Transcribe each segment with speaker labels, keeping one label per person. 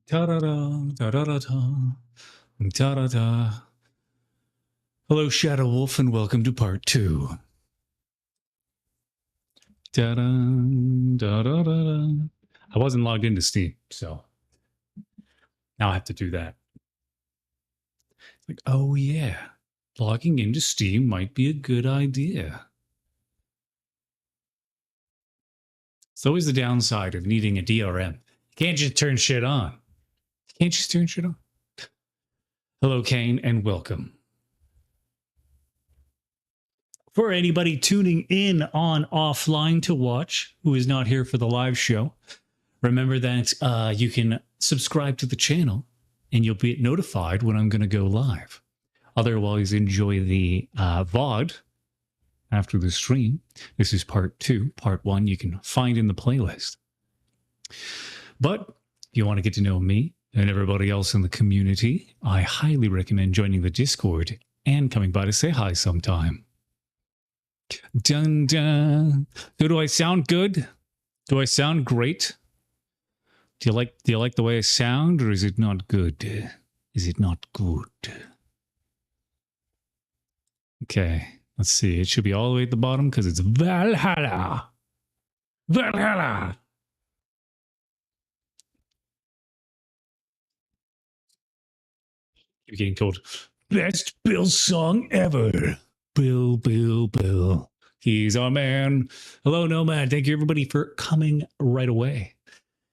Speaker 1: Ta-da-da, da-da-da-da, da-da-da. Hello, Shadow Wolf, and welcome to part 2. Da-da, da-da-da-da. I wasn't logged into Steam, so now I have to do that. It's like, oh yeah, logging into Steam might be a good idea. It's always the downside of needing a DRM. You can't just turn shit on. You can't just turn shit on. Hello, Kane, and welcome. For anybody tuning in on offline to watch, who is not here for the live show, remember that you can subscribe to the channel and you'll be notified when I'm going to go live. Otherwise, enjoy the VOD after the stream. This is part 2. Part 1 you can find in the playlist. But if you want to get to know me and everybody else in the community, I highly recommend joining the Discord and coming by to say hi sometime. Dun dun. Do I sound good? Do I sound great? Do you like the way I sound, or is it not good? Is it not good? Okay, let's see. It should be all the way at the bottom because it's Valhalla. Valhalla. You're getting told, best Bill song ever. Bill, Bill, Bill. He's our man. Hello, Nomad. Thank you, everybody, for coming right away.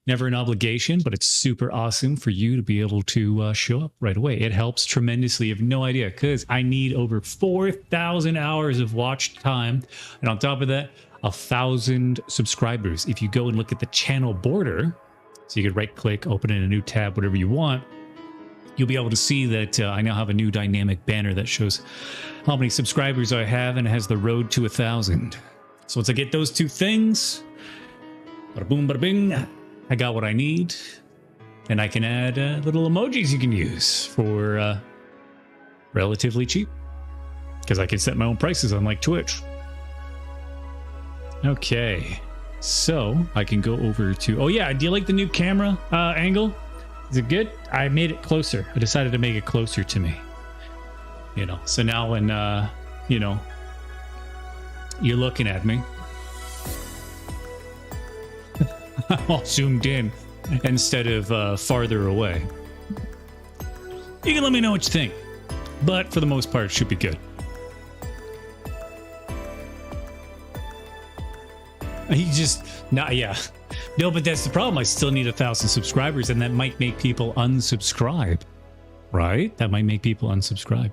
Speaker 1: Never an obligation, but it's super awesome for you to be able to show up right away. It helps tremendously. You have no idea, because I need over 4,000 hours of watch time. And on top of that, 1,000 subscribers. If you go and look at the channel border, so you could right-click, open in a new tab, whatever you want, you'll be able to see that I now have a new dynamic banner that shows how many subscribers I have, and it has the road to 1,000. So once I get those two things, bada boom, bada bing, I got what I need, and I can add little emojis you can use for relatively cheap, because I can set my own prices unlike Twitch. Okay, so I can go over to, oh yeah, do you like the new camera angle? Is it good? I made it closer. I decided to make it closer to me. You know, so now when, you know, you're looking at me, I'm all zoomed in instead of farther away. You can let me know what you think, but for the most part, it should be good. You just, not, yeah. No, but that's the problem. I still need 1,000 subscribers, and that might make people unsubscribe, right? That might make people unsubscribe.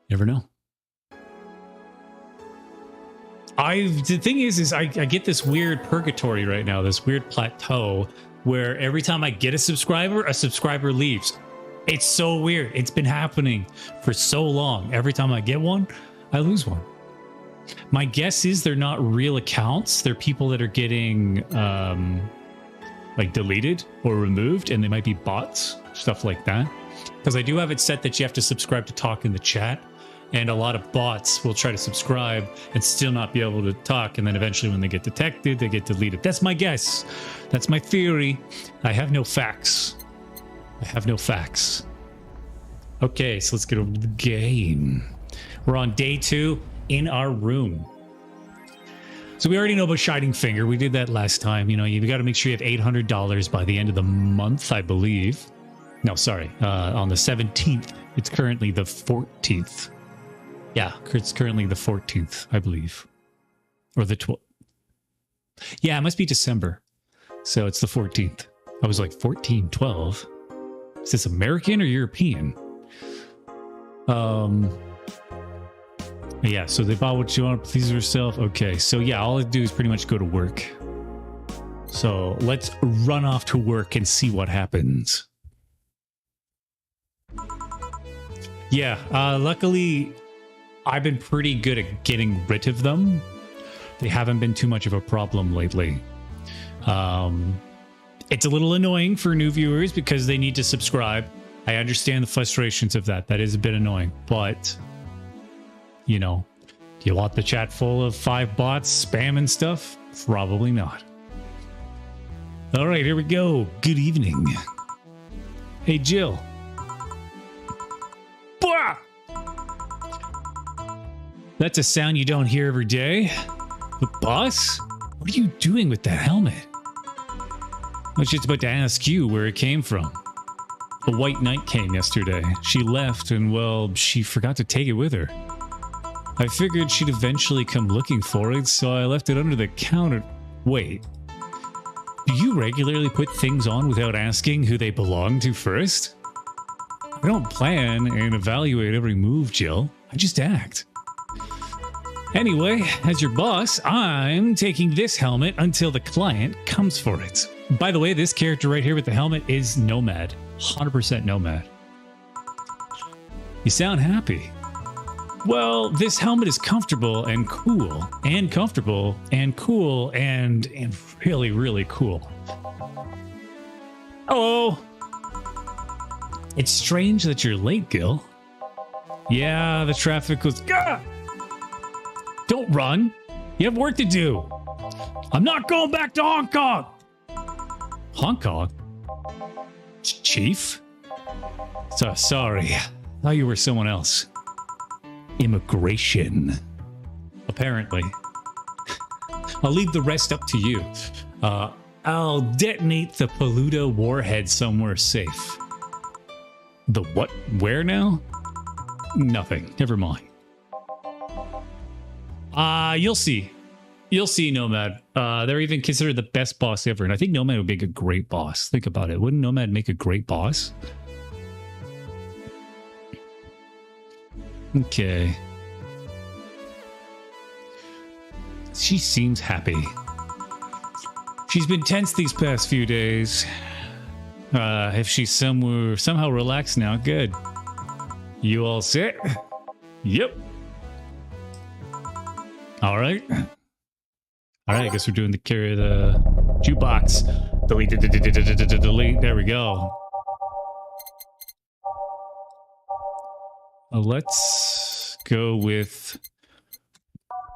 Speaker 1: Never know. The thing is I get this weird purgatory right now, this weird plateau where every time I get a subscriber leaves. It's so weird. It's been happening for so long. Every time I get one, I lose one. My guess is they're not real accounts. They're people that are getting like deleted or removed, and they might be bots, stuff like that. Because I do have it set that you have to subscribe to talk in the chat, and a lot of bots will try to subscribe and still not be able to talk, and then eventually when they get detected, they get deleted. That's my guess. That's my theory. I have no facts. I have no facts. Okay, so let's get over to the game. We're on day 2. In our room. So we already know about Shining Finger. We did that last time. You know, you got to make sure you have $800 by the end of the month, I believe. No, sorry. On the 17th. It's currently the 14th. Yeah, it's currently the 14th, I believe. Or the 12th. Yeah, it must be December. So it's the 14th. I was like, 14, 12. Is this American or European? Yeah, so they bought what you want to please yourself. Okay, so yeah, all I do is pretty much go to work. So let's run off to work and see what happens. Yeah, luckily, I've been pretty good at getting rid of them. They haven't been too much of a problem lately. It's a little annoying for new viewers because they need to subscribe. I understand the frustrations of that. That is a bit annoying, but... You know, do you want the chat full of 5 bots spamming stuff? Probably not. All right, here we go. Good evening. Hey, Jill. Bah! That's a sound you don't hear every day. But boss, what are you doing with that helmet? I was just about to ask you where it came from. The White Knight came yesterday. She left and, well, she forgot to take it with her. I figured she'd eventually come looking for it, so I left it under the counter. Wait. Do you regularly put things on without asking who they belong to first? I don't plan and evaluate every move, Jill. I just act. Anyway, as your boss, I'm taking this helmet until the client comes for it. By the way, this character right here with the helmet is Nomad. 100% Nomad. You sound happy. Well, this helmet is comfortable and cool, and comfortable and cool and really, really cool. Hello. It's strange that you're late, Gil. Yeah, the traffic was... Gah! Don't run. You have work to do. I'm not going back to Hong Kong. Hong Kong? Chief? So sorry. I thought you were someone else. Immigration. Apparently. I'll leave the rest up to you. I'll detonate the Paludo warhead somewhere safe. The what? Where now? Nothing. Never mind. You'll see. You'll see, Nomad. They're even considered the best boss ever, and I think Nomad would make a great boss. Think about it. Wouldn't Nomad make a great boss? Okay. She seems happy. She's been tense these past few days. If she's somehow relaxed now, good. You all set? Yep. All right. All right, I guess we're doing the carry of the jukebox. Delete. There we go. Let's go with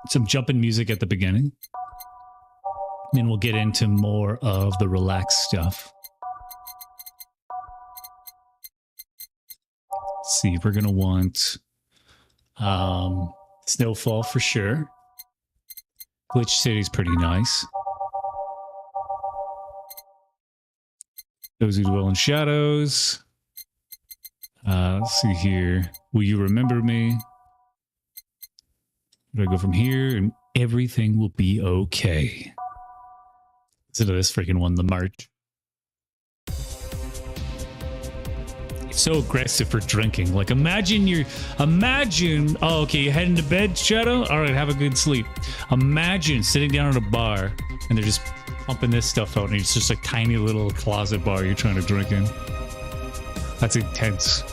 Speaker 1: some jumping music at the beginning. Then we'll get into more of the relaxed stuff. Let's see, we're going to want Snowfall for sure. Glitch City's pretty nice. Those who dwell in shadows. Let's see here. Will you remember me? Do I go from here and everything will be okay? Listen to this freaking one, the march. It's so aggressive for drinking. Like imagine, oh, okay, you're heading to bed, Shadow? All right, have a good sleep. Imagine sitting down at a bar and they're just pumping this stuff out and it's just a tiny little closet bar you're trying to drink in. That's intense.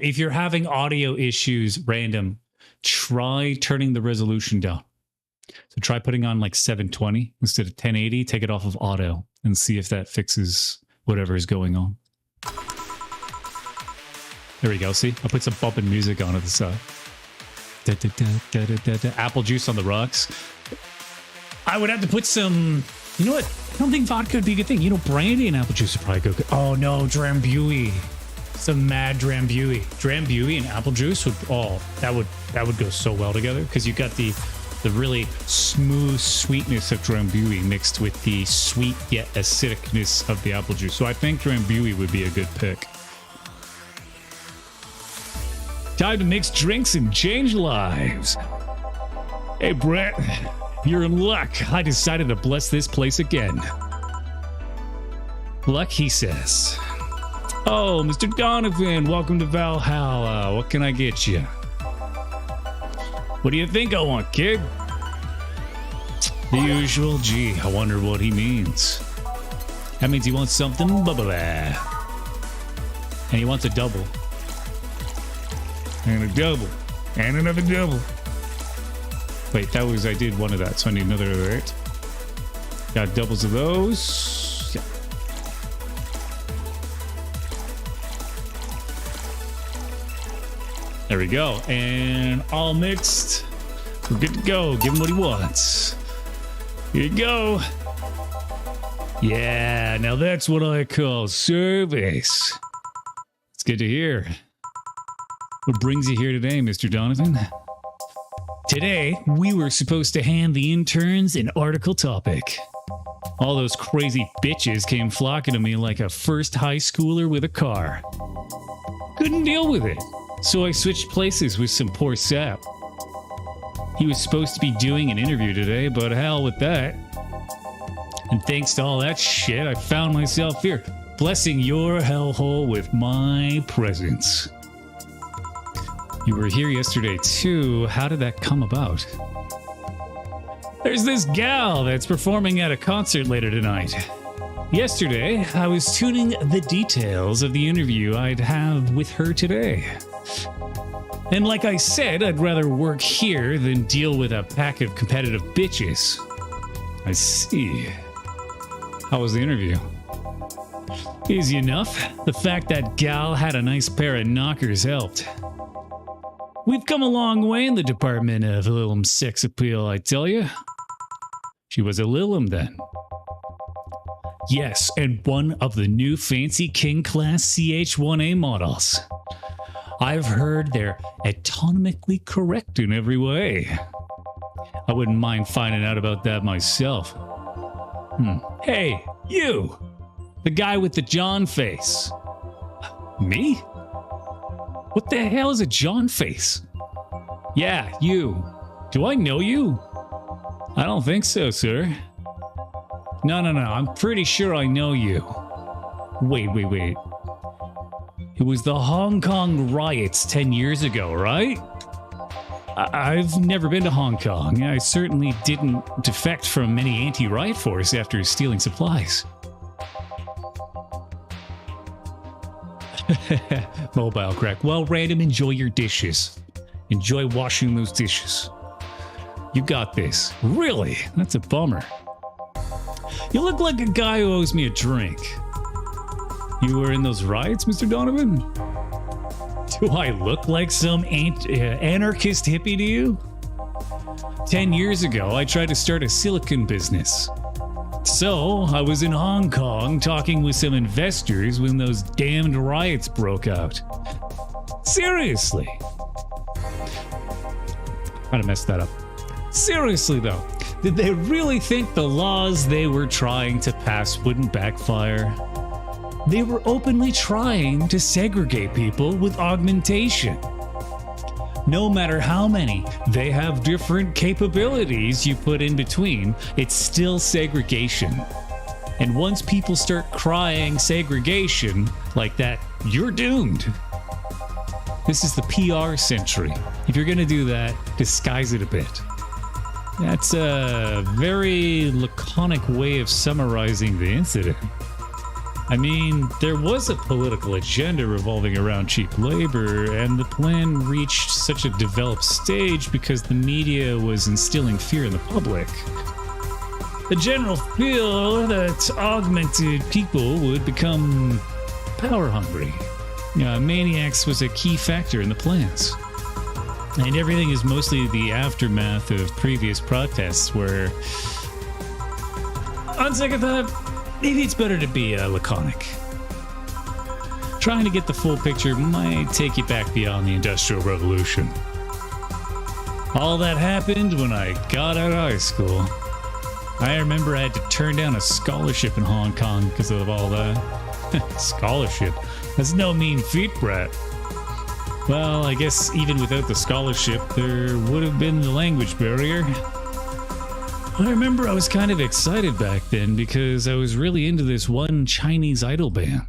Speaker 1: If you're having audio issues, random, try turning the resolution down. So try putting on like 720 instead of 1080. Take it off of auto and see if that fixes whatever is going on. There we go. See, I'll put some bumping music on at the side. Apple juice on the rocks. I would have to put some. You know what? I don't think vodka would be a good thing. You know, brandy and apple juice would probably go good. Oh no, Drambuie. Some mad Drambuie. Drambuie and apple juice would, oh, that would go so well together because you got the really smooth sweetness of Drambuie mixed with the sweet yet acidicness of the apple juice. So I think Drambuie would be a good pick. Time to mix drinks and change lives. Hey, Brett. You're in luck. I decided to bless this place again. Luck, he says. Oh, Mr. Donovan, welcome to Valhalla. What can I get you? What do you think I want, kid? The usual. Gee, I wonder what he means. That means he wants something bubbly. And he wants a double. And a double. And another double. Wait, that was, I did one of that, so I need another of that. Got doubles of those. Yeah. There we go. And all mixed. We're good to go. Give him what he wants. Here you go. Yeah, now that's what I call service. It's good to hear. What brings you here today, Mr. Donovan? Today, we were supposed to hand the interns an article topic. All those crazy bitches came flocking to me like a first high schooler with a car. Couldn't deal with it, so I switched places with some poor sap. He was supposed to be doing an interview today, but hell with that. And thanks to all that shit, I found myself here, blessing your hellhole with my presence. You were here yesterday too. How did that come about? There's this gal that's performing at a concert later tonight. Yesterday, I was tuning the details of the interview I'd have with her today. And like I said, I'd rather work here than deal with a pack of competitive bitches. I see. How was the interview? Easy enough. The fact that gal had a nice pair of knockers helped. We've come a long way in the department of Lilum sex appeal, I tell you. She was a Lilum then. Yes, and one of the new fancy King Class CH-1A models. I've heard they're autonomically correct in every way. I wouldn't mind finding out about that myself. Hey, you! The guy with the John face. Me? What the hell is a John face? Yeah, you. Do I know you? I don't think so, sir. No, I'm pretty sure I know you. Wait. It was the Hong Kong riots 10 years ago, right? I've never been to Hong Kong. I certainly didn't defect from any anti-riot force after stealing supplies. Mobile crack. Well, Random, enjoy your dishes. Enjoy washing those dishes. You got this. Really? That's a bummer. You look like a guy who owes me a drink. You were in those riots, Mr. Donovan? Do I look like some anarchist hippie to you? 10 years ago, I tried to start a silicon business. So, I was in Hong Kong talking with some investors when those damned riots broke out. Seriously. Kind of messed that up. Seriously, though, did they really think the laws they were trying to pass wouldn't backfire? They were openly trying to segregate people with augmentation. No matter how many, they have different capabilities you put in between, it's still segregation. And once people start crying segregation like that, you're doomed. This is the PR century. If you're gonna do that, disguise it a bit. That's a very laconic way of summarizing the incident. I mean, there was a political agenda revolving around cheap labor, and the plan reached such a developed stage because the media was instilling fear in the public. The general feel that augmented people would become power hungry. Maniacs was a key factor in the plans. And everything is mostly the aftermath of previous protests where, on second thought, maybe it's better to be laconic. Trying to get the full picture might take you back beyond the Industrial Revolution. All that happened when I got out of high school. I remember I had to turn down a scholarship in Hong Kong because of all that. Scholarship? That's no mean feat, brat. Well, I guess even without the scholarship, there would have been the language barrier. I remember I was kind of excited back then because I was really into this one Chinese idol band.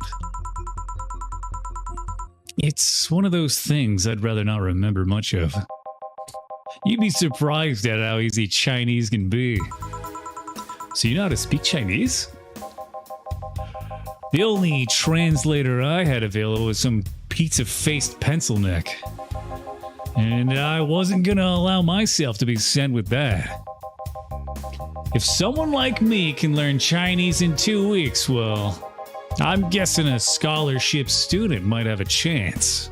Speaker 1: It's one of those things I'd rather not remember much of. You'd be surprised at how easy Chinese can be. So you know how to speak Chinese? The only translator I had available was some pizza-faced pencil neck. And I wasn't gonna allow myself to be sent with that. If someone like me can learn Chinese in 2 weeks, well, I'm guessing a scholarship student might have a chance.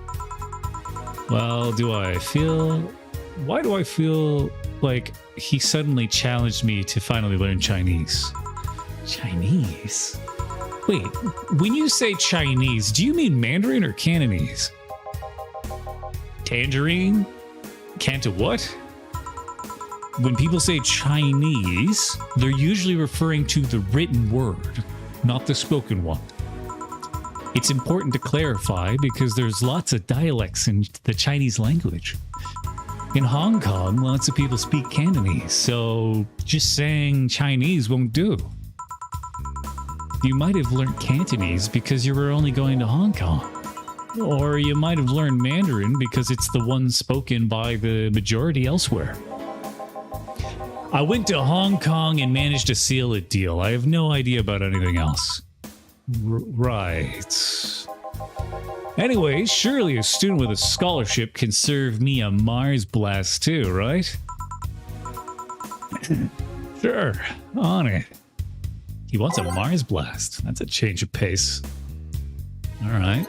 Speaker 1: Well, why do I feel like he suddenly challenged me to finally learn Chinese? Chinese? Wait, when you say Chinese, do you mean Mandarin or Cantonese? Tangerine? Canto what? When people say Chinese, they're usually referring to the written word, not the spoken one. It's important to clarify because there's lots of dialects in the Chinese language. In Hong Kong, lots of people speak Cantonese, so just saying Chinese won't do. You might have learned Cantonese because you were only going to Hong Kong. Or you might have learned Mandarin because it's the one spoken by the majority elsewhere. I went to Hong Kong and managed to seal a deal. I have no idea about anything else. Right. Anyway, surely a student with a scholarship can serve me a Mars blast too, right? Sure, on it. He wants a Mars blast. That's a change of pace. All right.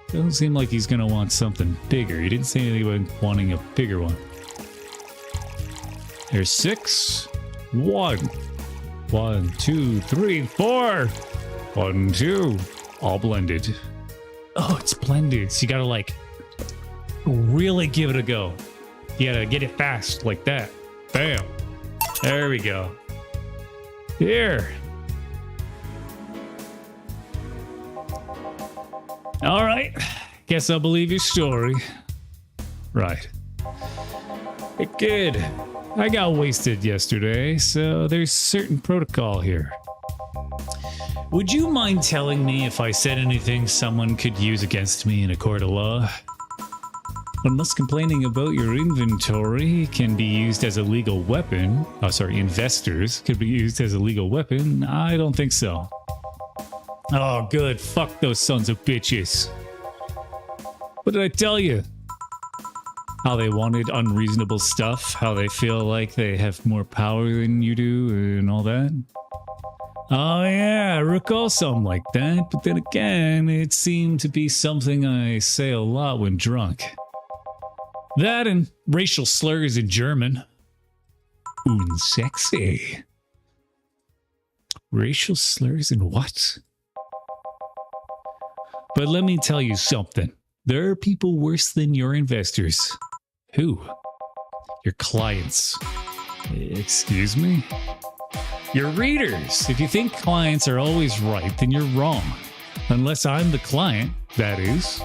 Speaker 1: Doesn't seem like he's going to want something bigger. He didn't say anything about wanting a bigger one. There's 6. 1. 1, 2, 3, 4. 1, 2. All blended. Oh, it's blended. So you gotta like really give it a go. You gotta get it fast like that. Bam. There we go. Here. All right. Guess I'll believe your story. Right. Hey, kid. I got wasted yesterday, so there's certain protocol here. Would you mind telling me if I said anything someone could use against me in a court of law? Unless complaining about your inventory can be used as a legal weapon, investors could be used as a legal weapon, I don't think so. Oh, good. Fuck those sons of bitches. What did I tell you? How they wanted unreasonable stuff, how they feel like they have more power than you do, and all that. Oh yeah, I recall something like that, but then again, it seemed to be something I say a lot when drunk. That and racial slurs in German. Unsexy. Racial slurs in what? But let me tell you something. There are people worse than your investors. Who? Your clients. Excuse me? Your readers. If you think clients are always right, then you're wrong. Unless I'm the client, that is.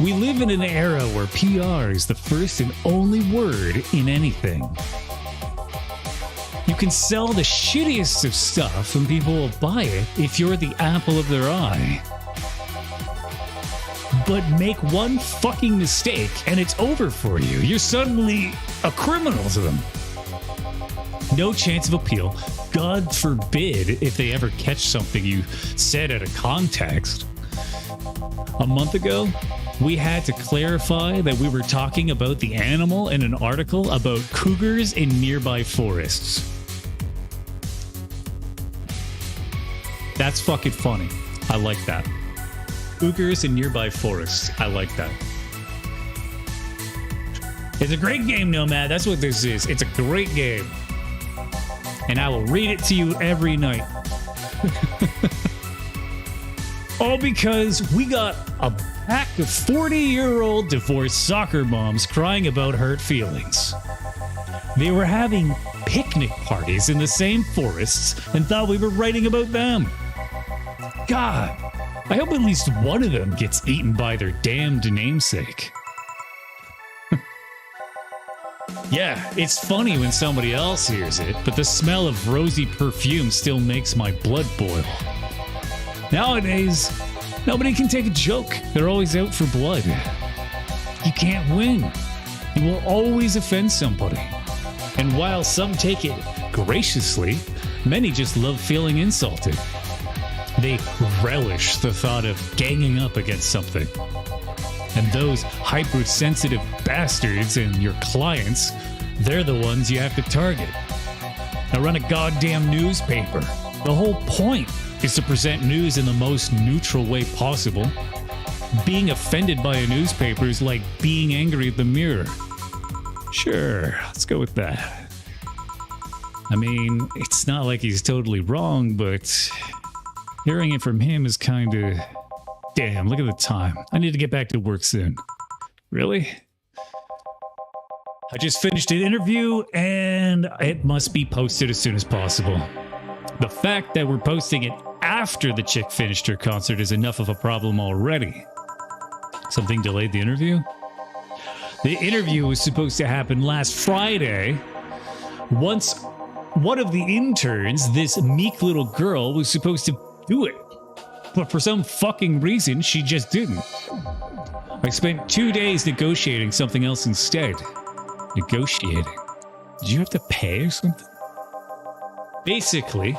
Speaker 1: We live in an era where PR is the first and only word in anything. You can sell the shittiest of stuff and people will buy it if you're the apple of their eye. But make one fucking mistake and it's over for you. You're suddenly a criminal to them. No chance of appeal. God forbid if they ever catch something you said out of context. A month ago, we had to clarify that we were talking about the animal in an article about cougars in nearby forests. That's fucking funny. I like that. Cougars in nearby forests. I like that. It's a great game, Nomad. That's what this is. It's a great game. And I will read it to you every night. All because we got a pack of 40-year-old divorced soccer moms crying about hurt feelings. They were having picnic parties in the same forests and thought we were writing about them. God, I hope at least one of them gets eaten by their damned namesake. Yeah, it's funny when somebody else hears it, but the smell of rosy perfume still makes my blood boil. Nowadays, nobody can take a joke. They're always out for blood. You can't win. You will always offend somebody. And while some take it graciously, many just love feeling insulted. They relish the thought of ganging up against something. And those hypersensitive bastards and your clients, they're the ones you have to target. I run a goddamn newspaper. The whole point is to present news in the most neutral way possible. Being offended by a newspaper is like being angry at the mirror. Sure, let's go with that. I mean, it's not like he's totally wrong, but hearing it from him is kind of... Damn, look at the time. I need to get back to work soon. Really? I just finished an interview and it must be posted as soon as possible. The fact that we're posting it after the chick finished her concert is enough of a problem already. Something delayed the interview? The interview was supposed to happen last Friday. Once one of the interns, this meek little girl, was supposed to do it. But for some fucking reason, she just didn't. I spent 2 days negotiating something else instead. Negotiating? Did you have to pay or something? Basically,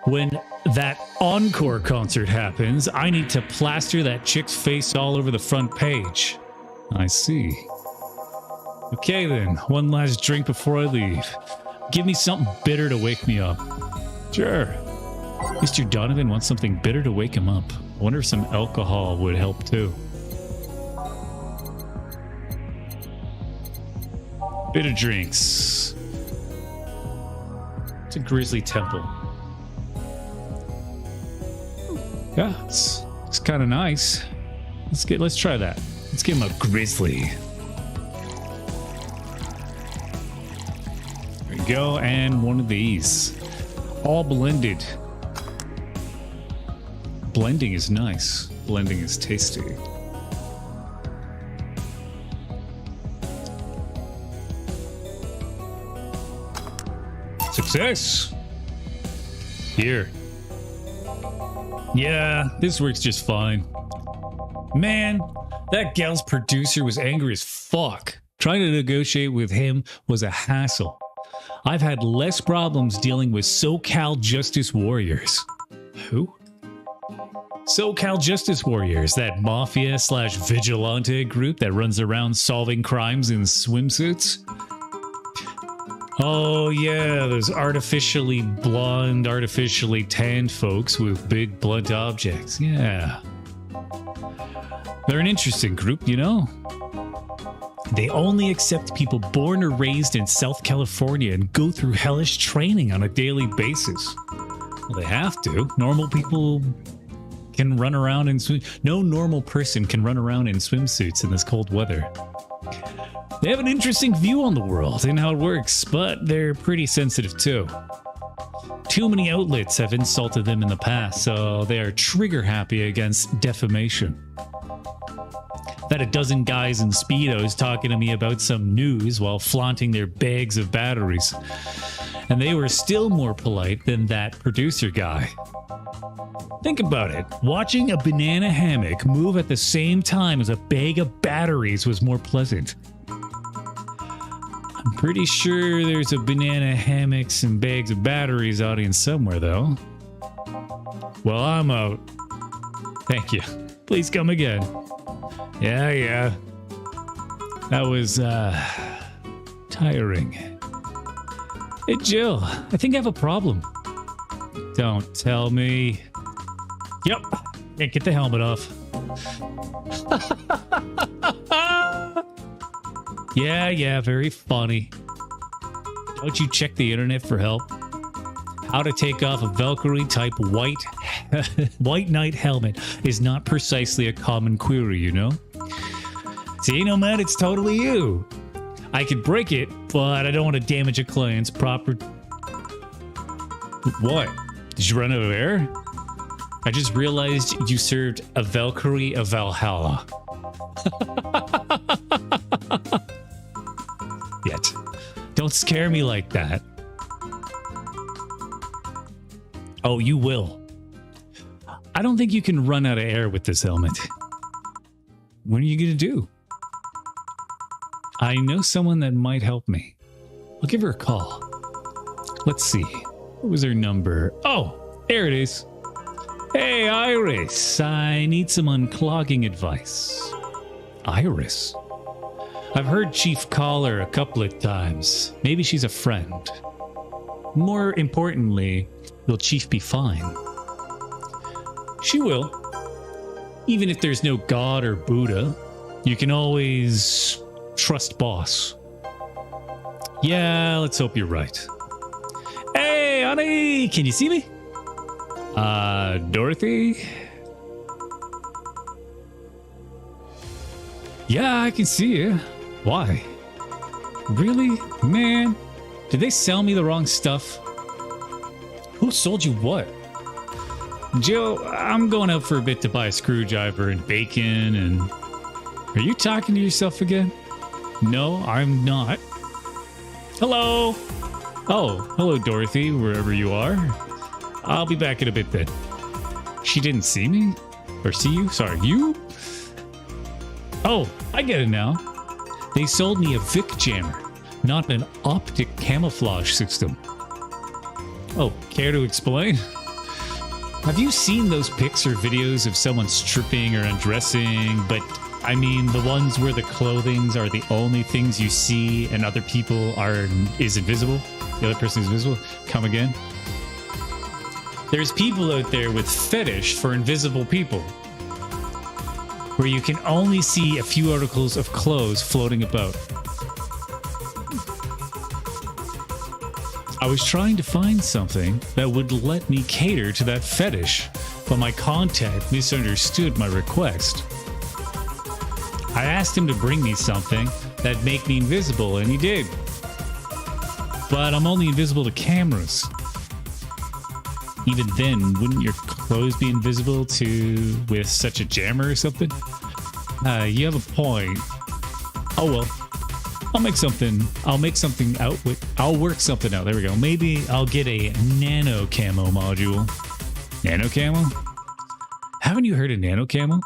Speaker 1: when that encore concert happens, I need to plaster that chick's face all over the front page. I see. Okay then, one last drink before I leave. Give me something bitter to wake me up. Sure. Mr. Donovan wants something bitter to wake him up. I wonder if some alcohol would help too. Bitter drinks. It's a grizzly temple. Yeah, it's kind of nice. Let's try that. Let's give him a grizzly. There we go, and one of these. All blended. Blending is nice. Blending is tasty. Success! Here. Yeah, this works just fine. Man, that gal's producer was angry as fuck. Trying to negotiate with him was a hassle. I've had less problems dealing with SoCal Justice Warriors. Who? SoCal Justice Warriors, that mafia/vigilante group that runs around solving crimes in swimsuits. Oh yeah, those artificially blonde, artificially tanned folks with big blunt objects. Yeah. They're an interesting group, you know? They only accept people born or raised in South California and go through hellish training on a daily basis. Well, they have to. Normal people can run around in No normal person can run around in swimsuits in this cold weather. They have an interesting view on the world and how it works, but they're pretty sensitive too. Too many outlets have insulted them in the past, so they are trigger happy against defamation. That a dozen guys in Speedos talking to me about some news while flaunting their bags of batteries. And they were still more polite than that producer guy. Think about it. Watching a banana hammock move at the same time as a bag of batteries was more pleasant. I'm pretty sure there's a banana hammocks and bags of batteries audience somewhere, though. Well, I'm out. Thank you. Please come again. Yeah. That was, tiring. Hey, Jill, I think I have a problem. Don't tell me. Yep. Can't get the helmet off. Yeah, very funny. Don't you check the internet for help? How to take off a Valkyrie-type white knight helmet is not precisely a common query, you know? See, no, man, it's totally you. I could break it, but I don't want to damage a client's proper... What? Did you run out of air? I just realized you served a Valkyrie of Valhalla. Yet. Don't scare me like that. Oh, you will. I don't think you can run out of air with this helmet. What are you going to do? I know someone that might help me. I'll give her a call. Let's see. What was her number? Oh, there it is. Hey, Iris. I need some unclogging advice. Iris? I've heard Chief call her a couple of times. Maybe she's a friend. More importantly, will Chief be fine? She will. Even if there's no God or Buddha, you can always trust boss. Yeah, let's hope you're right. Hey, honey, can you see me? Dorothy? Yeah, I can see you. Why? Really? Man, did they sell me the wrong stuff? Who sold you what? Jill, I'm going out for a bit to buy a screwdriver and bacon and... Are you talking to yourself again? No, I'm not. Hello! Oh, hello, Dorothy, wherever you are. I'll be back in a bit then. She didn't see me? Or see you? Sorry, you? Oh, I get it now. They sold me a Vic jammer, not an optic camouflage system. Oh, care to explain? Have you seen those pics or videos of someone stripping or undressing, but I mean the ones where the clothings are the only things you see and other people is invisible? The other person is invisible? Come again? There's people out there with fetish for invisible people, where you can only see a few articles of clothes floating about. I was trying to find something that would let me cater to that fetish, but my contact misunderstood my request. I asked him to bring me something that'd make me invisible, and he did. But I'm only invisible to cameras. Even then, wouldn't your clothes be invisible with such a jammer or something? You have a point. Oh well. I'll work something out. There we go. Maybe I'll get a Nano Camo module. Nano Camo? Haven't you heard of Nano Camo?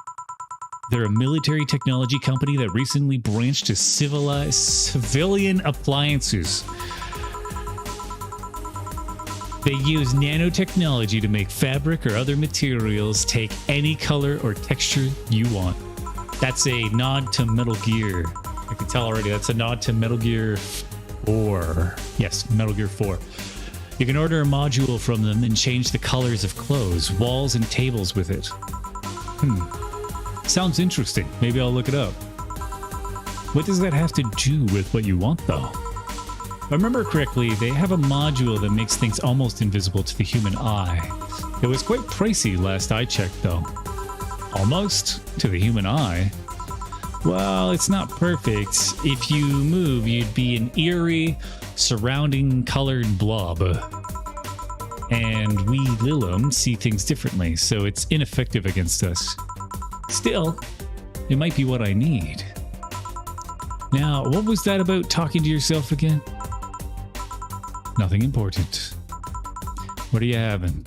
Speaker 1: They're a military technology company that recently branched to civilian appliances. They use nanotechnology to make fabric or other materials take any color or texture you want. That's a nod to Metal Gear. I can tell already that's a nod to Metal Gear 4. Yes, Metal Gear 4. You can order a module from them and change the colors of clothes, walls, and tables with it. Sounds interesting. Maybe I'll look it up. What does that have to do with what you want, though? If I remember correctly, they have a module that makes things almost invisible to the human eye. It was quite pricey last I checked, though. Almost to the human eye. Well, it's not perfect. If you move, you'd be an eerie, surrounding colored blob. And we Lilum see things differently, so it's ineffective against us. Still, it might be what I need. Now, what was that about talking to yourself again? Nothing important. What are you having?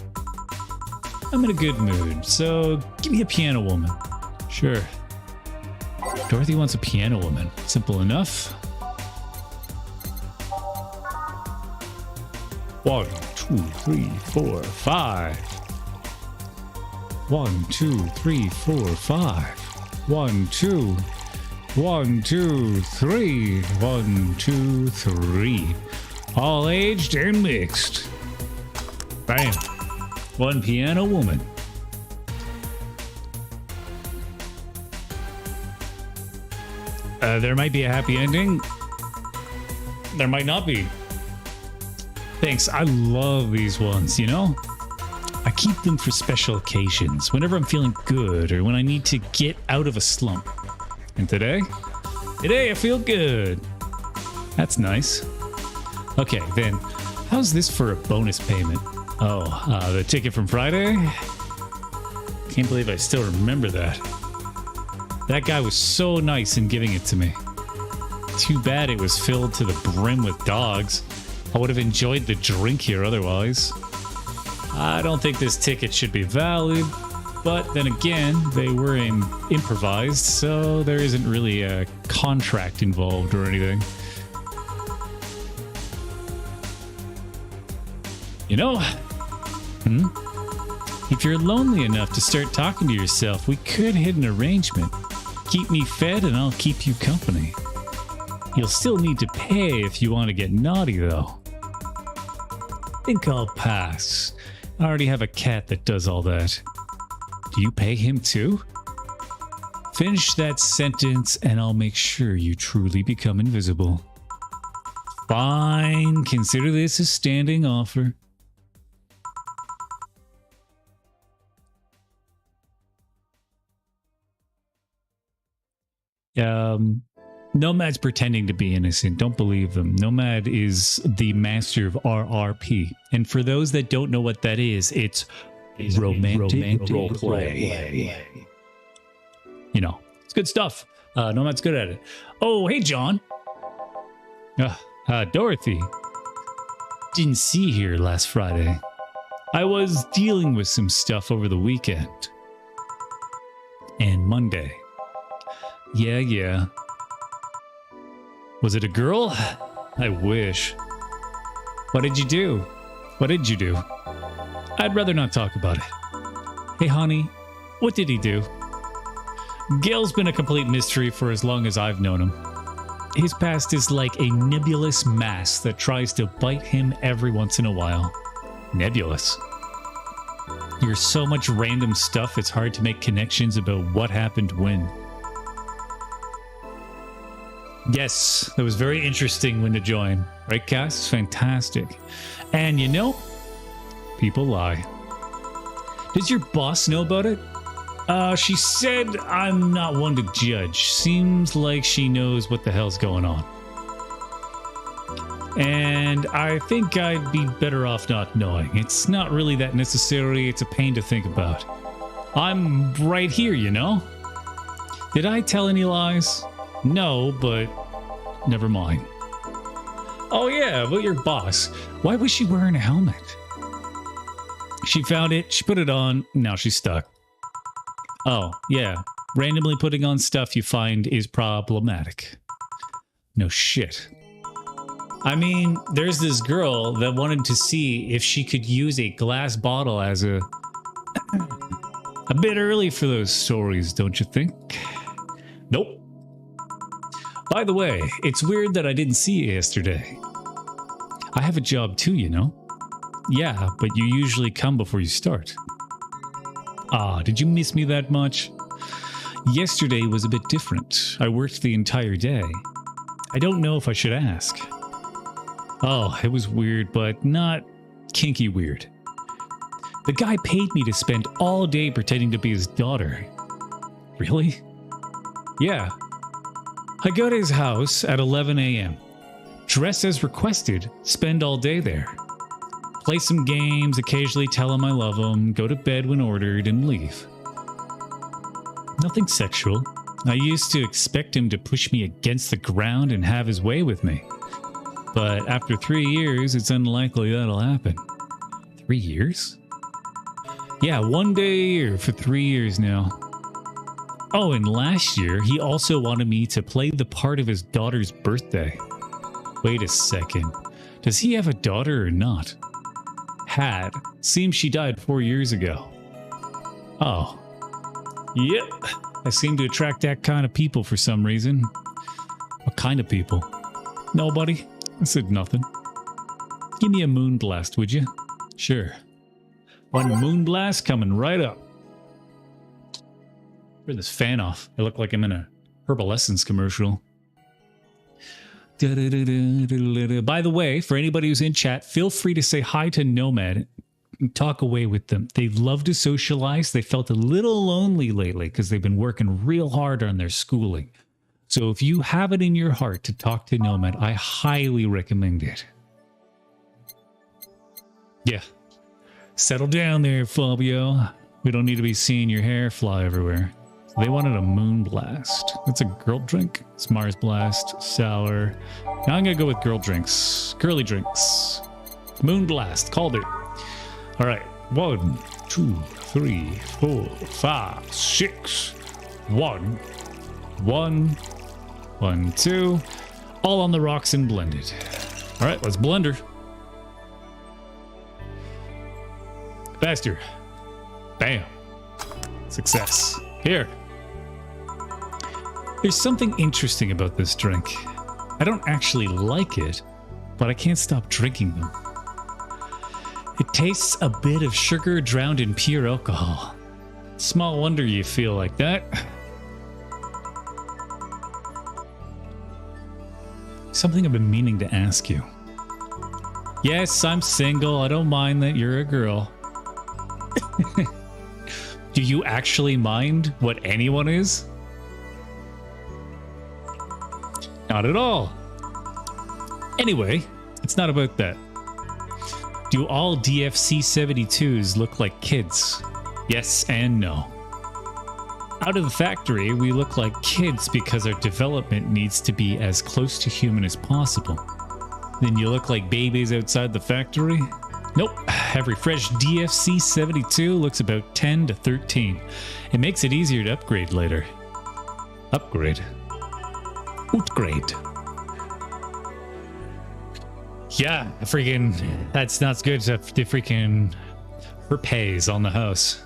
Speaker 1: I'm in a good mood, so give me a piano woman. Sure. Dorothy wants a piano woman. Simple enough. 1, 2, 3, 4, 5. 1, 2, 3, 4, 5. 1, 2. 1, 2, 3. 1, 2, 3. All aged and mixed. Bam. One piano woman. There might be a happy ending. There might not be. Thanks. I love these ones, you know? I keep them for special occasions, whenever I'm feeling good or when I need to get out of a slump. And today I feel good. That's nice. Okay, then, how's this for a bonus payment? Oh, the ticket from Friday? Can't believe I still remember that. That guy was so nice in giving it to me. Too bad it was filled to the brim with dogs. I would have enjoyed the drink here otherwise. I don't think this ticket should be valid, but then again, they were improvised, so there isn't really a contract involved or anything. You know, if you're lonely enough to start talking to yourself, we could hit an arrangement. Keep me fed and I'll keep you company. You'll still need to pay if you want to get naughty, though. think I'll pass. I already have a cat that does all that. Do you pay him too? Finish that sentence and I'll make sure you truly become invisible. Fine, consider this a standing offer. Nomad's pretending to be innocent. Don't believe them. Nomad is the master of RRP. And for those that don't know what that is, it's romantic roleplay. You know, it's good stuff. Nomad's good at it. Oh, hey, John. Dorothy. Didn't see you here last Friday. I was dealing with some stuff over the weekend. And Monday. Yeah. Was it a girl? I wish. What did you do? I'd rather not talk about it. Hey, honey, what did he do? Gail's been a complete mystery for as long as I've known him. His past is like a nebulous mass that tries to bite him every once in a while. Nebulous. There's so much random stuff, it's hard to make connections about what happened when. Yes, that was very interesting when to join. Right, Cass? Fantastic. And you know, people lie. Does your boss know about it? She said I'm not one to judge. Seems like she knows what the hell's going on. And I think I'd be better off not knowing. It's not really that necessary. It's a pain to think about. I'm right here, you know? Did I tell any lies? No, but never mind. Oh yeah, about your boss. Why was she wearing a helmet? She found it, she put it on, now she's stuck. Oh, yeah. Randomly putting on stuff you find is problematic. No shit. I mean, there's this girl that wanted to see if she could use a glass bottle as a bit early for those stories, don't you think? Nope. By the way, it's weird that I didn't see you yesterday. I have a job too, you know? Yeah, but you usually come before you start. Ah, did you miss me that much? Yesterday was a bit different. I worked the entire day. I don't know if I should ask. Oh, it was weird, but not kinky weird. The guy paid me to spend all day pretending to be his daughter. Really? Yeah. I go to his house at 11 a.m. Dress as requested, spend all day there. Play some games, occasionally tell him I love him, go to bed when ordered, and leave. Nothing sexual. I used to expect him to push me against the ground and have his way with me. But after 3 years, it's unlikely that'll happen. 3 years? Yeah, 1 day a year for 3 years now. Oh, and last year, he also wanted me to play the part of his daughter's birthday. Wait a second. Does he have a daughter or not? Had. Seems she died 4 years ago. Oh. Yep. I seem to attract that kind of people for some reason. What kind of people? Nobody. I said nothing. Give me a moon blast, would you? Sure. One moon blast coming right up. Turn this fan off. I look like I'm in a Herbalescence commercial. By the way, for anybody who's in chat, feel free to say hi to Nomad and talk away with them. They love to socialize. They felt a little lonely lately because they've been working real hard on their schooling. So if you have it in your heart to talk to Nomad, I highly recommend it. Yeah. Settle down there, Fabio. We don't need to be seeing your hair fly everywhere. They wanted a moon blast. That's a girl drink. It's Mars Blast, sour. Now I'm gonna go with girl drinks. Girly drinks. Moon blast. Called it. All right. 1, 2, 3, 4, 5, 6. 1, 1, 1, 2. All on the rocks and blended. All right, let's blend her. Faster. Bam. Success. Here. There's something interesting about this drink. I don't actually like it, but I can't stop drinking them. It tastes a bit of sugar drowned in pure alcohol. Small wonder you feel like that. Something I've been meaning to ask you. Yes, I'm single. I don't mind that you're a girl. Do you actually mind what anyone is? Not at all. Anyway, it's not about that. Do all DFC 72s look like kids? Yes and no. Out of the factory, we look like kids because our development needs to be as close to human as possible. Then you look like babies outside the factory? Nope. Every fresh DFC 72 looks about 10 to 13. It makes it easier to upgrade later. Upgrade? Upgrade. Yeah, freaking, that's not good to freaking herpes on the house.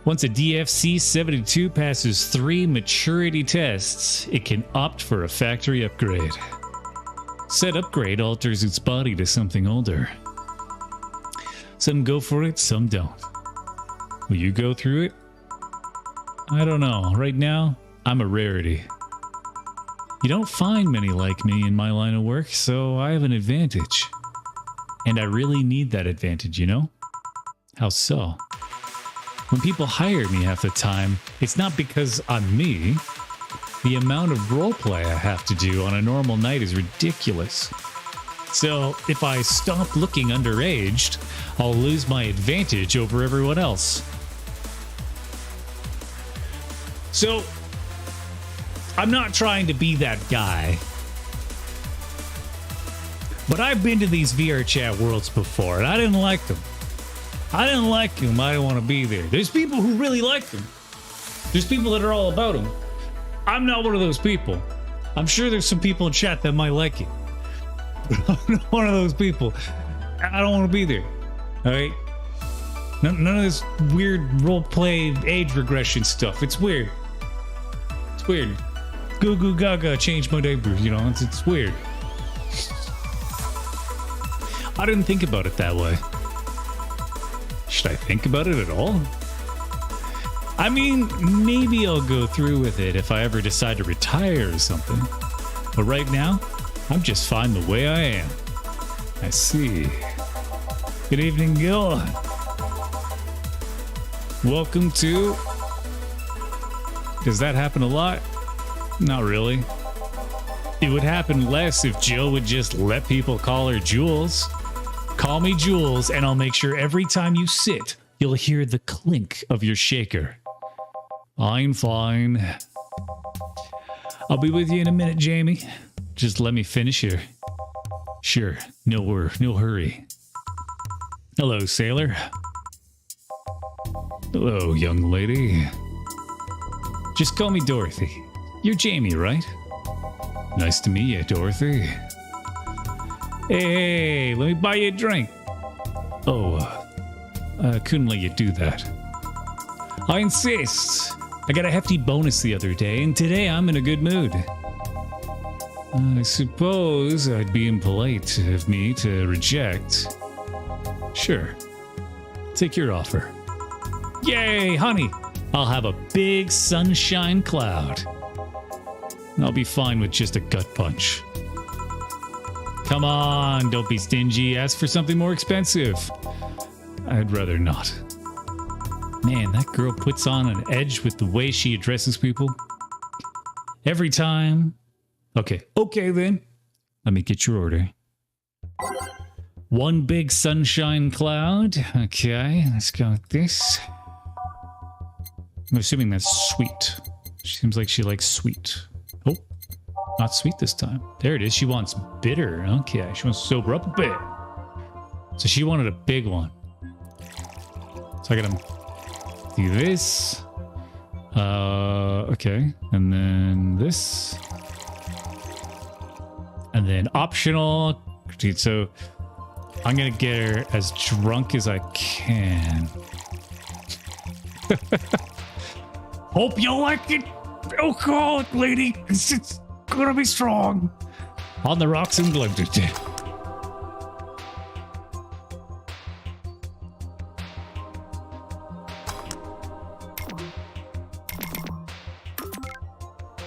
Speaker 1: Once a DFC 72 passes 3 maturity tests, it can opt for a factory upgrade. Said upgrade alters its body to something older. Some go for it, some don't. Will you go through it? I don't know. Right now, I'm a rarity. You don't find many like me in my line of work, so I have an advantage. And I really need that advantage, you know? How so? When people hire me half the time, it's not because I'm me. The amount of roleplay I have to do on a normal night is ridiculous. So if I stop looking underaged, I'll lose my advantage over everyone else. So I'm not trying to be that guy. But I've been to these VR chat worlds before, and I didn't like them. I didn't like them. I didn't want to be there. There's people who really like them. There's people that are all about them. I'm not one of those people. I'm sure there's some people in chat that might like it. But I'm not one of those people. I don't want to be there. All right? None of this weird roleplay age regression stuff. It's weird. It's weird. Goo goo gaga, change my diapers. You know, it's weird. I didn't think about it that way. Should I think about it at all? I mean, maybe I'll go through with it if I ever decide to retire or something. But right now, I'm just fine the way I am. I see. Good evening, Gil. Welcome to... Does that happen a lot? Not really. It would happen less if Jill would just let people call her Jules. Call me Jules, and I'll make sure every time you sit, you'll hear the clink of your shaker. Fine. I'll be with you in a minute, Jamie. Just let me finish here. Sure, no hurry. Hello, sailor. Hello, young lady. Just call me Dorothy. You're Jamie, right? Nice to meet you, Dorothy. Hey, let me buy you a drink. Oh, I couldn't let you do that. I insist. I got a hefty bonus the other day, and today I'm in a good mood. I suppose I'd be impolite of me to reject. Sure. Take your offer. Yay, honey! I'll have a big sunshine cloud. I'll be fine with just a gut punch. Come on, don't be stingy. Ask for something more expensive. I'd rather not. Man, that girl puts on an edge with the way she addresses people. Every time. Okay then. Let me get your order. One big sunshine cloud. Okay, let's go with this. I'm assuming that's sweet. Seems like she likes sweet. Oh, not sweet this time. There it is. She wants bitter. Okay, she wants to sober up a bit. So she wanted a big one. So I gotta do this. Okay. And then this. And then optional. Dude, so I'm gonna get her as drunk as I can. Hope you like it, alcoholic lady. It's gonna be strong. On the rocks and blended.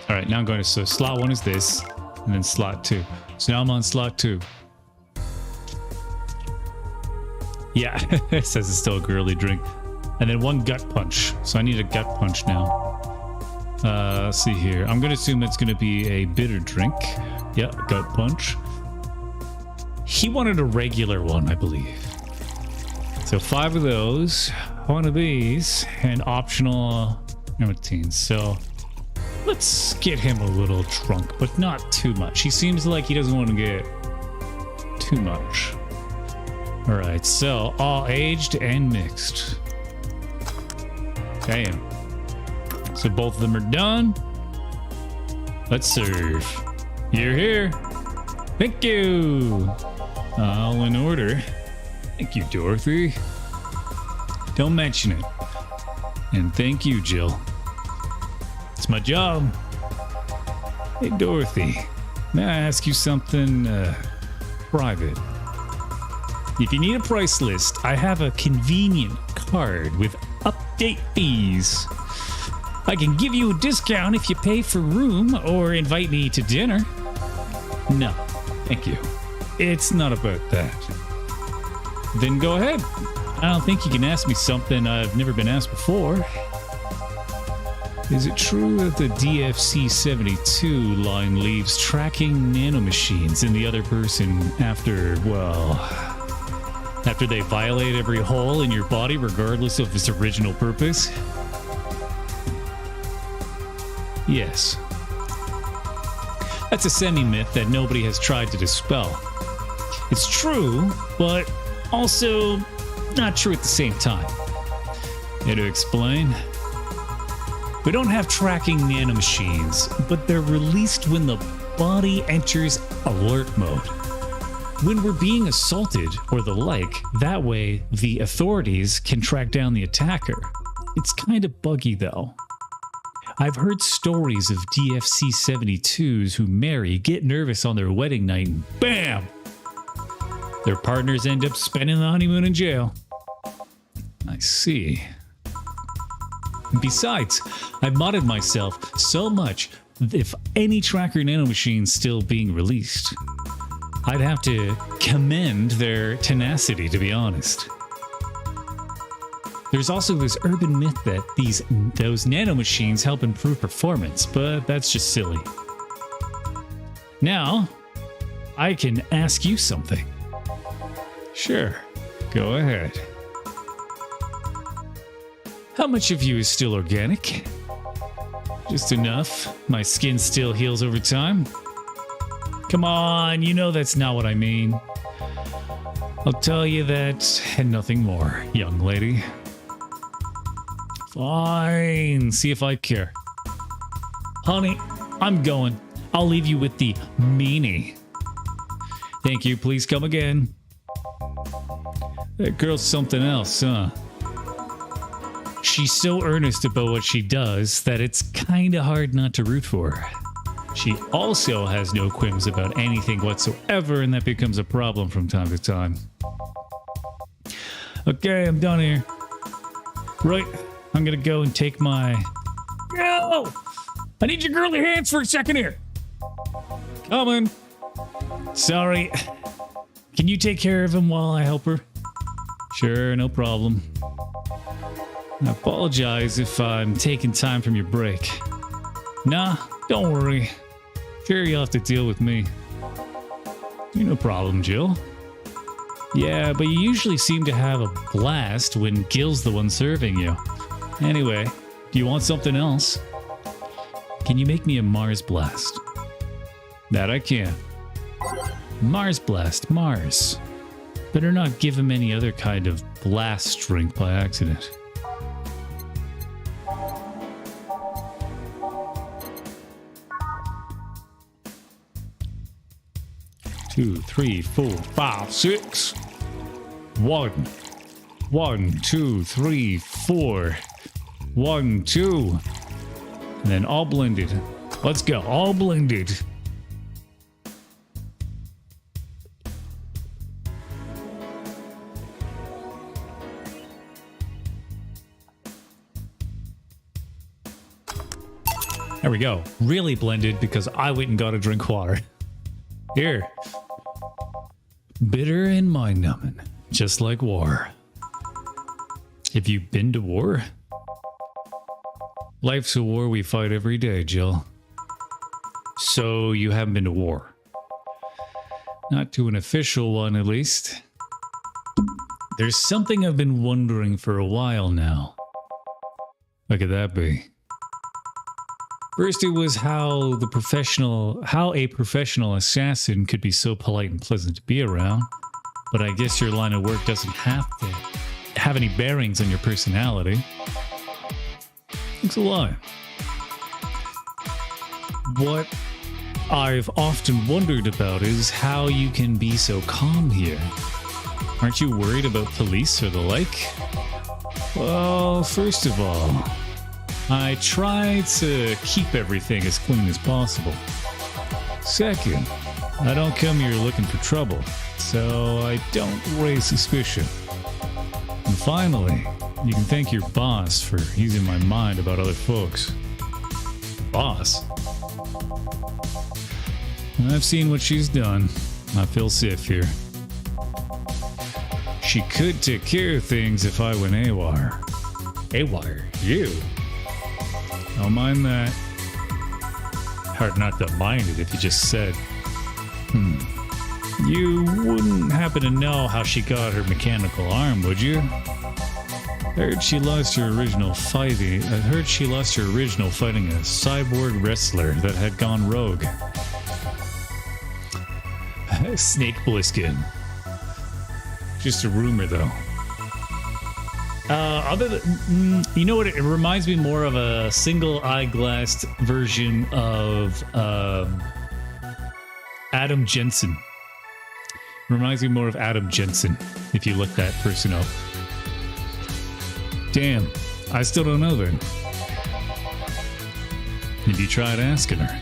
Speaker 1: All right, now I'm going to, so slot 1 is this, and then slot 2. So now I'm on slot 2. Yeah, it says it's still a girly drink. And then 1 gut punch. So I need a gut punch now. Let's see here. I'm going to assume it's going to be a bitter drink. Yeah, gut punch. He wanted a regular one, I believe. So 5 of those, 1 of these, and optional nicotine. So let's get him a little drunk, but not too much. He seems like he doesn't want to get too much. All right, so all aged and mixed. Damn. So both of them are done. Let's serve. You're here. Thank you. All in order. Thank you, Dorothy. Don't mention it. And thank you, Jill. It's my job. Hey, Dorothy. May I ask you something private? If you need a price list, I have a convenient card with update fees. I can give you a discount if you pay for room or invite me to dinner. No, thank you. It's not about that. Then go ahead. I don't think you can ask me something I've never been asked before. Is it true that the DFC-72 line leaves tracking nanomachines in the other person after, well, after they violate every hole in your body regardless of its original purpose? Yes. That's a semi-myth that nobody has tried to dispel. It's true, but also not true at the same time. Here to explain. We don't have tracking nanomachines, but they're released when the body enters alert mode. When we're being assaulted or the like, that way the authorities can track down the attacker. It's kind of buggy though. I've heard stories of DFC-72s who marry, get nervous on their wedding night, and BAM! Their partners end up spending the honeymoon in jail. I see. Besides, I've modded myself so much that if any tracker nanomachine's still being released, I'd have to commend their tenacity, to be honest. There's also this urban myth that those nanomachines help improve performance, but that's just silly. Now, I can ask you something. Sure, go ahead. How much of you is still organic? Just enough. My skin still heals over time. Come on, you know that's not what I mean. I'll tell you that and nothing more, young lady. Fine, see if I care. Honey, I'm going. I'll leave you with the meanie. Thank you, please come again. That girl's something else, huh? She's so earnest about what she does that it's kinda hard not to root for her. She also has no quims about anything whatsoever, and that becomes a problem from time to time. Okay, I'm done here. Right, I'm gonna go and take my... Go! I need your girly hands for a second here. Coming. Sorry. Can you take care of him while I help her? Sure, no problem. I apologize if I'm taking time from your break. Nah, don't worry. Sure, you'll have to deal with me. No problem, Jill. Yeah, but you usually seem to have a blast when Gil's the one serving you. Anyway, do you want something else? Can you make me a Mars Blast? That I can. Mars Blast, Mars. Better not give him any other kind of blast drink by accident. Two, three, 4, 5, 6. 1, 1, 2, 3, 4. 1, 2. And then all blended. Let's go, all blended. There we go. Really blended because I went and got a drink of water. Here. Bitter and mind-numbing, just like war. Have you been to war? Life's a war we fight every day, Jill. So you haven't been to war? Not to an official one, at least. There's something I've been wondering for a while now. What could that be? First, it was how a professional assassin could be so polite and pleasant to be around. But I guess your line of work doesn't have to have any bearings on your personality. Thanks a lot. What I've often wondered about is how you can be so calm here. Aren't you worried about police or the like? Well, first of all, I try to keep everything as clean as possible. Second, I don't come here looking for trouble, so I don't raise suspicion. And finally, you can thank your boss for easing my mind about other folks. Boss? I've seen what she's done. I feel safe here. She could take care of things if I went AWAR. AWAR? You? Don't mind that. Hard not to mind it if you just said. You wouldn't happen to know how she got her mechanical arm, would you? Heard she lost her original fighting. I heard she lost her original fighting a cyborg wrestler that had gone rogue. Snake Plissken. Just a rumor, though. Other than, you know what? It reminds me more of a single eyeglassed version of Adam Jensen. Reminds me more of Adam Jensen, if you look that person up. Damn, I still don't know then. Have you tried asking her?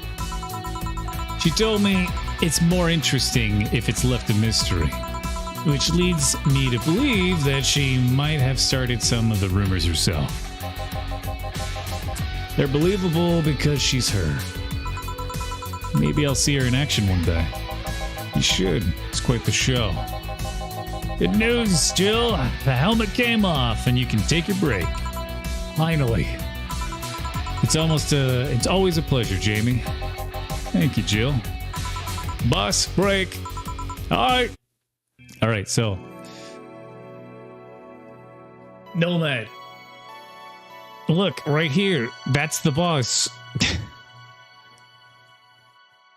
Speaker 1: She told me it's more interesting if it's left a mystery, which leads me to believe that she might have started some of the rumors herself. They're believable because she's her. Maybe I'll see her in action one day. You should. It's quite the show. Good news, Jill. The helmet came off and you can take your break. Finally. It's always a pleasure, Jamie. Thank you, Jill. Boss, break. All right, so Nomad. Look, right here. That's the boss.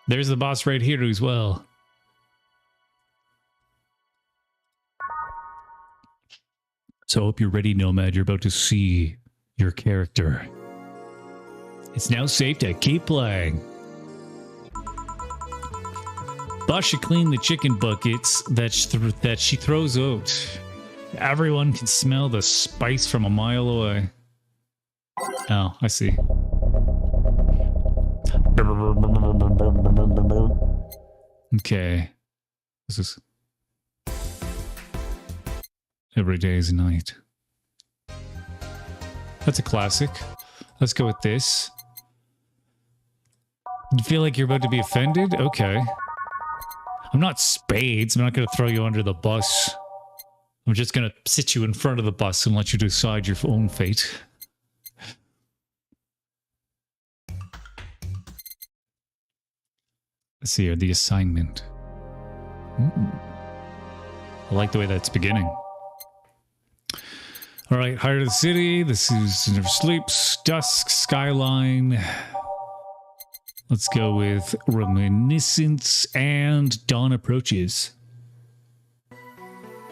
Speaker 1: There's the boss right here as well. So I hope you're ready, Nomad. You're about to see your character. It's now safe to keep playing. Boss should clean the chicken buckets that she throws out. Everyone can smell the spice from a mile away. Oh, I see. Okay. This is... Every day is night. That's a classic. Let's go with this. You feel like you're about to be offended? Okay. I'm not Spades. I'm not going to throw you under the bus. I'm just going to sit you in front of the bus and let you decide your own fate. Let's see here, the assignment. I like the way that's beginning. All right, Heart of the City. This is Never Sleeps, Dusk, Skyline. Let's go with Reminiscence and Dawn Approaches.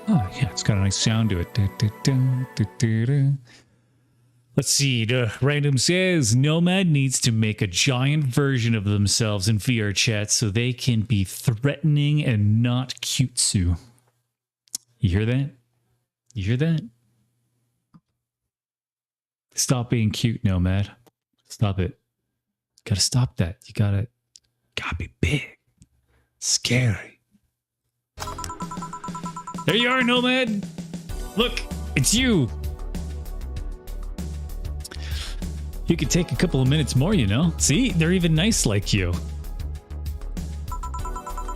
Speaker 1: Oh, yeah, it's got a nice sound to it. Let's see. The random says Nomad needs to make a giant version of themselves in VR chat so they can be threatening and not cutesue. You hear that? You hear that? Stop being cute, Nomad. Stop it. Gotta stop that. You gotta be big. Scary. There you are, Nomad. Look, it's you. You could take a couple of minutes more, you know? See, they're even nice like you.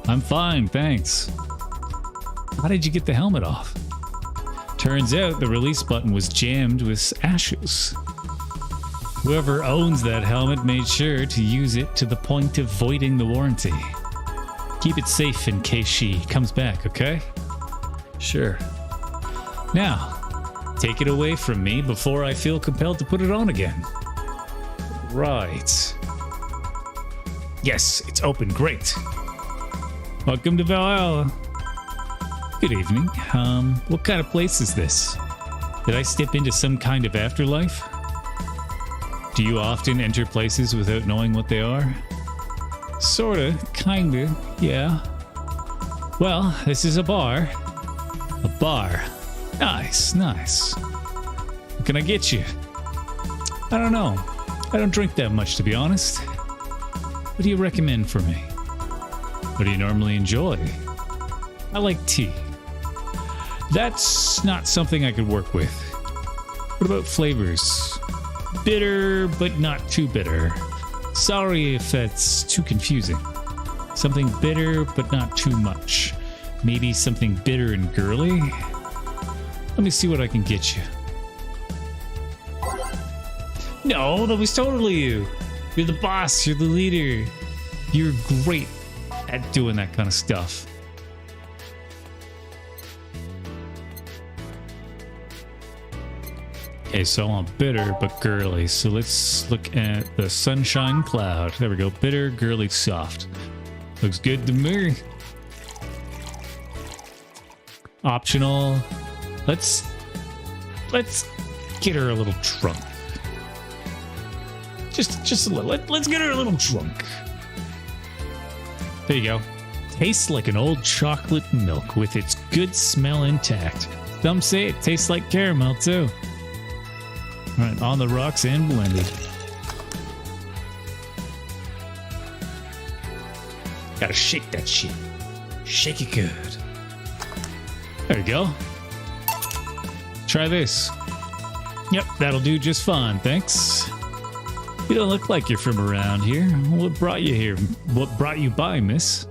Speaker 1: I'm fine, thanks. How did you get the helmet off? Turns out the release button was jammed with ashes. Whoever owns that helmet made sure to use it to the point of voiding the warranty. Keep it safe in case she comes back, okay? Sure. Now, take it away from me before I feel compelled to put it on again. Right. Yes, it's open. Great. Welcome to Valhalla. Good evening. What kind of place is this? Did I step into some kind of afterlife? Do you often enter places without knowing what they are? Sorta, kinda, yeah. Well, this is a bar. A bar. Nice, nice. What can I get you? I don't know. I don't drink that much, to be honest. What do you recommend for me? What do you normally enjoy? I like tea. That's not something I could work with. What about flavors? Bitter, but not too bitter. Sorry if that's too confusing. Something bitter, but not too much. Maybe something bitter and girly? Let me see what I can get you. No, that was totally you. You're the boss, you're the leader. You're great at doing that kind of stuff. Okay, so I'm bitter but girly. So let's look at the sunshine cloud. There we go. Bitter, girly, soft. Looks good to me. Optional. Let's get her a little drunk. Just a little. Let's get her a little drunk. There you go. Tastes like an old chocolate milk with its good smell intact. Some say it tastes like caramel too. All right, on the rocks and blended. Gotta shake that shit. Shake it good. There you go. Try this. Yep, that'll do just fine, thanks. You don't look like you're from around here. What brought you here? What brought you by, miss?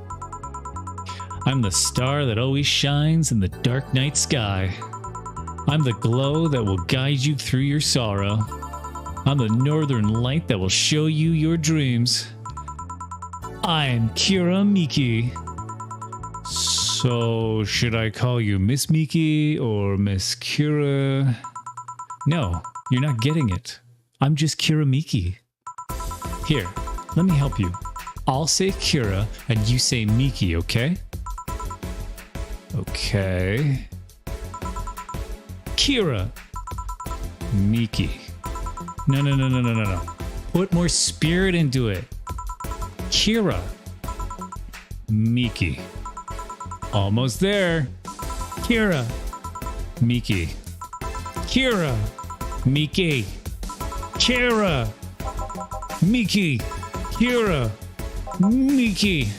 Speaker 1: I'm the star that always shines in the dark night sky. I'm the glow that will guide you through your sorrow. I'm the northern light that will show you your dreams. I'm Kira Miki. So, should I call you Miss Miki or Miss Kira? No, you're not getting it. I'm just Kira Miki. Here, let me help you. I'll say Kira and you say Miki, okay? Okay. Kira. Miki. No. Put more spirit into it. Kira. Miki. Almost there. Kira. Miki. Kira. Miki. Kira. Miki. Kira. Miki.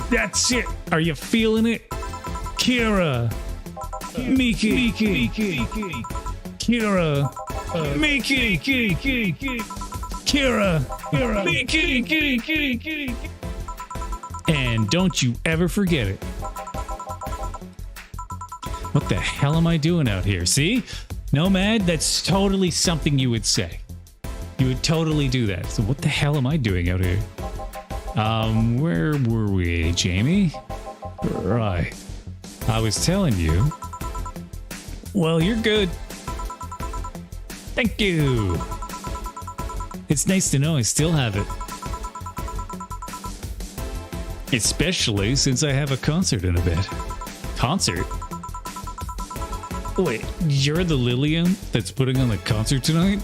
Speaker 1: That's it. Are you feeling it? Kira. Miki. Kira. Miki. Kira. Miki. And don't you ever forget it. What the hell am I doing out here? See? Nomad, that's totally something you would say. You would totally do that. So what the hell am I doing out here? Where were we, Jamie? Right. I was telling you. Well, you're good. Thank you. It's nice to know I still have it. Especially since I have a concert in a bit. Concert? Wait, you're the Lilium that's putting on the concert tonight?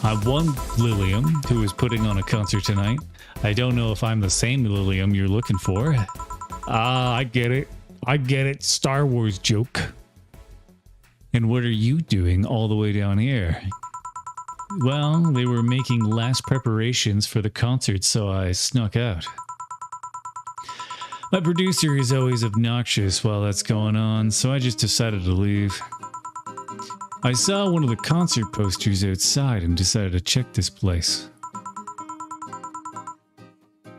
Speaker 1: I'm one Lilium who is putting on a concert tonight. I don't know if I'm the same Lilium you're looking for. I get it. I get it. Star Wars joke. And what are you doing all the way down here? Well, they were making last preparations for the concert, so I snuck out. My producer is always obnoxious while that's going on, so I just decided to leave. I saw one of the concert posters outside and decided to check this place.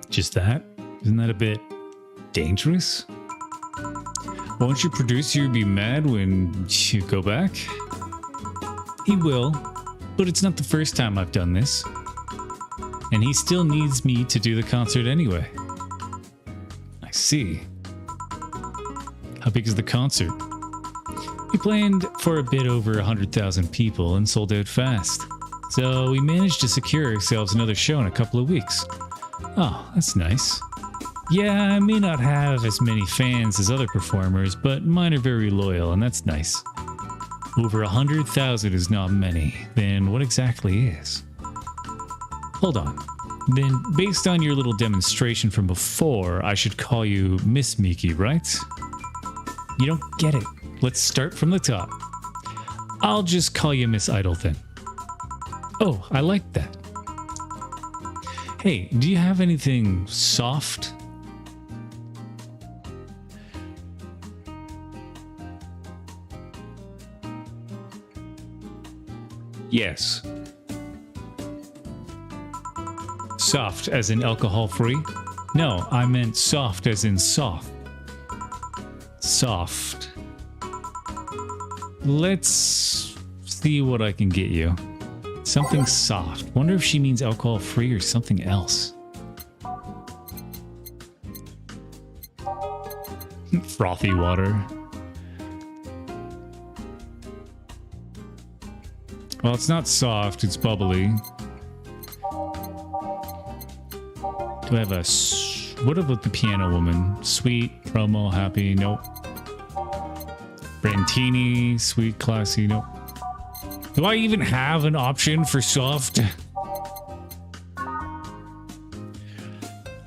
Speaker 1: Just that? Isn't that a bit dangerous? Won't your producer be mad when you go back? He will, but it's not the first time I've done this. And he still needs me to do the concert anyway. I see. How big is the concert? We planned for a bit over 100,000 people and sold out fast. So we managed to secure ourselves another show in a couple of weeks. Oh, that's nice. Yeah, I may not have as many fans as other performers, but mine are very loyal, and that's nice. Over 100,000 is not many. Then what exactly is? Hold on. Then, based on your little demonstration from before, I should call you Miss Miki, right? You don't get it. Let's start from the top. I'll just call you Miss Idle then. Oh, I like that. Hey, do you have anything soft? Yes. Soft as in alcohol-free? No, I meant soft as in soft. Soft. Let's see what I can get you. Something soft. Wonder if she means alcohol-free or something else. Frothy water. Well, it's not soft, it's bubbly. Do I have a... What about the piano woman? Sweet, promo, happy, nope. Brantini, sweet, classy, nope. Do I even have an option for soft?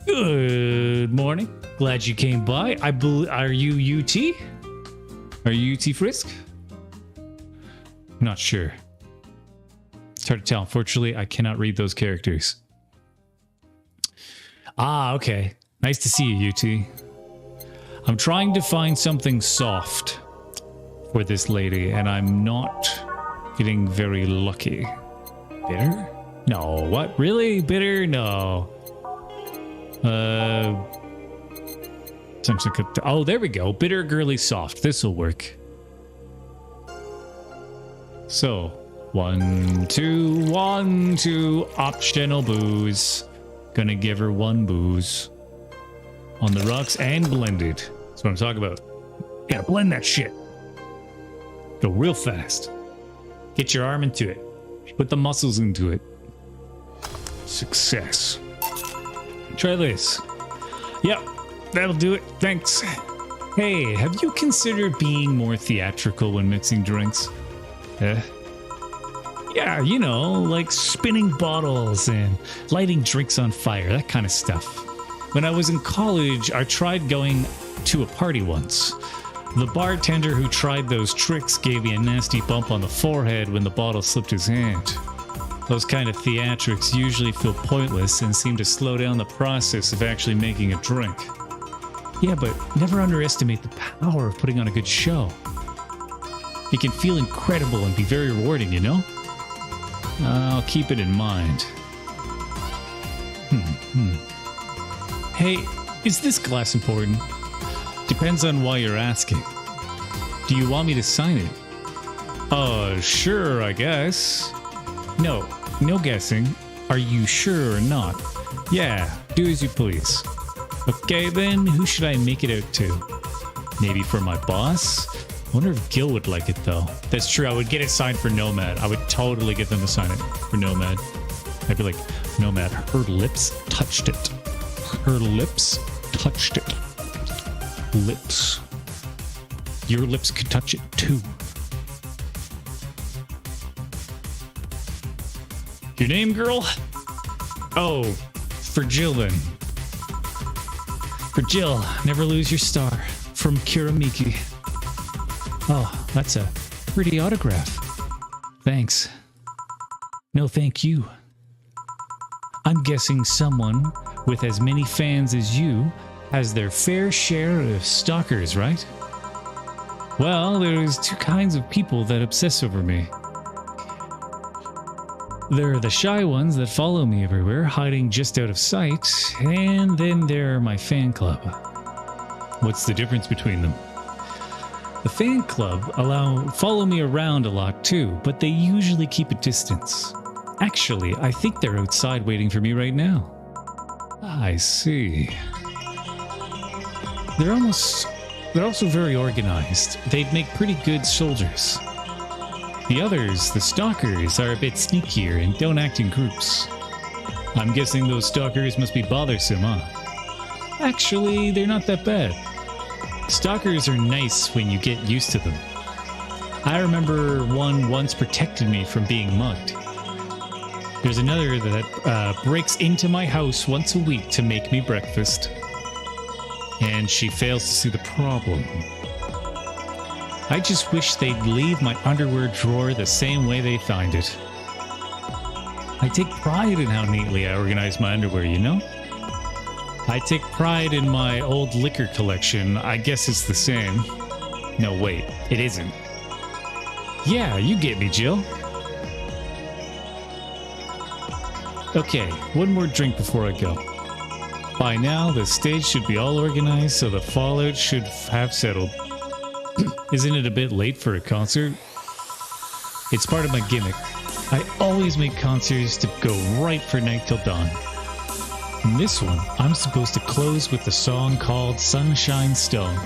Speaker 1: Good morning. Glad you came by. Are you UT? Are you UT Frisk? Not sure. It's hard to tell. Unfortunately, I cannot read those characters. Ah, okay. Nice to see you, UT. I'm trying to find something soft for this lady, and I'm not getting very lucky. Bitter? No. What? Really? Bitter? No. Oh, there we go. Bitter, girly, soft. This'll work. So, 1, 2, 1, 2. Optional booze. Gonna give her 1 booze. On the rocks and blended. That's what I'm talking about. Gotta blend that shit. Go real fast. Get your arm into it. Put the muscles into it. Success. Try this. Yep, that'll do it. Thanks. Hey, have you considered being more theatrical when mixing drinks? Yeah, you know, like spinning bottles and lighting drinks on fire, that kind of stuff. When I was in college, I tried going to a party once. The bartender who tried those tricks gave me a nasty bump on the forehead when the bottle slipped his hand. Those kind of theatrics usually feel pointless and seem to slow down the process of actually making a drink. Yeah, but never underestimate the power of putting on a good show. It can feel incredible and be very rewarding, you know? I'll keep it in mind. Hey, is this glass important? Depends on why you're asking. Do you want me to sign it? Sure, I guess. No guessing. Are you sure or not? Yeah, do as you please. Okay then, who should I make it out to? Maybe for my boss? I wonder if Gil would like it though. That's true, I would get it signed for Nomad. I would totally get them to sign it for Nomad. I'd be like, Nomad, her lips touched it. Her lips touched it. Lips. Your lips could touch it too. Your name, girl? Oh, for Jill then. For Jill, never lose your star. From Kiramiki. Oh, that's a pretty autograph. Thanks. No, thank you. I'm guessing someone with as many fans as you has their fair share of stalkers, right? Well, there's two kinds of people that obsess over me. There are the shy ones that follow me everywhere, hiding just out of sight, and then there are my fan club. What's the difference between them? The fan club follow me around a lot too, but they usually keep a distance. Actually, I think they're outside waiting for me right now. I see. They're also very organized. They'd make pretty good soldiers. The others, the stalkers, are a bit sneakier and don't act in groups. I'm guessing those stalkers must be bothersome, huh? Actually, they're not that bad. Stalkers are nice when you get used to them. I remember one once protected me from being mugged. There's another that breaks into my house once a week to make me breakfast. And she fails to see the problem. I just wish they'd leave my underwear drawer the same way they find it. I take pride in how neatly I organize my underwear, you know? I take pride in my old liquor collection. I guess it's the same. No, wait, it isn't. Yeah, you get me, Jill. Okay, one more drink before I go. By now, the stage should be all organized, so the fallout should have settled. Isn't it a bit late for a concert? It's part of my gimmick. I always make concerts to go right for night till dawn. In this one, I'm supposed to close with the song called Sunshine Stone.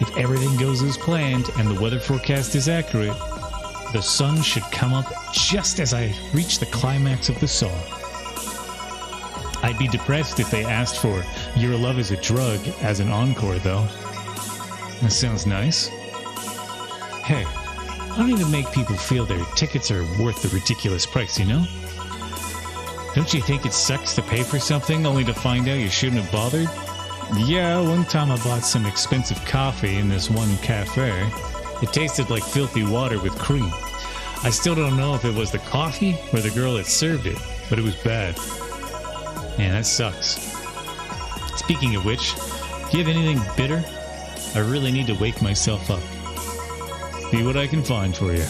Speaker 1: If everything goes as planned and the weather forecast is accurate, the sun should come up just as I reach the climax of the song. I'd be depressed if they asked for Your Love is a Drug as an encore, though. That sounds nice. Hey, I don't even make people feel their tickets are worth the ridiculous price, you know? Don't you think it sucks to pay for something only to find out you shouldn't have bothered? Yeah, one time I bought some expensive coffee in this one cafe. It tasted like filthy water with cream. I still don't know if it was the coffee or the girl that served it, but it was bad. Man, that sucks. Speaking of which, do you have anything bitter? I really need to wake myself up. See what I can find for you.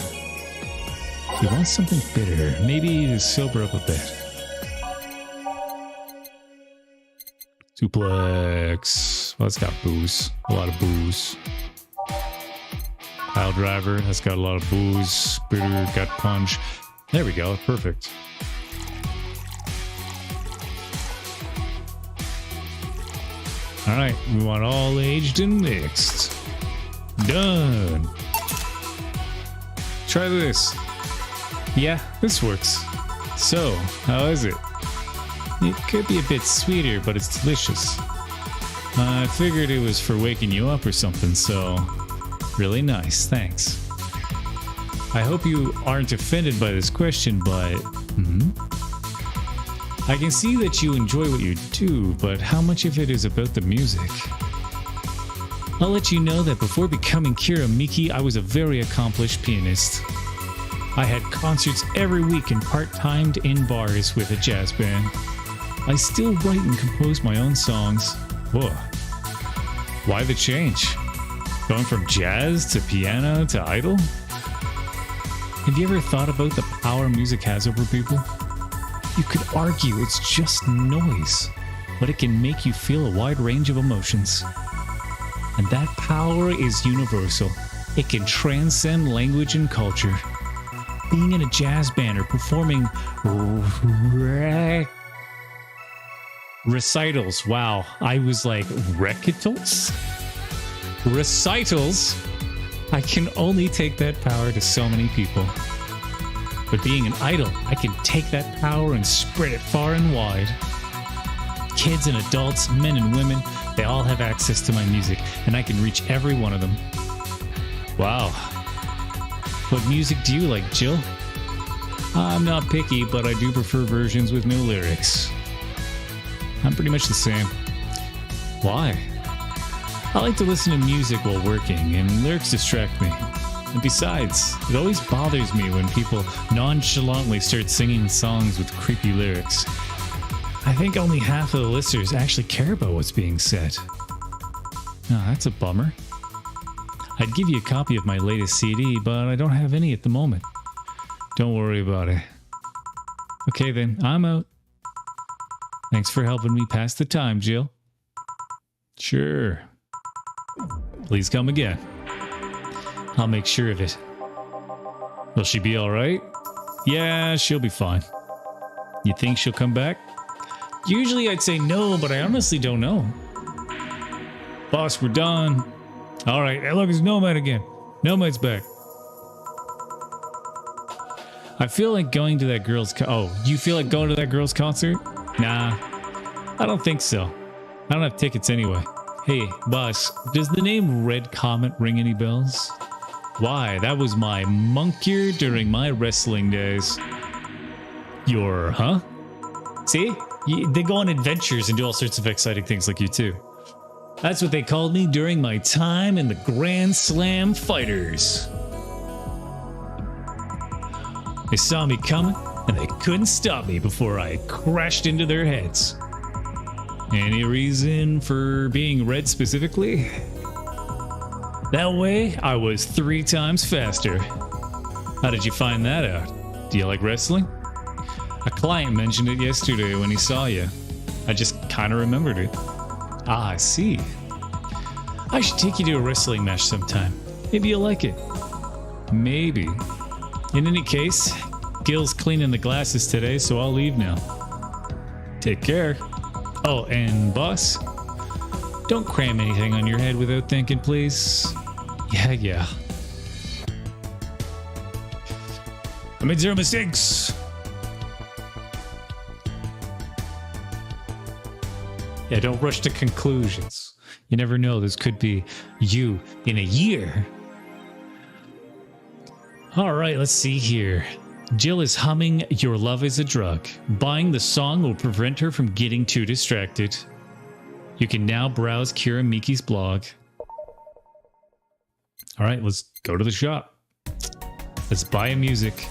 Speaker 1: If you want something bitter, maybe to sober up a bit. Suplex. Well, that's got booze. A lot of booze. Pile driver. That's got a lot of booze. Bitter. Gut punch. There we go. Perfect. Alright. We want all aged and mixed. Done. Try this. Yeah, this works. So, how is it? It could be a bit sweeter, but it's delicious. I figured it was for waking you up or something, so really nice, thanks. I hope you aren't offended by this question, but I can see that you enjoy what you do, but how much of it is about the music? I'll let you know that before becoming Kira Miki, I was a very accomplished pianist. I had concerts every week and part-timed in bars with a jazz band. I still write and compose my own songs. Whoa. Why the change? Going from jazz to piano to idol? Have you ever thought about the power music has over people? You could argue it's just noise, but it can make you feel a wide range of emotions. And that power is universal. It can transcend language and culture. Being in a jazz band or performing recitals. Wow, I was like, recitals? Recitals? I can only take that power to so many people. But being an idol, I can take that power and spread it far and wide. Kids and adults, men and women, they all have access to my music, and I can reach every one of them. Wow. What music do you like, Jill? I'm not picky, but I do prefer versions with no lyrics. I'm pretty much the same. Why? I like to listen to music while working, and lyrics distract me. And besides, it always bothers me when people nonchalantly start singing songs with creepy lyrics. I think only half of the listeners actually care about what's being said. Oh, that's a bummer. I'd give you a copy of my latest CD, but I don't have any at the moment. Don't worry about it. Okay then, I'm out. Thanks for helping me pass the time, Jill. Sure. Please come again. I'll make sure of it. Will she be alright? Yeah, she'll be fine. You think she'll come back? Usually I'd say no, but I honestly don't know. Boss, we're done. Alright, hey, look, it's Nomad again. Nomad's back. I feel like going to that girl's you feel like going to that girl's concert? Nah, I don't think so. I don't have tickets anyway. Hey, boss, does the name Red Comet ring any bells? Why, that was my monkier during my wrestling days. Your, huh? See? They go on adventures and do all sorts of exciting things like you too. That's what they called me during my time in the Grand Slam Fighters. They saw me coming, and they couldn't stop me before I crashed into their heads. Any reason for being red specifically? That way, I was 3 times faster. How did you find that out? Do you like wrestling? A client mentioned it yesterday when he saw you. I just kind of remembered it. Ah, I see. I should take you to a wrestling match sometime. Maybe you'll like it. Maybe. In any case, Gil's cleaning the glasses today, so I'll leave now. Take care. Oh, and boss, don't cram anything on your head without thinking, please. Yeah. I made 0 mistakes. Yeah, don't rush to conclusions. You never know, this could be you in a year. All right, let's see here. Jill is humming Your Love is a Drug. Buying the song will prevent her from getting too distracted. You can now browse Kira Miki's blog. All right, let's go to the shop. Let's buy music.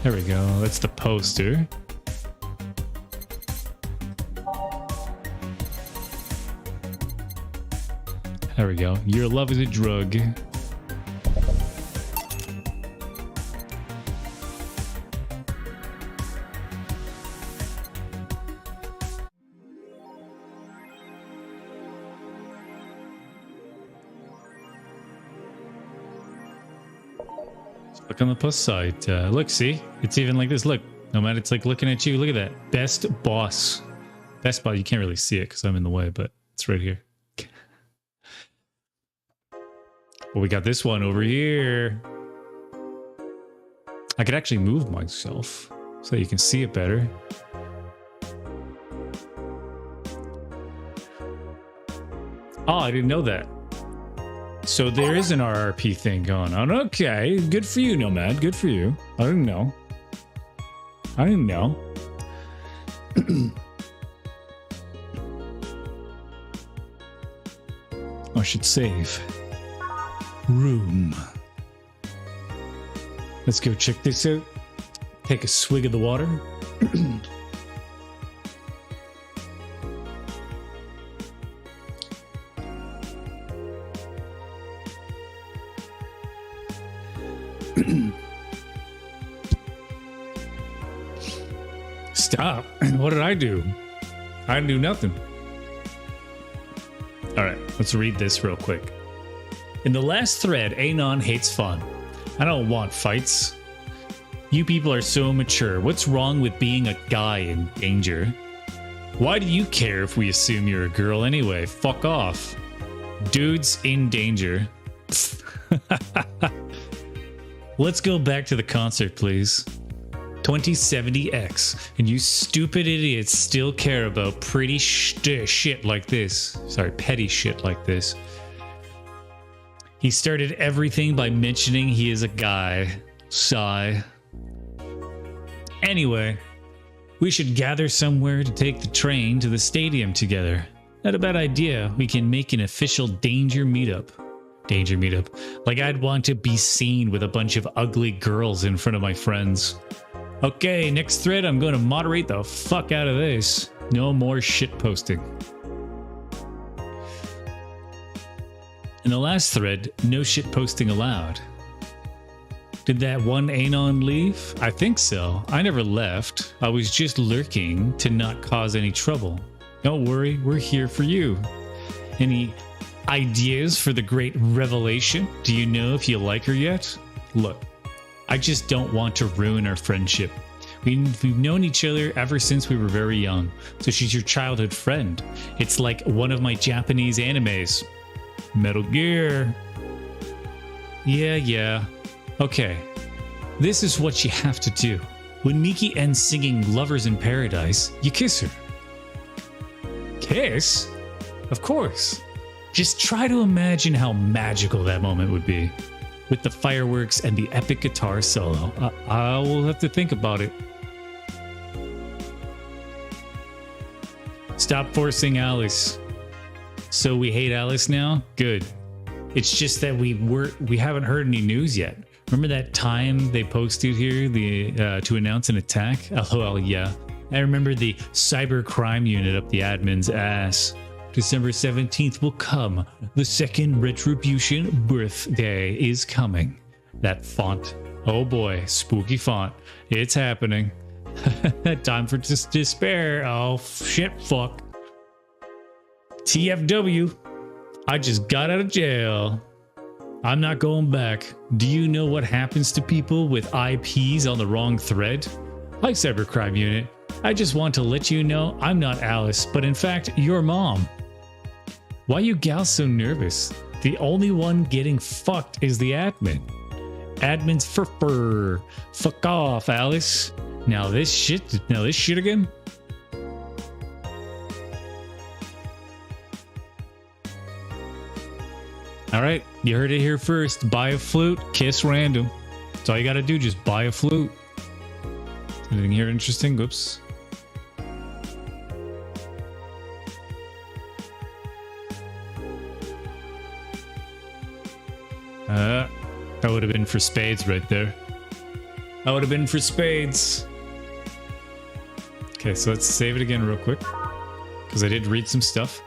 Speaker 1: There we go. That's the poster. There we go. Your love is a drug. Look on the plus side. Look, see? It's even like this. Look, Nomad, it's like looking at you. Look at that. Best boss. Best boss. You can't really see it because I'm in the way, but it's right here. Well, we got this one over here. I could actually move myself so you can see it better. Oh, I didn't know that. So there is an RRP thing going on. Okay, good for you, Nomad. Good for you. I didn't know. I didn't know. I should save. Room. Let's go check this out. Take a swig of the water. Stop. What did I do? I didn't do nothing. All right, let's read this real quick. In the last thread, Anon hates fun. I don't want fights. You people are so mature. What's wrong with being a guy in danger? Why do you care if we assume you're a girl anyway? Fuck off. Dudes in danger. Let's go back to the concert, please. 2070X, and you stupid idiots still care about pretty shit like this. Sorry, petty shit like this. He started everything by mentioning he is a guy. Sigh. Anyway, we should gather somewhere to take the train to the stadium together. Not a bad idea. We can make an official danger meetup. Danger meetup. Like I'd want to be seen with a bunch of ugly girls in front of my friends. Okay, next thread, I'm going to moderate the fuck out of this. No more shit posting. In the last thread, no shit posting allowed. Did that one Anon leave? I think so. I never left. I was just lurking to not cause any trouble. Don't worry, we're here for you. Any ideas for the great revelation? Do you know if you like her yet? Look, I just don't want to ruin our friendship. We've known each other ever since we were very young, so she's your childhood friend. It's like one of my Japanese animes. Metal Gear. Yeah. Okay. This is what you have to do. When Miki ends singing Lovers in Paradise, you kiss her. Kiss? Of course. Just try to imagine how magical that moment would be. With the fireworks and the epic guitar solo. I will have to think about it. Stop forcing Alice. So we hate Alice now? Good. It's just that we haven't heard any news yet. Remember that time they posted here to announce an attack? LOL, yeah. I remember the cyber crime unit up the admin's ass. December 17th will come. The second retribution birthday is coming. That font. Oh boy, spooky font. It's happening. Time for despair. Oh shit, fuck. TFW. I just got out of jail. I'm not going back. Do you know what happens to people with IPs on the wrong thread? Hi, Cybercrime Unit. I just want to let you know I'm not Alice, but in fact, your mom. Why you gals so nervous? The only one getting fucked is the admin. Admin's fur. Fuck off, Alice. Now this shit again? All right, you heard it here first. Buy a flute, kiss random. That's all you gotta do, just buy a flute. Anything here interesting? Whoops. That would have been for spades right there. That would have been for spades. Okay, so let's save it again real quick. Because I did read some stuff.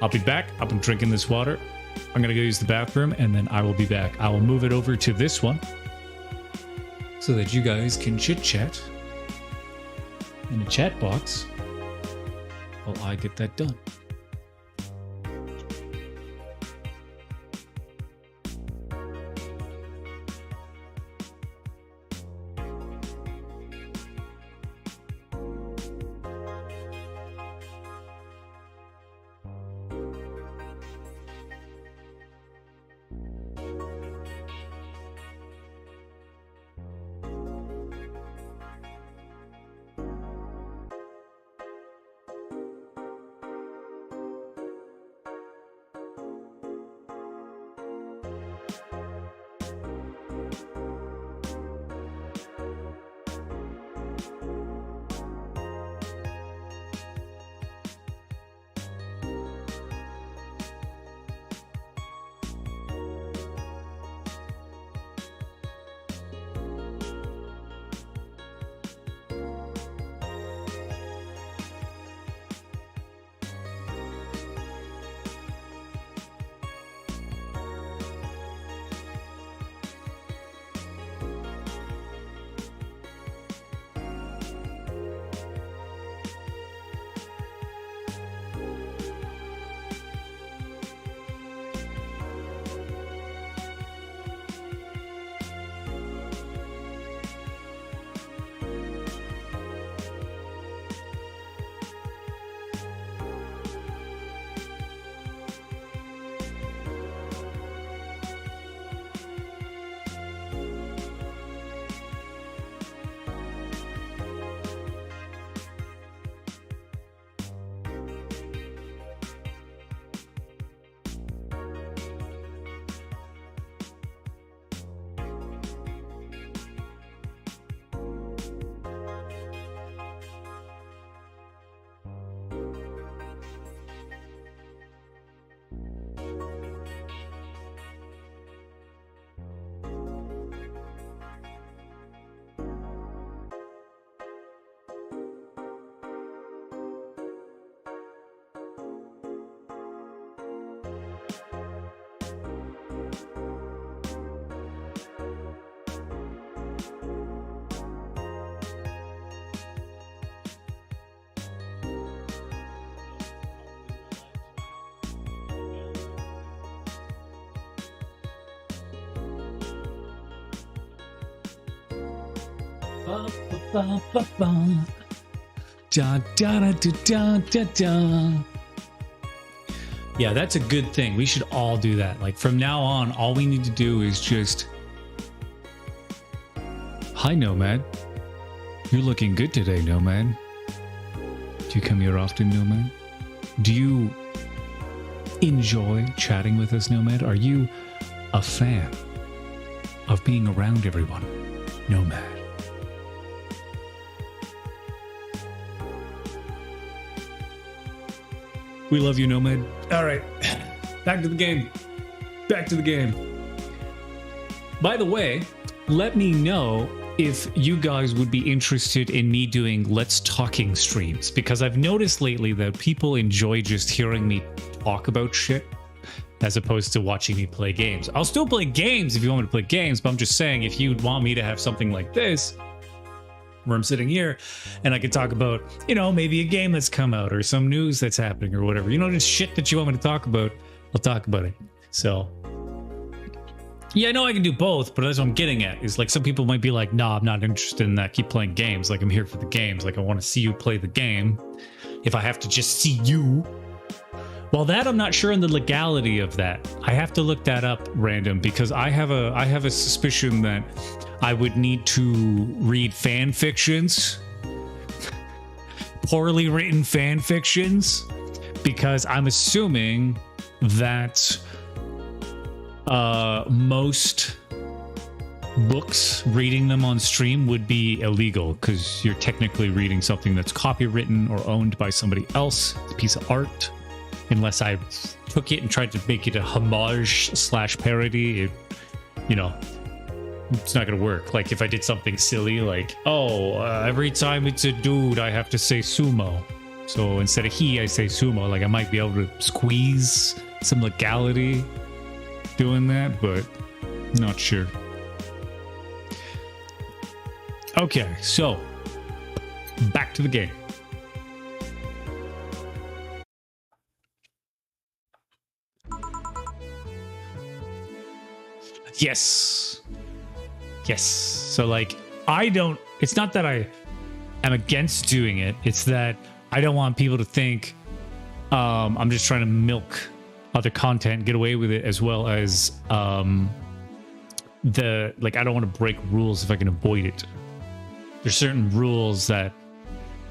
Speaker 1: I'll be back. I've been drinking this water. I'm going to go use the bathroom and then I will be back. I will move it over to this one so that you guys can chit chat in the chat box while I get that done. Da, da, da, da, da, da. Yeah, that's a good thing. We should all do that. Like from now on, all we need to do is just... Hi, Nomad. You're looking good today, Nomad. Do you come here often, Nomad? Do you enjoy chatting with us, Nomad? Are you a fan of being around everyone, Nomad? We love you, Nomad. All right, back to the game. Back to the game. By the way, let me know if you guys would be interested in me doing Let's Talking streams, because I've noticed lately that people enjoy just hearing me talk about shit as opposed to watching me play games. I'll still play games if you want me to play games, but I'm just saying if you'd want me to have something like this, where I'm sitting here and I could talk about, you know, maybe a game that's come out or some news that's happening or whatever, you know, just shit that you want me to talk about, I'll talk about it. So yeah, I know I can do both, but that's what I'm getting at. Is like some people might be like, nah, I'm not interested in that. Keep playing games. Like I'm here for the games. Like I want to see you play the game. If I have to just see you. Well, that I'm not sure on the legality of that. I have to look that up, random, because I have a suspicion that I would need to read fan fictions, poorly written fan fictions, because I'm assuming that most books, reading them on stream would be illegal because you're technically reading something that's copywritten or owned by somebody else. It's a piece of art. Unless I took it and tried to make it a homage / parody, it, you know, it's not going to work. Like if I did something silly like, every time it's a dude, I have to say sumo. So instead of he, I say sumo. Like I might be able to squeeze some legality doing that, but not sure. Okay, so back to the game. Yes. So like it's not that I am against doing it, it's that I don't want people to think I'm just trying to milk other content, get away with it, as well as I don't want to break rules if I can avoid it. There's certain rules that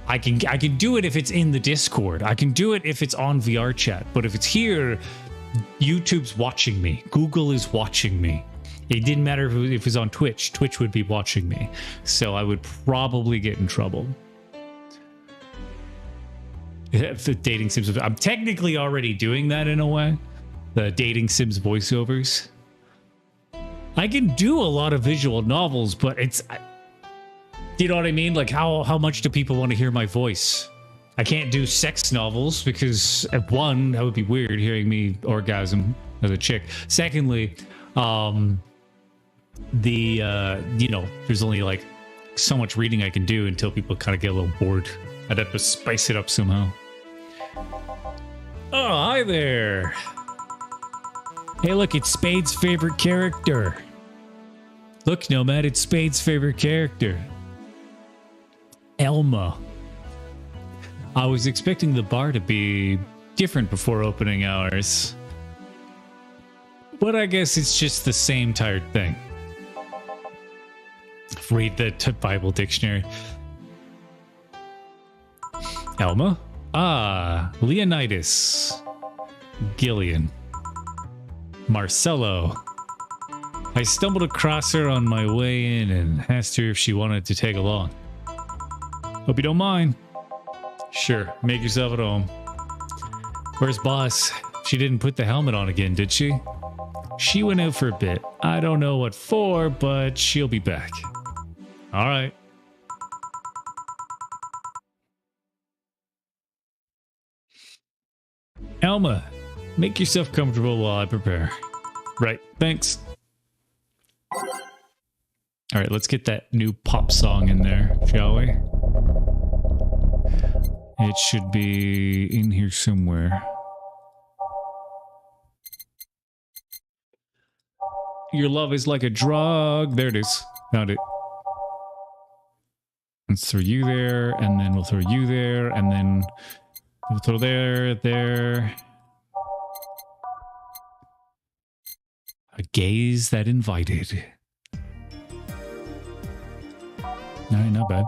Speaker 1: I can do it if it's in the Discord. I can do it if it's on VR chat, but if it's here, YouTube's watching me. Google is watching me. It didn't matter if it was on Twitch. Twitch would be watching me. So I would probably get in trouble. The dating sims, I'm technically already doing that in a way. The dating sims voiceovers. I can do a lot of visual novels, but it's, you know what I mean? Like how much do people want to hear my voice? I can't do sex novels because one, that would be weird hearing me orgasm as a chick. Secondly, there's only like so much reading I can do until people kind of get a little bored. I'd have to spice it up somehow. Oh, hi there. Hey, look, it's Spade's favorite character. Look, Nomad, it's Spade's favorite character. Elma. I was expecting the bar to be different before opening hours. But I guess it's just the same tired thing. Read the Bible dictionary. Elma? Ah, Leonidas. Gillian. Marcello. I stumbled across her on my way in and asked her if she wanted to tag along. Hope you don't mind. Sure, make yourself at home. Where's Boss? She didn't put the helmet on again, did she? She went out for a bit. I don't know what for, but she'll be back. All right. Elma, make yourself comfortable while I prepare. Right, thanks. All right, let's get that new pop song in there, shall we? It should be in here somewhere. Your love is like a drug. There it is. Found it. Let's throw you there, and then we'll throw you there, and then we'll throw there. A gaze that invited. Alright, not bad.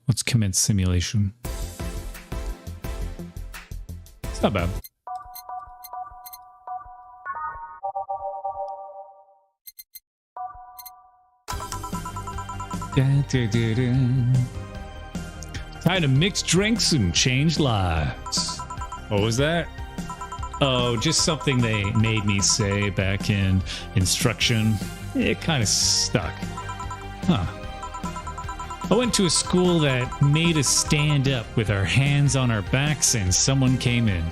Speaker 1: Let's commence simulation. It's not bad. Time to mix drinks and change lives. What was that? Oh, just something they made me say back in instruction. It kind of stuck. Huh. I went to a school that made us stand up with our hands on our backs and someone came in.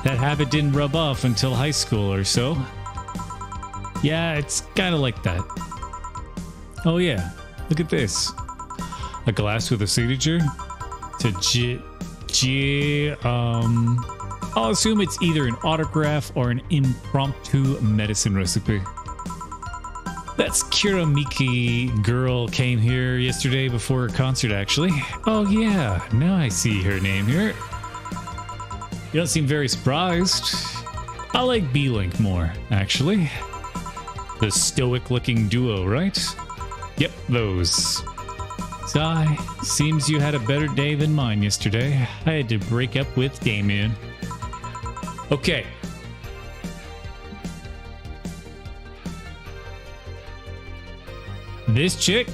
Speaker 1: That habit didn't rub off until high school or so. Yeah, it's kind of like that. Oh yeah, look at this. A glass with a signature? I'll assume it's either an autograph or an impromptu medicine recipe. That's Kiramiki girl came here yesterday before her concert, actually. Oh yeah, now I see her name here. You don't seem very surprised. I like B-Link more, actually. The stoic-looking duo, right? Yep, those. Sigh, seems you had a better day than mine yesterday. I had to break up with Damien. Okay. This chick,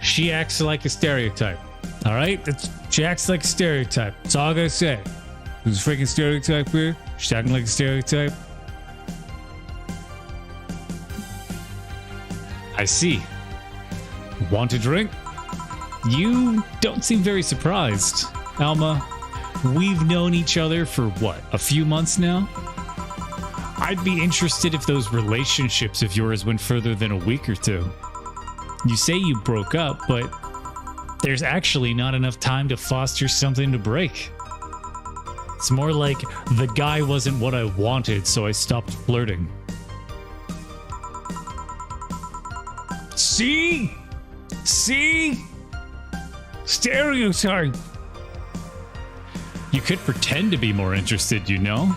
Speaker 1: she acts like a stereotype. All right? She acts like a stereotype. That's all I gotta say. There's a freaking stereotype here. She's acting like a stereotype. I see. Want a drink? You don't seem very surprised. Alma, we've known each other for what, a few months now? I'd be interested if those relationships of yours went further than a week or two. You say you broke up, but there's actually not enough time to foster something to break. It's more like the guy wasn't what I wanted, so I stopped flirting. See? See? Stereotype. You could pretend to be more interested, you know?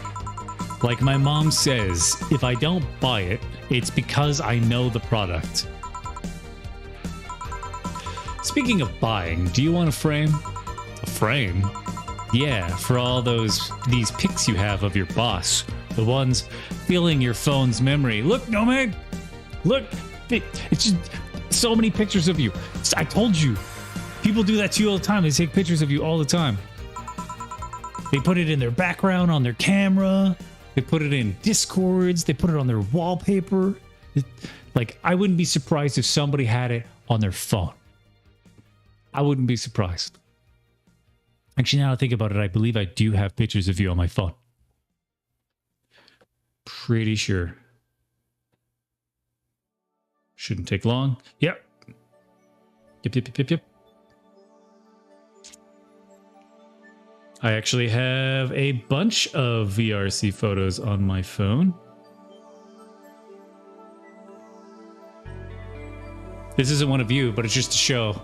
Speaker 1: Like my mom says, if I don't buy it, it's because I know the product. Speaking of buying, do you want a frame? A frame? Yeah, for all these pics you have of your boss. The ones filling your phone's memory. Look, Nomad! Look! It's just so many pictures of you. I told you. People do that to you all the time. They take pictures of you all the time. They put it in their background on their camera. They put it in Discords. They put it on their wallpaper. Like, I wouldn't be surprised if somebody had it on their phone. I wouldn't be surprised. Actually, now I think about it, I believe I do have pictures of you on my phone. Pretty sure. Shouldn't take long. Yep. Yep. I actually have a bunch of VRC photos on my phone. This isn't one of you, but it's just to show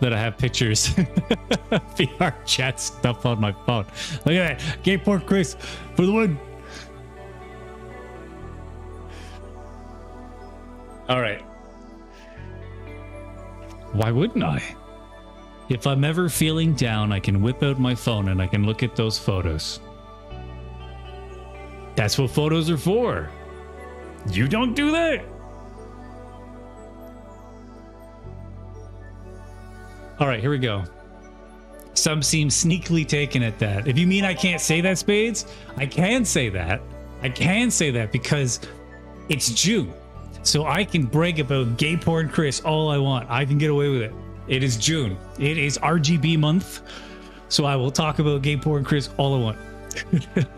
Speaker 1: that I have pictures. VR chat stuff on my phone. Look at that. Gay Port Chris for the win. All right. Why wouldn't I? If I'm ever feeling down, I can whip out my phone and I can look at those photos. That's what photos are for. You don't do that. All right, here we go. Some seem sneakily taken at that. If you mean I can't say that, Spades, I can say that. I can say that because it's June. So I can brag about gay porn Chris all I want. I can get away with it. It is June. It is RGB month. So I will talk about gay porn Chris all I want.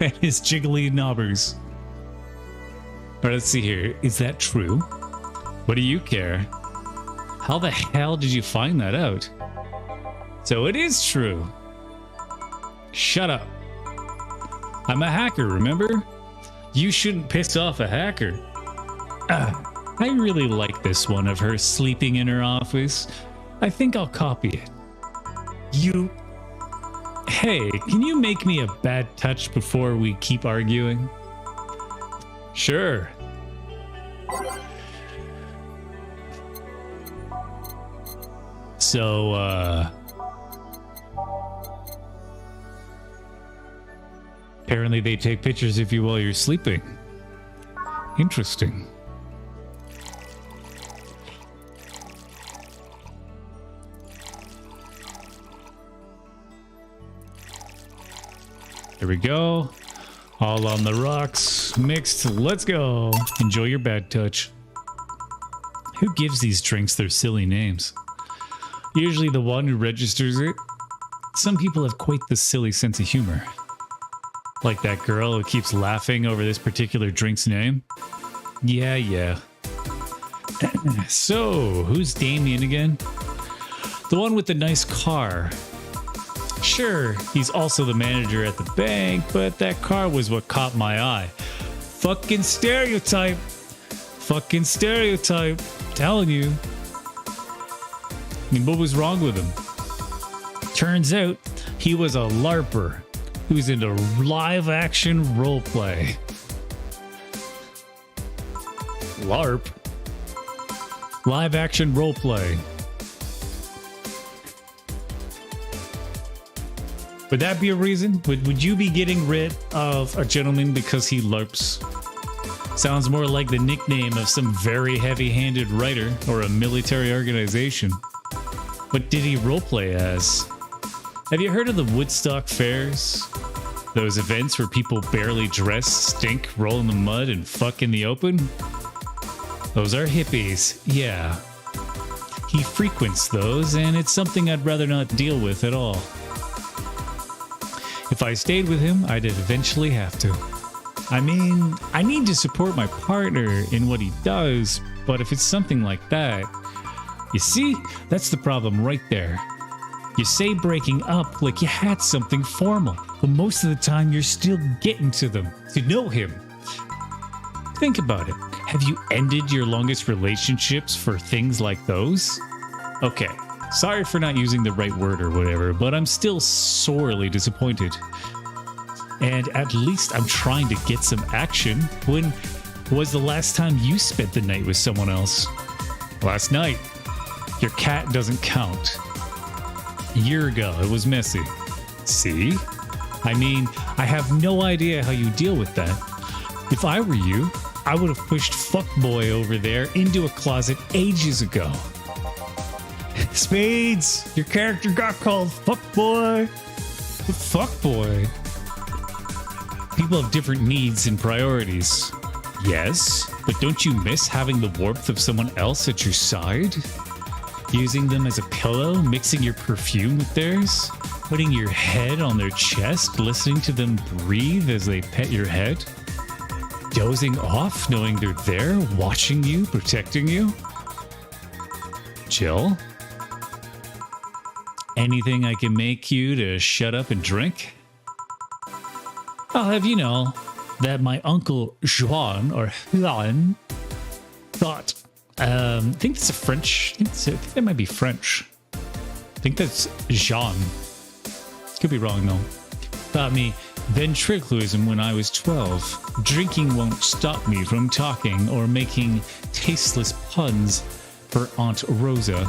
Speaker 1: And his jiggly knobbers. All right, let's see here. Is that true? What do you care? How the hell did you find that out? So it is true. Shut up. I'm a hacker, remember? You shouldn't piss off a hacker. I really like this one of her sleeping in her office. I think I'll copy it. You... Hey, can you make me a bad touch before we keep arguing? Sure. So, apparently they take pictures of you while you're sleeping. Interesting. Here we go. All on the rocks. Mixed. Let's go. Enjoy your bad touch. Who gives these drinks their silly names? Usually the one who registers it. Some people have quite the silly sense of humor. Like that girl who keeps laughing over this particular drink's name. Yeah. So, who's Damien again? The one with the nice car. Sure, he's also the manager at the bank, but that car was what caught my eye. Fucking stereotype. Fucking stereotype. Telling you. I mean, what was wrong with him? Turns out he was a LARPer who's into live action roleplay. LARP? Live action roleplay. Would that be a reason? Would you be getting rid of a gentleman because he LARPs? Sounds more like the nickname of some very heavy-handed writer or a military organization. What did he roleplay as? Have you heard of the Woodstock Fairs? Those events where people barely dress, stink, roll in the mud, and fuck in the open? Those are hippies, yeah. He frequents those, and it's something I'd rather not deal with at all. If I stayed with him, I'd eventually have to. I mean, I need to support my partner in what he does, but if it's something like that... You see, that's the problem right there. You say breaking up like you had something formal, but most of the time you're still getting to them, to know him. Think about it. Have you ended your longest relationships for things like those? Okay, sorry for not using the right word or whatever, but I'm still sorely disappointed. And at least I'm trying to get some action. When was the last time you spent the night with someone else? Last night. Your cat doesn't count. A year ago, it was messy. See? I mean, I have no idea how you deal with that. If I were you, I would have pushed fuckboy over there into a closet ages ago. Spades! Your character got called fuckboy. Fuckboy? People have different needs and priorities. Yes, but don't you miss having the warmth of someone else at your side? Using them as a pillow, mixing your perfume with theirs, putting your head on their chest, listening to them breathe as they pet your head, dozing off knowing they're there, watching you, protecting you. Jill? Anything I can make you to shut up and drink? I'll have you know that my uncle Juan, or Juan, thought... I think it's a French. I think that might be French. I think that's Jean. Could be wrong though. Taught me ventriloquism when I was 12. Drinking won't stop me from talking or making tasteless puns for Aunt Rosa.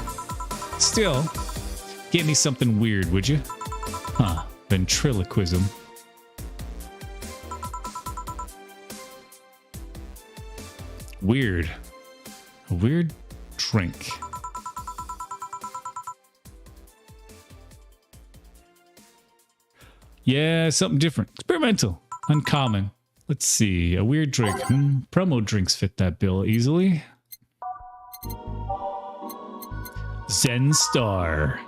Speaker 1: Still, get me something weird, would you? Huh, ventriloquism. Weird. A weird drink. Yeah, something different. Experimental. Uncommon. Let's see. A weird drink. Promo drinks fit that bill easily. Zen Star.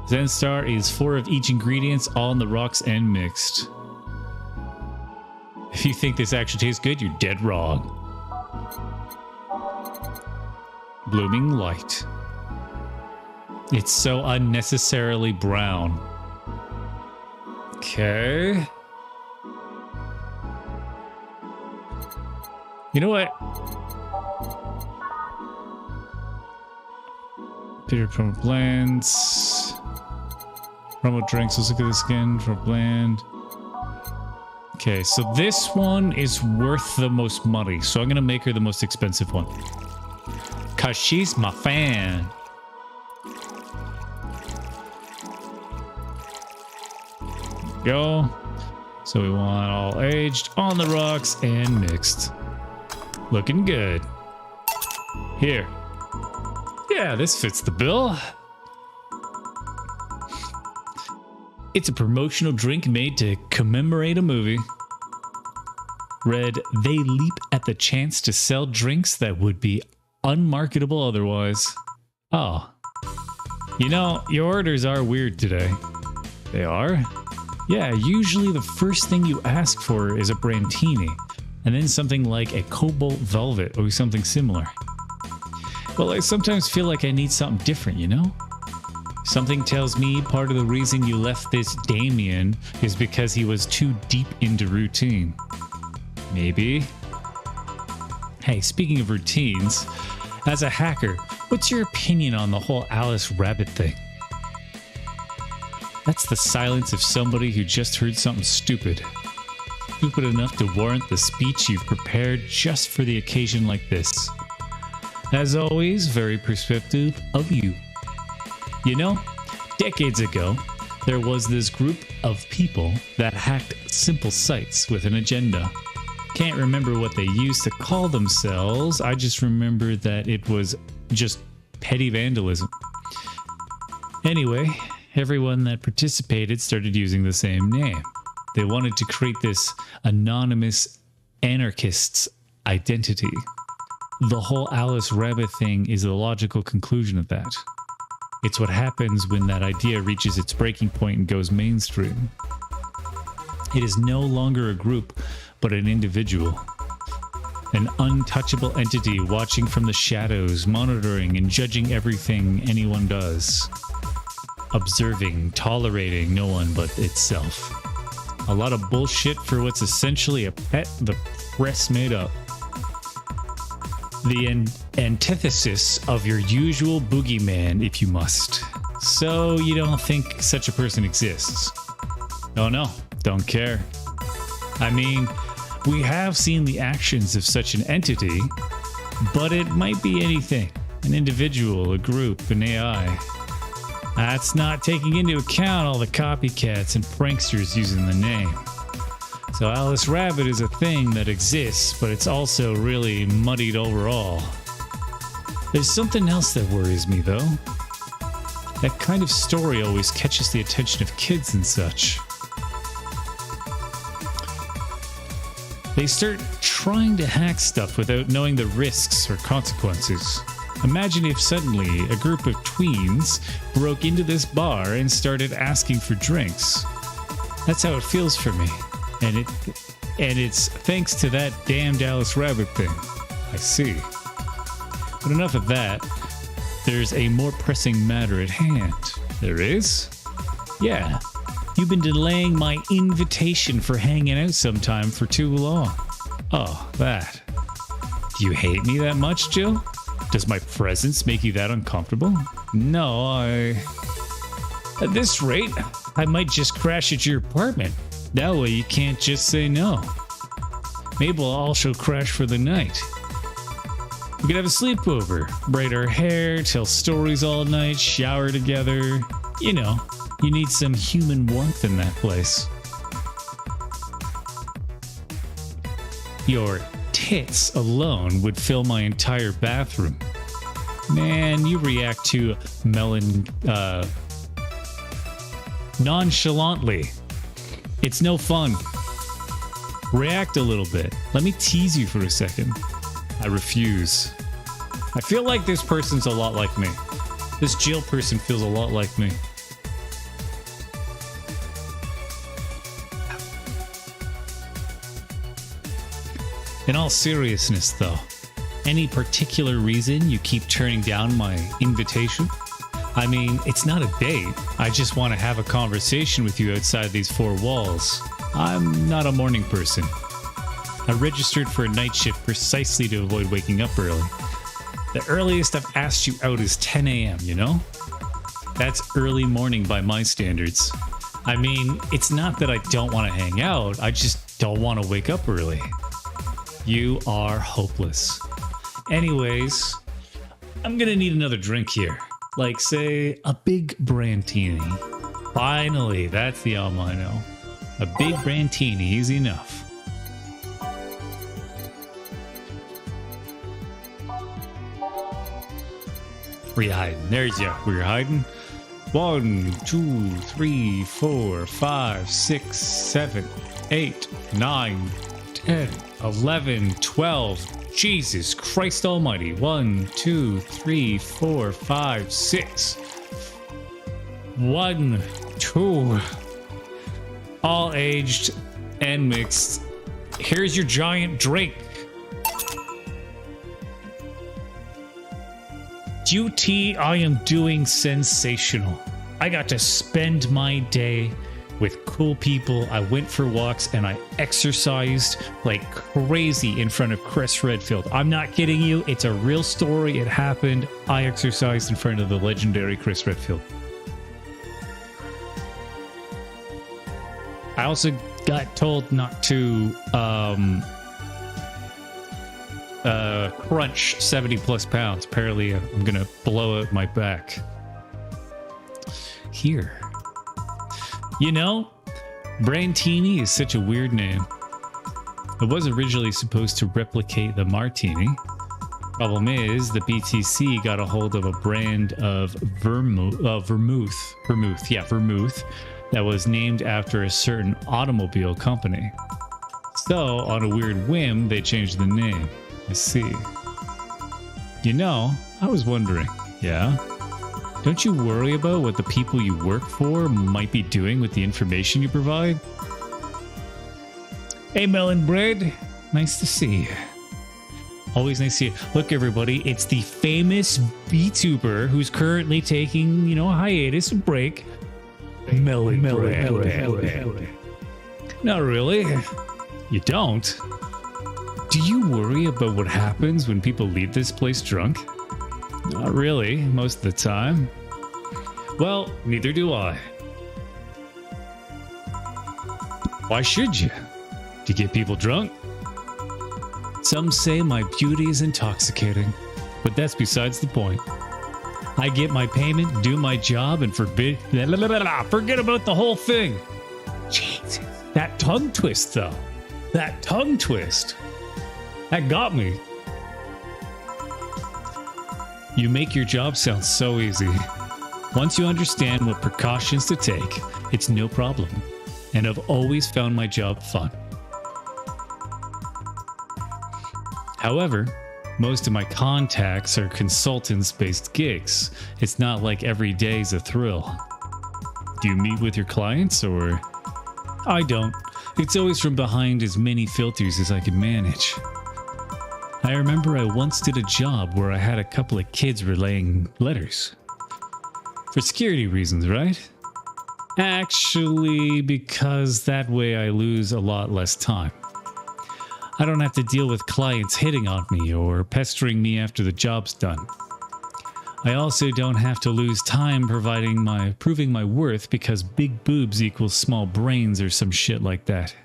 Speaker 1: Zen Star is 4 of each ingredients, all on the rocks and mixed. If you think this actually tastes good, you're dead wrong. Blooming Light. It's so unnecessarily brown. Okay. You know what? Peter promo blends. Promo drinks. Let's look at this again for blend. Okay, so this one is worth the most money. So I'm going to make her the most expensive one. Because she's my fan. Go. So we want all aged, on the rocks, and mixed. Looking good. Here. Yeah, this fits the bill. It's a promotional drink made to commemorate a movie. Read, they leap at the chance to sell drinks that would be unmarketable otherwise. Oh. You know, your orders are weird today. They are? Yeah, usually the first thing you ask for is a Brantini, and then something like a Cobalt Velvet or something similar. Well, I sometimes feel like I need something different, you know? Something tells me part of the reason you left this Damien is because he was too deep into routine. Maybe. Hey, speaking of routines, as a hacker, what's your opinion on the whole Alice Rabbit thing? That's the silence of somebody who just heard something stupid. Stupid enough to warrant the speech you've prepared just for the occasion like this. As always, very perceptive of you. You know, decades ago, there was this group of people that hacked simple sites with an agenda. Can't remember what they used to call themselves. I just remember that it was just petty vandalism. Anyway, everyone that participated started using the same name. They wanted to create this anonymous anarchist's identity. The whole Alice Rabbit thing is the logical conclusion of that. It's what happens when that idea reaches its breaking point and goes mainstream. It is no longer a group, but an individual. An untouchable entity watching from the shadows, monitoring and judging everything anyone does. Observing, tolerating no one but itself. A lot of bullshit for what's essentially a pet the press made up. The antithesis of your usual boogeyman, if you must. So you don't think such a person exists? Oh no, don't care. I mean, we have seen the actions of such an entity, but it might be anything. An individual, a group, an AI. That's not taking into account all the copycats and pranksters using the name. So Alice Rabbit is a thing that exists, but it's also really muddied overall. There's something else that worries me, though. That kind of story always catches the attention of kids and such. They start trying to hack stuff without knowing the risks or consequences. Imagine if suddenly a group of tweens broke into this bar and started asking for drinks. That's how it feels for me. And it's thanks to that damned Alice Rabbit thing. I see. But enough of that. There's a more pressing matter at hand. There is? Yeah. You've been delaying my invitation for hanging out sometime for too long. Oh, that. Do you hate me that much, Jill? Does my presence make you that uncomfortable? No, At this rate, I might just crash at your apartment. That way you can't just say no. Maybe I'll also crash for the night. We could have a sleepover, braid our hair, tell stories all night, shower together. You know, you need some human warmth in that place. Your tits alone would fill my entire bathroom. Man, you react too nonchalantly. It's no fun. React a little bit. Let me tease you for a second. I refuse. I feel like this person's a lot like me. This Jill person feels a lot like me. In all seriousness, though, any particular reason you keep turning down my invitation? I mean, it's not a date. I just want to have a conversation with you outside these four walls. I'm not a morning person. I registered for a night shift precisely to avoid waking up early. The earliest I've asked you out is 10 a.m., you know? That's early morning by my standards. I mean, it's not that I don't want to hang out, I just don't want to wake up early. You are hopeless. Anyways, I'm gonna need another drink here. Like, say, a big Brantini. Finally, that's the album I know. A big Brantini, easy enough. Where you hiding? There's you. Where you're hiding? 1, 2, 3, 4, 5, 6, 7, 8, 9, 10, 11, 12. Jesus Christ almighty. 1, 2, 3, 4, 5, 6. 1, 2. All aged and mixed. Here's your giant drink. Duty, I am doing sensational. I got to spend my day with cool people. I went for walks and I exercised like crazy in front of Chris Redfield. I'm not kidding you. It's a real story. It happened. I exercised in front of the legendary Chris Redfield. I also got told not to crunch 70 plus pounds. Apparently I'm gonna blow out my back. Here. You know, Brantini is such a weird name. It was originally supposed to replicate the Martini. Problem is, the BTC got a hold of a brand of vermouth that was named after a certain automobile company. So, on a weird whim, they changed the name. I see. You know, I was wondering, yeah? Don't you worry about what the people you work for might be doing with the information you provide? Hey, Melon Bread. Nice to see you. Always nice to see you. Look, everybody, it's the famous VTuber who's currently taking, a hiatus, a break. Melon Bread. Not really. You don't? Do you worry about what happens when people leave this place drunk? Not really, most of the time. Well, neither do I. Why should you? To get people drunk? Some say my beauty is intoxicating, but that's besides the point. I get my payment, do my job, and forget about the whole thing. Jesus. That tongue twist, though. That tongue twist. That got me. You make your job sound so easy. Once you understand what precautions to take, it's no problem. And I've always found my job fun. However, most of my contacts are consultants-based gigs. It's not like every day's a thrill. Do you meet with your clients, or? I don't. It's always from behind as many filters as I can manage. I remember I once did a job where I had a couple of kids relaying letters. For security reasons, right? Actually, because that way I lose a lot less time. I don't have to deal with clients hitting on me or pestering me after the job's done. I also don't have to lose time proving my worth because big boobs equals small brains or some shit like that.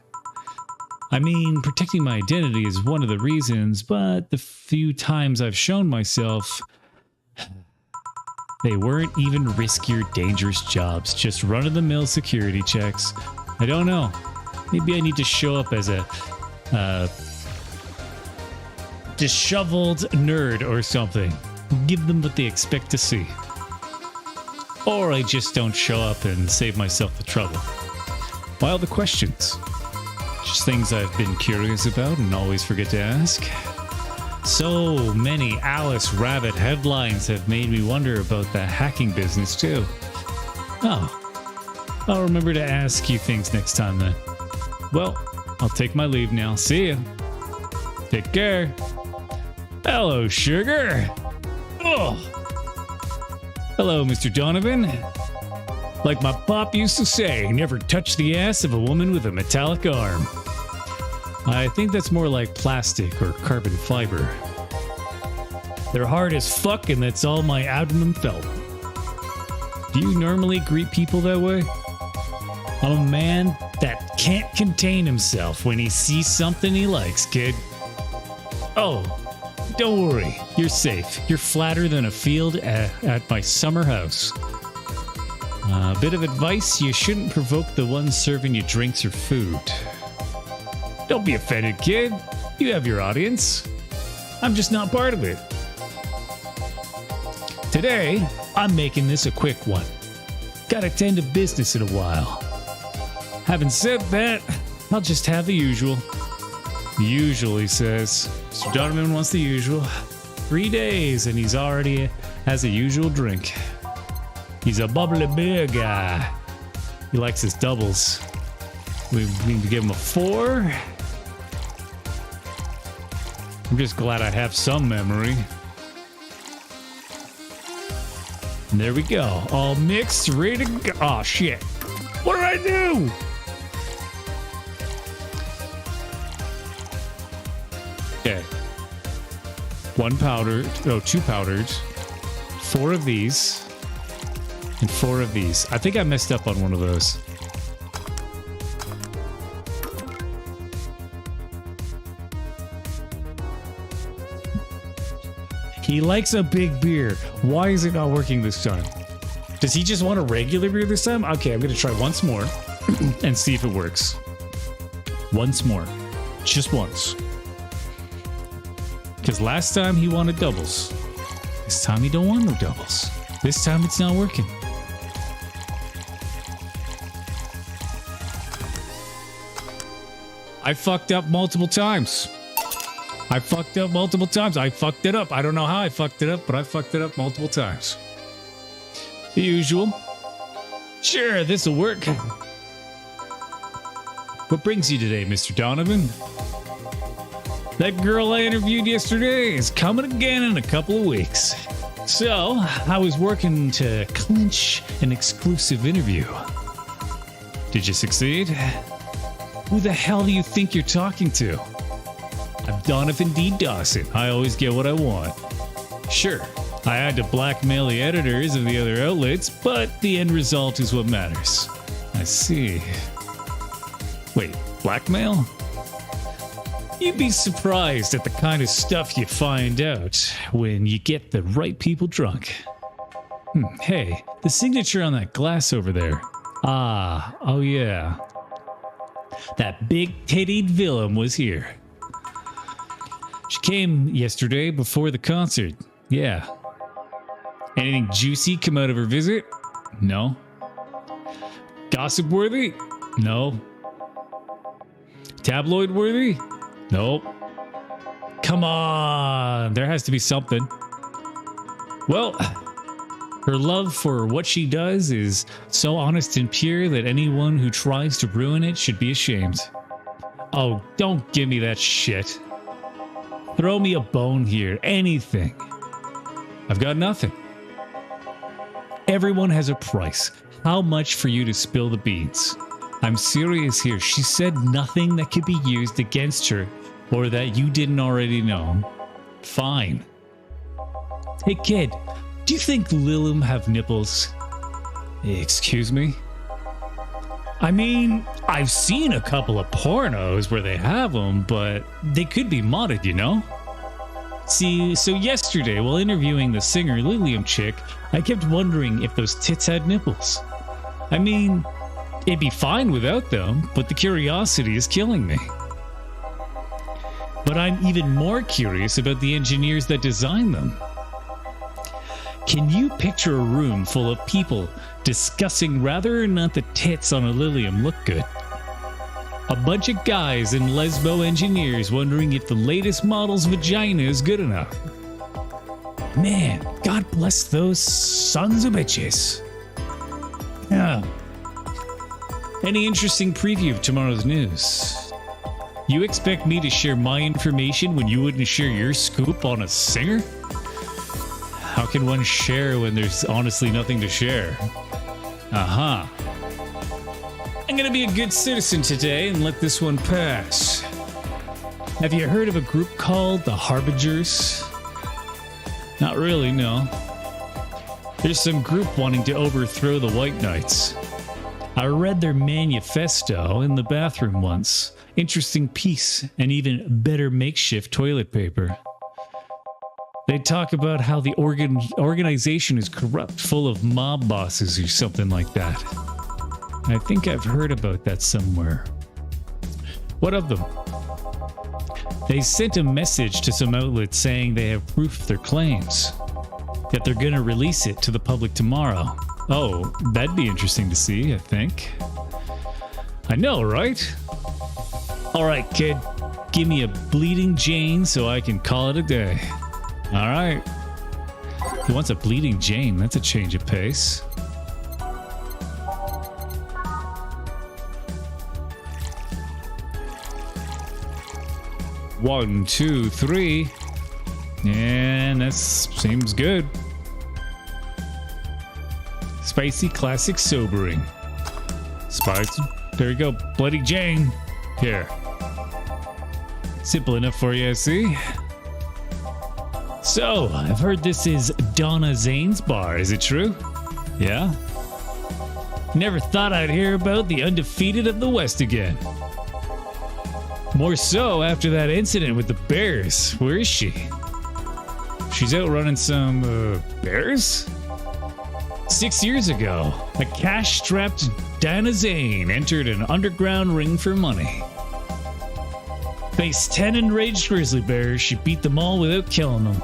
Speaker 1: I mean, protecting my identity is one of the reasons, but the few times I've shown myself, they weren't even risky or dangerous jobs, just run-of-the-mill security checks. I don't know. Maybe I need to show up as a disheveled nerd or something. Give them what they expect to see. Or I just don't show up and save myself the trouble. Why all the questions? Just things I've been curious about and always forget to ask. So many Alice Rabbit headlines have made me wonder about the hacking business too. Oh, I'll remember to ask you things next time then. Well, I'll take my leave now. See ya. Take care. Hello, sugar. Oh. Hello, Mr. Donovan. Like my pop used to say, never touch the ass of a woman with a metallic arm. I think that's more like plastic or carbon fiber. They're hard as fuck, and that's all my abdomen felt. Do you normally greet people that way? I'm a man that can't contain himself when he sees something he likes, kid. Oh, don't worry. You're safe. You're flatter than a field at my summer house. A bit of advice, you shouldn't provoke the ones serving you drinks or food. Don't be offended, kid. You have your audience. I'm just not part of it. Today, I'm making this a quick one. Gotta tend to business in a while. Having said that, I'll just have the usual. The usual, he says. Mr. Donovan wants the usual. 3 days and he's already has a usual drink. He's a bubbly beer guy. He likes his doubles. We need to give him a 4. I'm just glad I have some memory. And there we go. All mixed, ready to go. Oh, shit. What did I do? Okay. 1 powder. No, 2 powdered. 4 of these. And 4 of these. I think I messed up on one of those. He likes a big beer. Why is it not working this time? Does he just want a regular beer this time? Okay, I'm going to try once more and see if it works. Once more. Just once. Because last time he wanted doubles. This time he don't want no doubles. This time it's not working. I fucked up multiple times. I fucked up multiple times. I fucked it up. I don't know how I fucked it up, but I fucked it up multiple times. The usual. Sure, this'll work. What brings you today, Mr. Donovan? That girl I interviewed yesterday is coming again in a couple of weeks. So, I was working to clinch an exclusive interview. Did you succeed? Who the hell do you think you're talking to? I'm Donovan D. Dawson. I always get what I want. Sure, I had to blackmail the editors of the other outlets, but the end result is what matters. I see. Wait, blackmail? You'd be surprised at the kind of stuff you find out when you get the right people drunk. Hey, the signature on that glass over there. Ah, oh yeah. That big-tittied villain was here. She came yesterday before the concert. Yeah. Anything juicy come out of her visit? No. Gossip worthy? No. Tabloid worthy? Nope. Come on. There has to be something. Well, her love for what she does is so honest and pure that anyone who tries to ruin it should be ashamed. Oh, don't give me that shit. Throw me a bone here. Anything. I've got nothing. Everyone has a price. How much for you to spill the beans? I'm serious here. She said nothing that could be used against her or that you didn't already know. Fine. Hey kid, do you think Lilium have nipples? Excuse me? I mean, I've seen a couple of pornos where they have them, but they could be modded, you know? See, so yesterday, while interviewing the singer Lilium chick, I kept wondering if those tits had nipples. I mean, it'd be fine without them, but the curiosity is killing me. But I'm even more curious about the engineers that designed them. Can you picture a room full of people discussing whether or not the tits on a Lilium look good? A bunch of guys and lesbo engineers wondering if the latest model's vagina is good enough. Man, God bless those sons of bitches. Yeah. Any interesting preview of tomorrow's news? You expect me to share my information when you wouldn't share your scoop on a singer? How can one share when there's honestly nothing to share? Uh-huh. I'm gonna be a good citizen today and let this one pass. Have you heard of a group called the Harbingers? Not really, no. There's some group wanting to overthrow the White Knights. I read their manifesto in the bathroom once. Interesting piece, and even better makeshift toilet paper. They talk about how the organization is corrupt, full of mob bosses or something like that. I think I've heard about that somewhere. What of them? They sent a message to some outlets saying they have proof of their claims, that they're going to release it to the public tomorrow. Oh, that'd be interesting to see, I think. I know, right? All right, kid. Give me a Bleeding Jane so I can call it a day. All right. He wants a Bleeding Jane. That's a change of pace. One, two, three. And that seems good. Spicy, classic, sobering. Spicy. There you go. Bloody Jane. Here. Simple enough for you, I see. So, I've heard this is Donna Zane's bar. Is it true? Yeah? Never thought I'd hear about the undefeated of the West again. More so after that incident with the bears. Where is she? She's out running some, bears? 6 years ago, a cash-strapped Donna Zane entered an underground ring for money. Faced 10 enraged grizzly bears, she beat them all without killing them.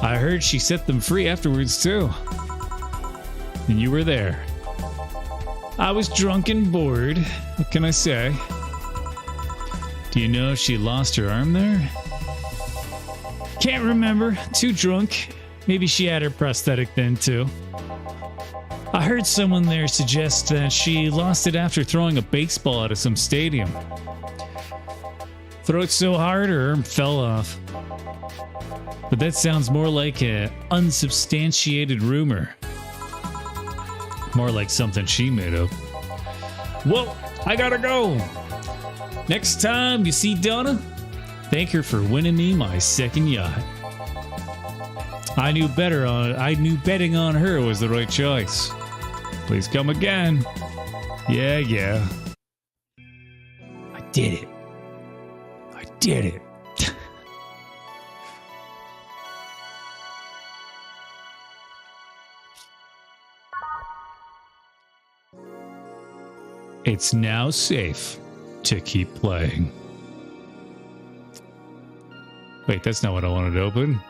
Speaker 1: I heard she set them free afterwards, too. And you were there. I was drunk and bored. What can I say? Do you know if she lost her arm there? Can't remember. Too drunk. Maybe she had her prosthetic then, too. I heard someone there suggest that she lost it after throwing a baseball out of some stadium. Throw it so hard her arm fell off. But that sounds more like an unsubstantiated rumor. More like something she made up. Whoa, I gotta go. Next time you see Donna, thank her for winning me my second yacht. I knew betting on her was the right choice. Please come again. Yeah. I did it. I did it. It's now safe to keep playing. Wait, that's not what I wanted to open.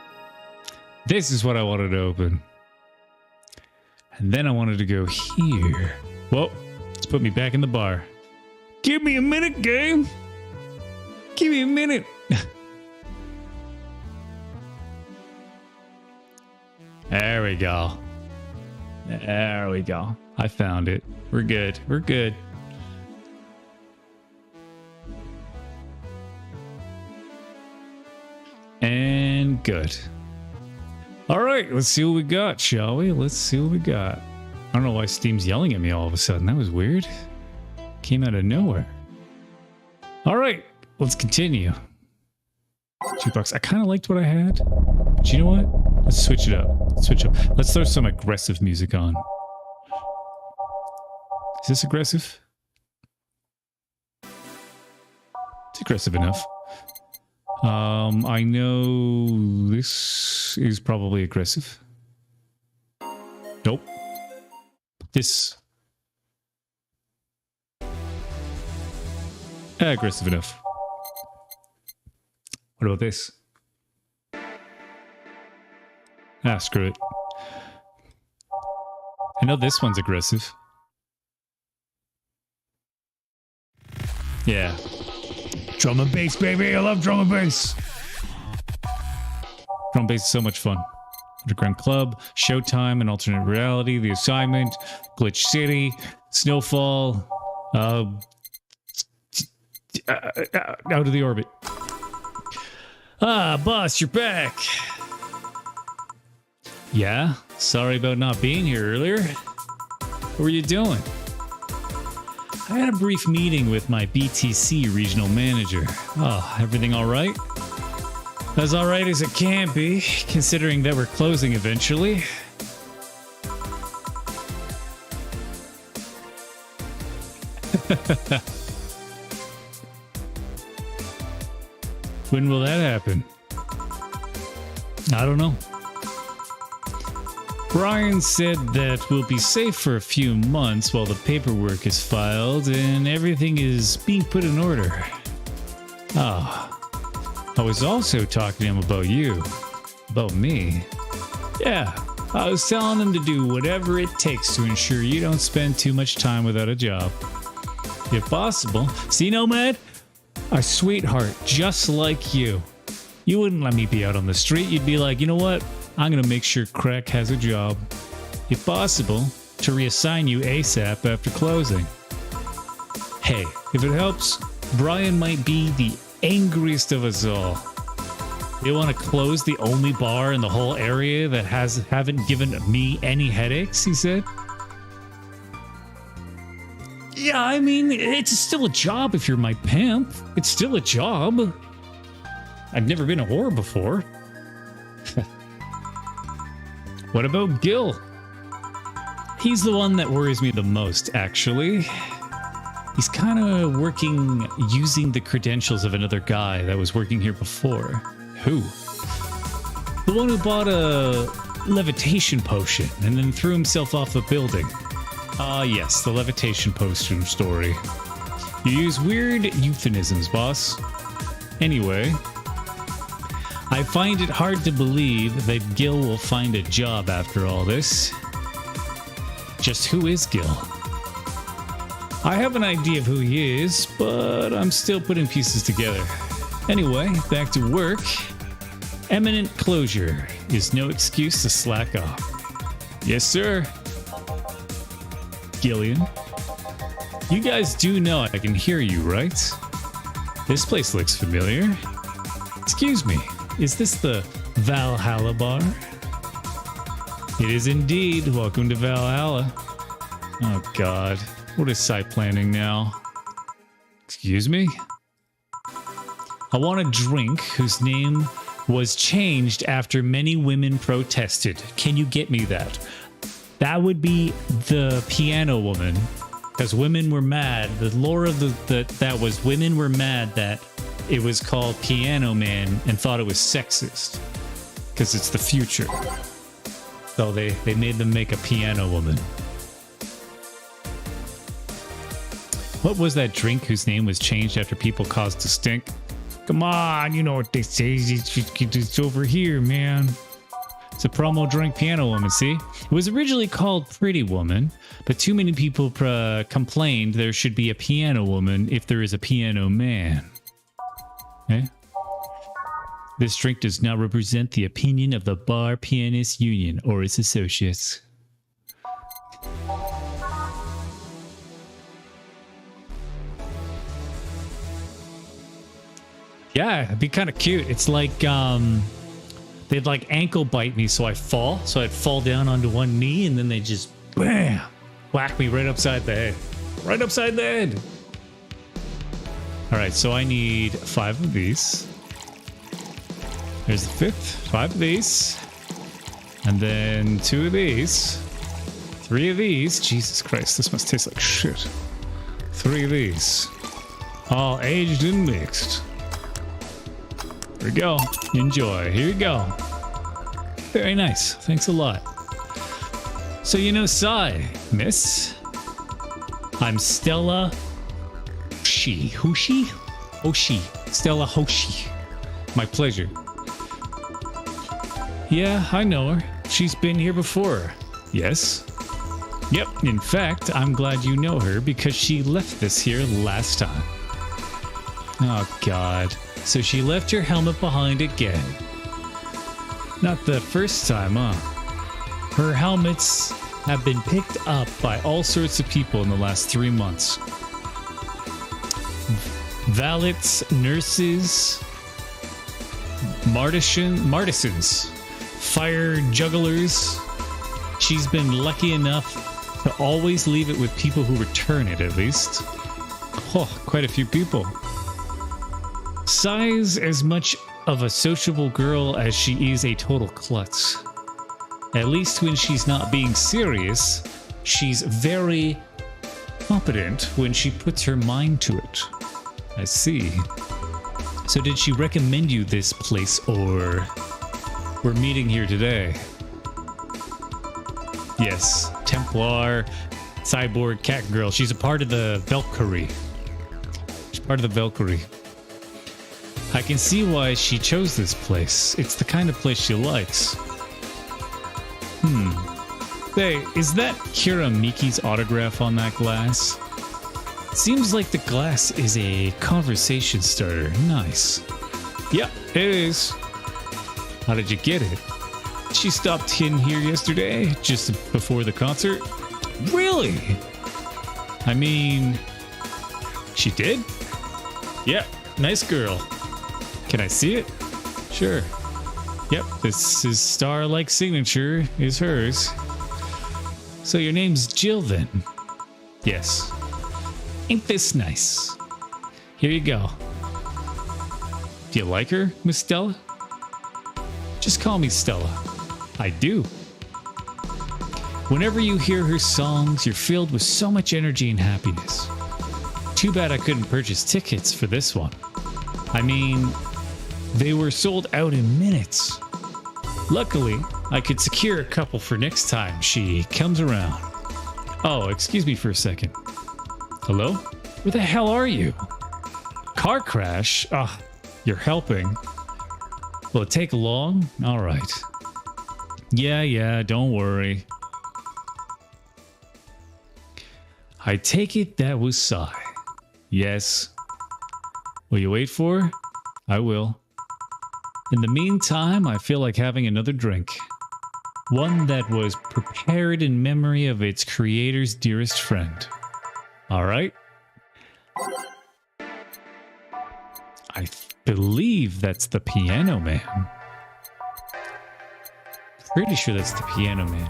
Speaker 1: This is what I wanted to open. And then I wanted to go here. Whoa, let's put me back in the bar. Give me a minute, game. Give me a minute. There we go. There we go. I found it. We're good. We're good. And good. All right, let's see what we got, shall we? Let's see what we got. I don't know why Steam's yelling at me all of a sudden. That was weird. Came out of nowhere. All right, let's continue. Jukebox. I kind of liked what I had. But you know what? Let's switch it up. Let's throw some aggressive music on. Is this aggressive? It's aggressive enough. I know this is probably aggressive. Nope. This. Aggressive enough. What about this? Ah, screw it. I know this one's aggressive. Yeah. Drum and bass, baby. I love drum and bass. Drum and bass is so much fun. Underground Club, Showtime, An Alternate Reality, The Assignment, Glitch City, Snowfall, out of the orbit. Ah, boss, you're back. Yeah? Sorry about not being here earlier. What were you doing? I had a brief meeting with my BTC regional manager. Oh, everything all right? As all right as it can be, considering that we're closing eventually. When will that happen? I don't know. Brian said that we'll be safe for a few months while the paperwork is filed and everything is being put in order. Ah, I was also talking to him about you. About me. Yeah, I was telling him to do whatever it takes to ensure you don't spend too much time without a job. If possible. See, Nomad? A sweetheart just like you. You wouldn't let me be out on the street. You'd be like, you know what? I'm going to make sure Crack has a job. If possible, to reassign you ASAP after closing. Hey, if it helps, Brian might be the angriest of us all. You want to close the only bar in the whole area that haven't given me any headaches, he said. Yeah, I mean, it's still a job if you're my pimp. It's still a job. I've never been a whore before. What about Gil? He's the one that worries me the most, actually. He's kind of working using the credentials of another guy that was working here before. Who? The one who bought a levitation potion and then threw himself off a building. Ah, yes, the levitation potion story. You use weird euphemisms, boss. Anyway, I find it hard to believe that Gil will find a job after all this. Just who is Gil? I have an idea of who he is, but I'm still putting pieces together. Anyway, back to work. Imminent closure is no excuse to slack off. Yes, sir. Gillian, you guys do know I can hear you, right? This place looks familiar. Excuse me, is this the Valhalla bar? It is indeed. Welcome to Valhalla. Oh God, what is site planning now? Excuse me? I want a drink whose name was changed after many women protested. Can you get me that? That would be the piano woman, because women were mad. The lore of that was women were mad that it was called Piano Man and thought it was sexist, because it's the future. So they made them make a piano woman. What was that drink whose name was changed after people caused to stink? Come on, you know what they say. It's over here, man. It's a promo drink, Piano Woman, see? It was originally called Pretty Woman, but too many people complained there should be a Piano Woman if there is a Piano Man. Okay? This drink does not represent the opinion of the Bar Pianist Union or its associates. Yeah, it'd be kind of cute. It's like, they'd like ankle bite me so I fall. So I'd fall down onto one knee and then they just, bam, whack me right upside the head. Right upside the head. All right, so I need 5 of these. There's the 5th, 5 of these. And then 2 of these. 3 of these. Jesus Christ, this must taste like shit. 3 of these. All aged and mixed. Here we go. Enjoy. Here we go. Very nice. Thanks a lot. So you know Sai, miss? I'm Stella Hoshi? Stella Hoshi. My pleasure. Yeah, I know her. She's been here before. Yes? Yep. In fact, I'm glad you know her because she left this here last time. Oh, God. So she left your helmet behind again. Not the first time, huh? Her helmets have been picked up by all sorts of people in the last 3 months. Valets, nurses, martisans, fire jugglers. She's been lucky enough to always leave it with people who return it, at least. Oh, quite a few people. Sighs as much of a sociable girl as she is a total klutz. At least when she's not being serious, she's very competent when she puts her mind to it. I see. So did she recommend you this place, or we're meeting here today? Yes, Templar, cyborg, cat girl. She's a part of the Valkyrie. She's part of the Valkyrie. I can see why she chose this place. It's the kind of place she likes. Hey, is that Kira Miki's autograph on that glass? Seems like the glass is a conversation starter. Nice. Yep, it is. How did you get it? She stopped in here yesterday, just before the concert. Really? I mean, she did? Yeah, nice girl. Can I see it? Sure. Yep, this is star-like signature is hers. So your name's Jill then? Yes. Ain't this nice? Here you go. Do you like her, Miss Stella? Just call me Stella. I do. Whenever you hear her songs, you're filled with so much energy and happiness. Too bad I couldn't purchase tickets for this one. I mean, they were sold out in minutes. Luckily, I could secure a couple for next time she comes around. Oh, excuse me for a second. Hello? Where the hell are you? Car crash? Ah, you're helping. Will it take long? All right. Yeah, don't worry. I take it that was Sai. Yes. Will you wait for her? I will. In the meantime, I feel like having another drink. One that was prepared in memory of its creator's dearest friend. All right. I believe that's the Piano Man. Pretty sure that's the Piano Man.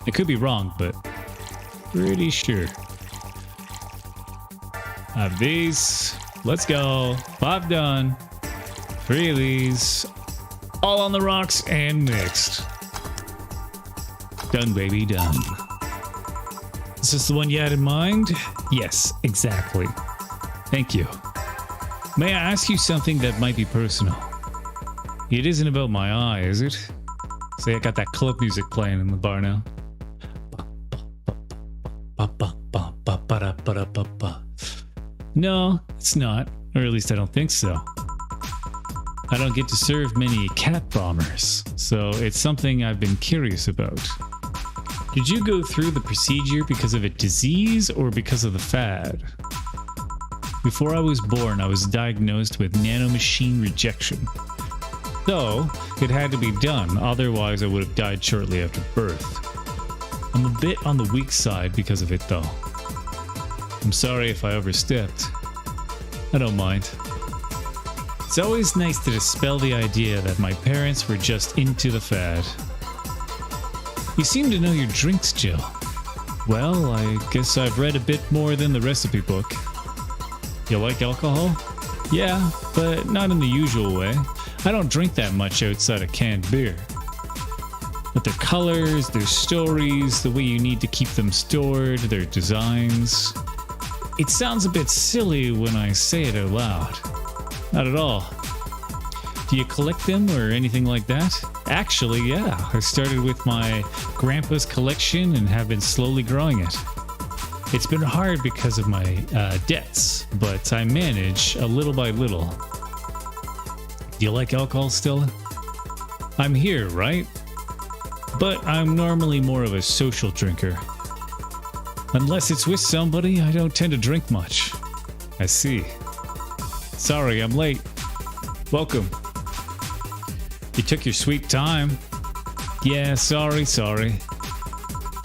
Speaker 1: I could be wrong, but pretty sure. Have these. Let's go. 5 done. 3 of these. All on the rocks and mixed. Done, baby, done. Is this the one you had in mind? Yes, exactly. Thank you. May I ask you something that might be personal? It isn't about my eye, is it? Say, I got that club music playing in the bar now. No, it's not. Or at least I don't think so. I don't get to serve many cat bombers, so it's something I've been curious about. Did you go through the procedure because of a disease or because of the fad? Before I was born, I was diagnosed with nanomachine rejection. So, it had to be done, otherwise I would have died shortly after birth. I'm a bit on the weak side because of it though. I'm sorry if I overstepped. I don't mind. It's always nice to dispel the idea that my parents were just into the fad. You seem to know your drinks, Jill. Well, I guess I've read a bit more than the recipe book. You like alcohol? Yeah, but not in the usual way. I don't drink that much outside of canned beer. But their colors, their stories, the way you need to keep them stored, their designs. It sounds a bit silly when I say it out loud. Not at all. Do you collect them or anything like that? Actually, yeah. I started with my grandpa's collection and have been slowly growing it. It's been hard because of my debts, but I manage a little by little. Do you like alcohol, Stella? I'm here, right? But I'm normally more of a social drinker. Unless it's with somebody, I don't tend to drink much. I see. Sorry, I'm late. Welcome. You took your sweet time. Yeah, sorry.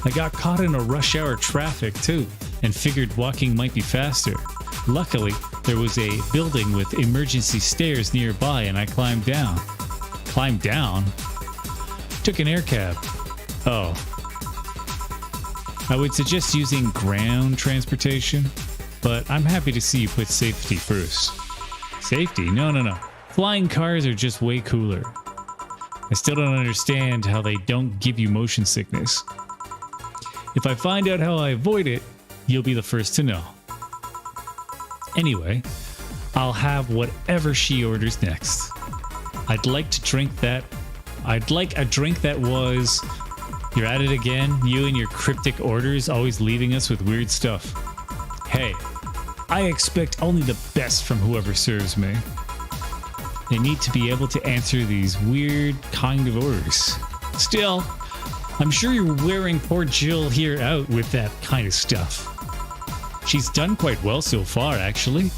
Speaker 1: I got caught in a rush hour traffic too, and figured walking might be faster. Luckily, there was a building with emergency stairs nearby and I climbed down. Climbed down? Took an air cab. Oh. I would suggest using ground transportation, but I'm happy to see you put safety first. Safety? No, no, no. Flying cars are just way cooler. I still don't understand how they don't give you motion sickness. If I find out how I avoid it, you'll be the first to know. Anyway, I'll have whatever she orders next. I'd like a drink that was... You're at it again, you and your cryptic orders always leaving us with weird stuff. Hey, I expect only the best from whoever serves me. They need to be able to answer these weird kind of orders. Still, I'm sure you're wearing poor Jill here out with that kind of stuff. She's done quite well so far, actually.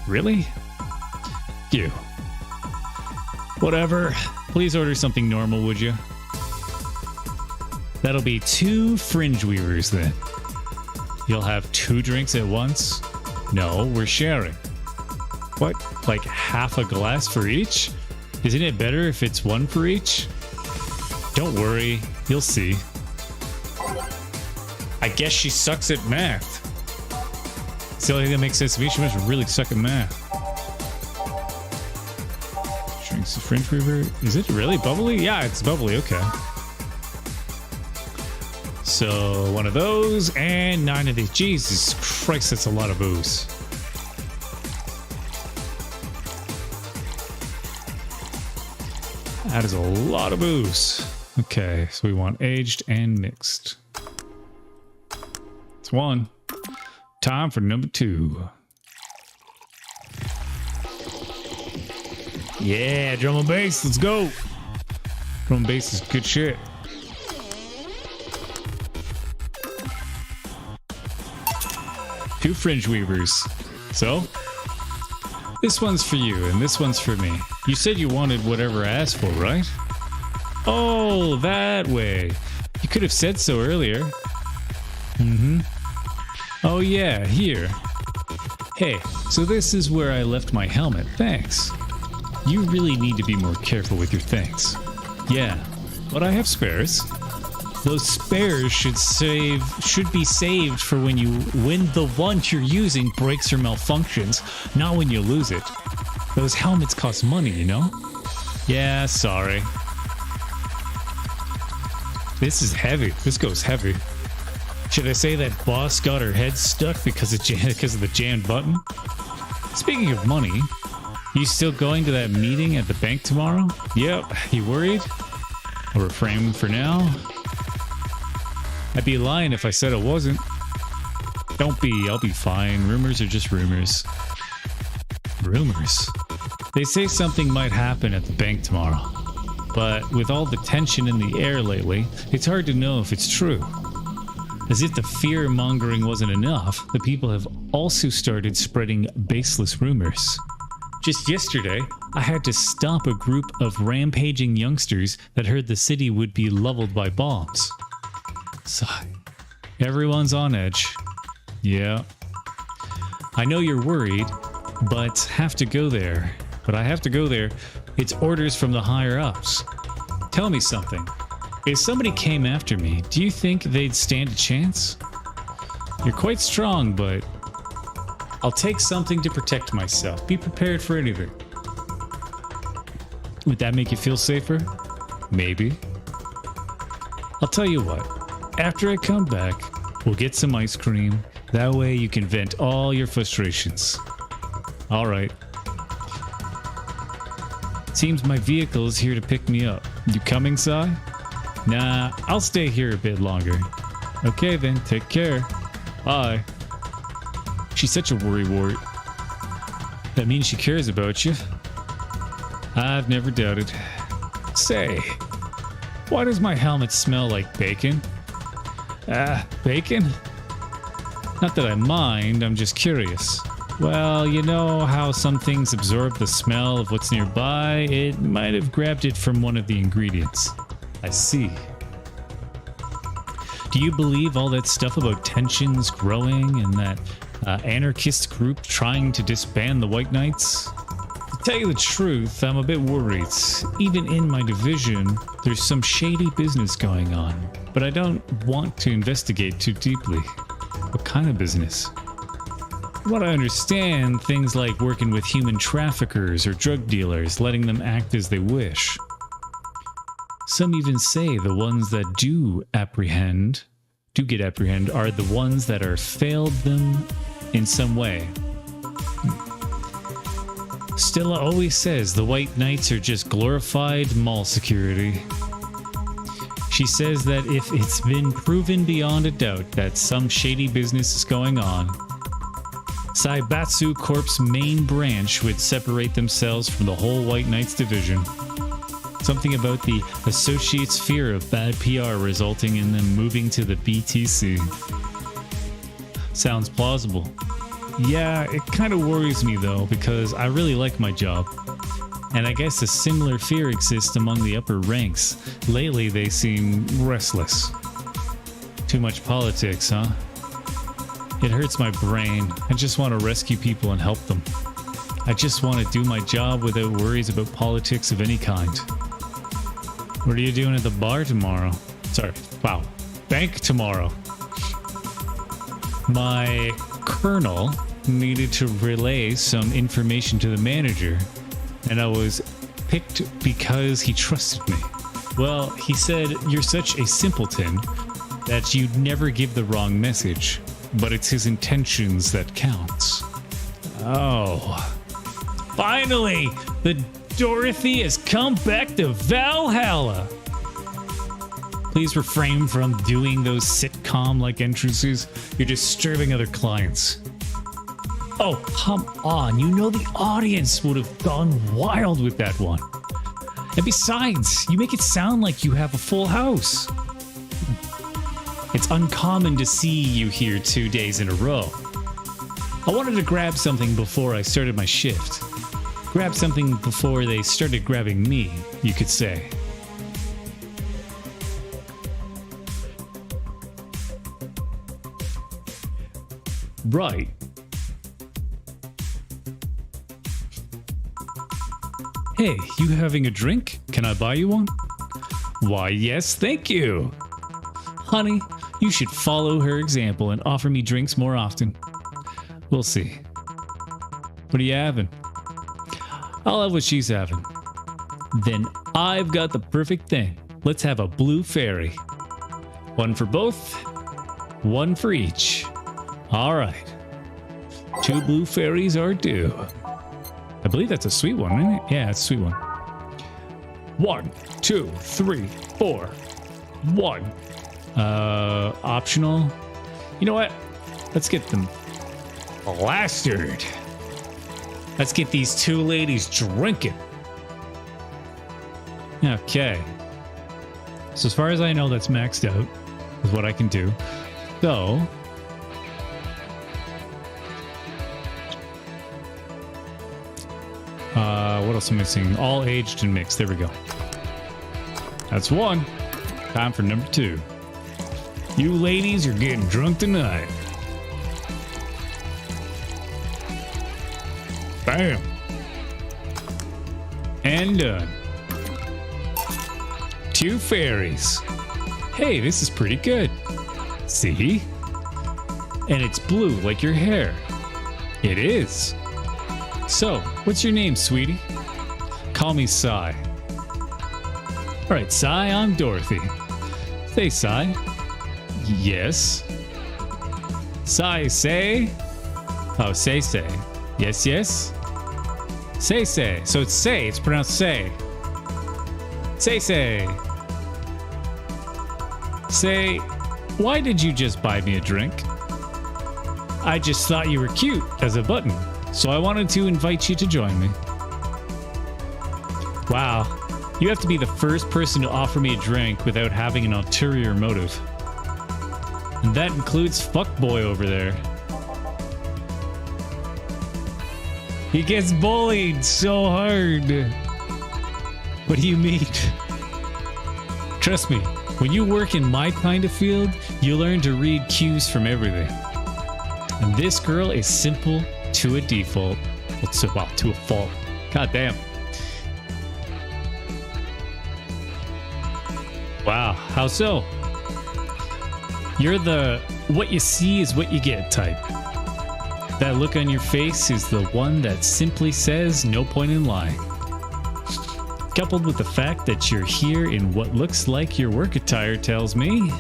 Speaker 1: Really? You. Whatever. Please order something normal, would you? That'll be 2 fringe weavers then. You'll have 2 drinks at once? No, we're sharing. What? Like half a glass for each? Isn't it better if it's 1 for each? Don't worry, you'll see. I guess she sucks at math. It's the only thing that makes sense to me. She must really suck at math. Drinks the fringe weaver. Is it really bubbly? Yeah, it's bubbly. Okay. So 1 of those and 9 of these. Jesus Christ, that's a lot of booze. That is a lot of booze. Okay, so we want aged and mixed. It's 1. Time for number 2. Yeah, drum and bass, let's go. Drum and bass is good shit. Two fringe weavers. So, this one's for you and this one's for me. You said you wanted whatever I asked for, right? Oh, that way. You could have said so earlier. Mm-hmm. Oh yeah, here. Hey, so this is where I left my helmet. Thanks. You really need to be more careful with your things. Yeah, but I have spares. Those spares should be saved for when the one you're using breaks or malfunctions, not when you lose it. Those helmets cost money, you know? Yeah, sorry. This is heavy. This goes heavy. Should I say that boss got her head stuck because of the jammed button? Speaking of money, you still going to that meeting at the bank tomorrow? Yep. You worried? I'll refrain for now. I'd be lying if I said I wasn't. Don't be, I'll be fine. Rumors are just rumors. Rumors? They say something might happen at the bank tomorrow. But with all the tension in the air lately, it's hard to know if it's true. As if the fear-mongering wasn't enough, the people have also started spreading baseless rumors. Just yesterday, I had to stop a group of rampaging youngsters that heard the city would be leveled by bombs. Sigh. Everyone's on edge. Yeah. I know you're worried, but I have to go there. It's orders from the higher-ups. Tell me something. If somebody came after me, do you think they'd stand a chance? You're quite strong, but I'll take something to protect myself. Be prepared for anything. Would that make you feel safer? Maybe. I'll tell you what. After I come back, we'll get some ice cream. That way you can vent all your frustrations. All right. Seems my vehicle is here to pick me up. You coming, Sai? Nah, I'll stay here a bit longer. Okay then, take care. Bye. She's such a worrywart. That means she cares about you. I've never doubted. Say, why does my helmet smell like bacon? Bacon? Not that I mind, I'm just curious. Well, you know how some things absorb the smell of what's nearby? It might have grabbed it from one of the ingredients. I see. Do you believe all that stuff about tensions growing and that anarchist group trying to disband the White Knights? To tell you the truth, I'm a bit worried. Even in my division, there's some shady business going on, but I don't want to investigate too deeply. What kind of business? From what I understand, things like working with human traffickers or drug dealers, letting them act as they wish. Some even say the ones that do get apprehended are the ones that are failed them in some way. Stella always says the White Knights are just glorified mall security. She says that if it's been proven beyond a doubt that some shady business is going on, Saibatsu Corp's main branch would separate themselves from the whole White Knights division. Something about the associates' fear of bad PR resulting in them moving to the BTC. Sounds plausible. Yeah, it kind of worries me though, because I really like my job. And I guess a similar fear exists among the upper ranks. Lately they seem restless. Too much politics, huh? It hurts my brain. I just want to rescue people and help them. I just want to do my job without worries about politics of any kind. What are you doing at the bar tomorrow? Bank tomorrow. My colonel needed to relay some information to the manager, and I was picked because he trusted me. Well, he said, "You're such a simpleton that you'd never give the wrong message, but it's his intentions that counts." Oh. Finally! The Dorothy has come back to Valhalla! Please refrain from doing those sitcom-like entrances. You're disturbing other clients. Oh, come on. You know the audience would have gone wild with that one. And besides, you make it sound like you have a full house. It's uncommon to see you here 2 days in a row. I wanted to grab something before I started my shift. Grab something before they started grabbing me, you could say. Right. Hey, you having a drink? Can I buy you one? Why, yes, thank you. Honey, you should follow her example and offer me drinks more often. We'll see. What are you having? I'll have what she's having. Then I've got the perfect thing. Let's have a blue fairy. One for both, one for each. All right. 2 blue fairies are due. I believe that's a sweet one, isn't it? Yeah, it's a sweet one. 1, 2, 3, 4. 1. Optional. You know what? Let's get them plastered. Let's get these 2 ladies drinking. Okay. So as far as I know, that's maxed out with what I can do. So what else am I missing? All aged and mixed. There we go. That's 1. Time for number 2. You ladies are getting drunk tonight. Bam. And done. 2 fairies. Hey, this is pretty good. See? And it's blue like your hair. It is. So, what's your name, sweetie? Call me Sai. Alright, Sai, I'm Dorothy. Say, Sai. Yes. Sai, say. Oh, say. Yes, yes. Say. So it's say, it's pronounced say. Say. Say, why did you just buy me a drink? I just thought you were cute as a button, so I wanted to invite you to join me. Wow, you have to be the first person to offer me a drink without having an ulterior motive. And that includes fuckboy over there. He gets bullied so hard. What do you mean? Trust me, when you work in my kind of field, you learn to read cues from everything. And this girl is simple to a default. Well, to a fault. God damn. Wow, how so? You're the what you see is what you get type. That look on your face is the one that simply says no point in lying. Coupled with the fact that you're here in what looks like your work attire tells me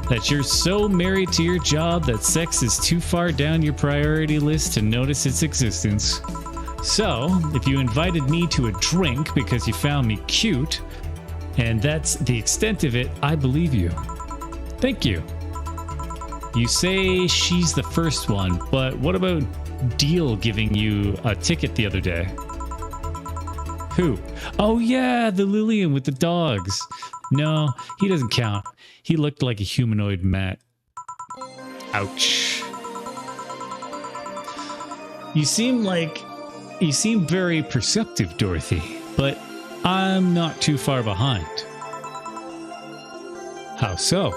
Speaker 1: that you're so married to your job that sex is too far down your priority list to notice its existence. So, if you invited me to a drink because you found me cute, and that's the extent of it, I believe you. Thank you. You say she's the first one, but what about Deal giving you a ticket the other day? Who? Oh yeah, the Lillian with the dogs. No, he doesn't count. He looked like a humanoid mat. Ouch. You seem very perceptive, Dorothy, but I'm not too far behind. How so?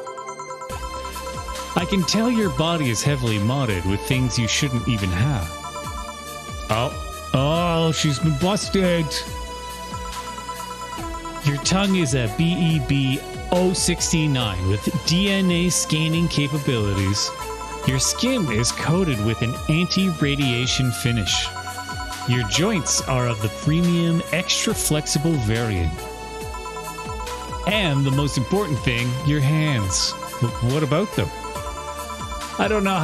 Speaker 1: I can tell your body is heavily modded with things you shouldn't even have. Oh, she's been busted. Your tongue is a BEB-069 with DNA scanning capabilities. Your skin is coated with an anti-radiation finish. Your joints are of the premium extra flexible variant. And the most important thing, your hands. What about them? I don't know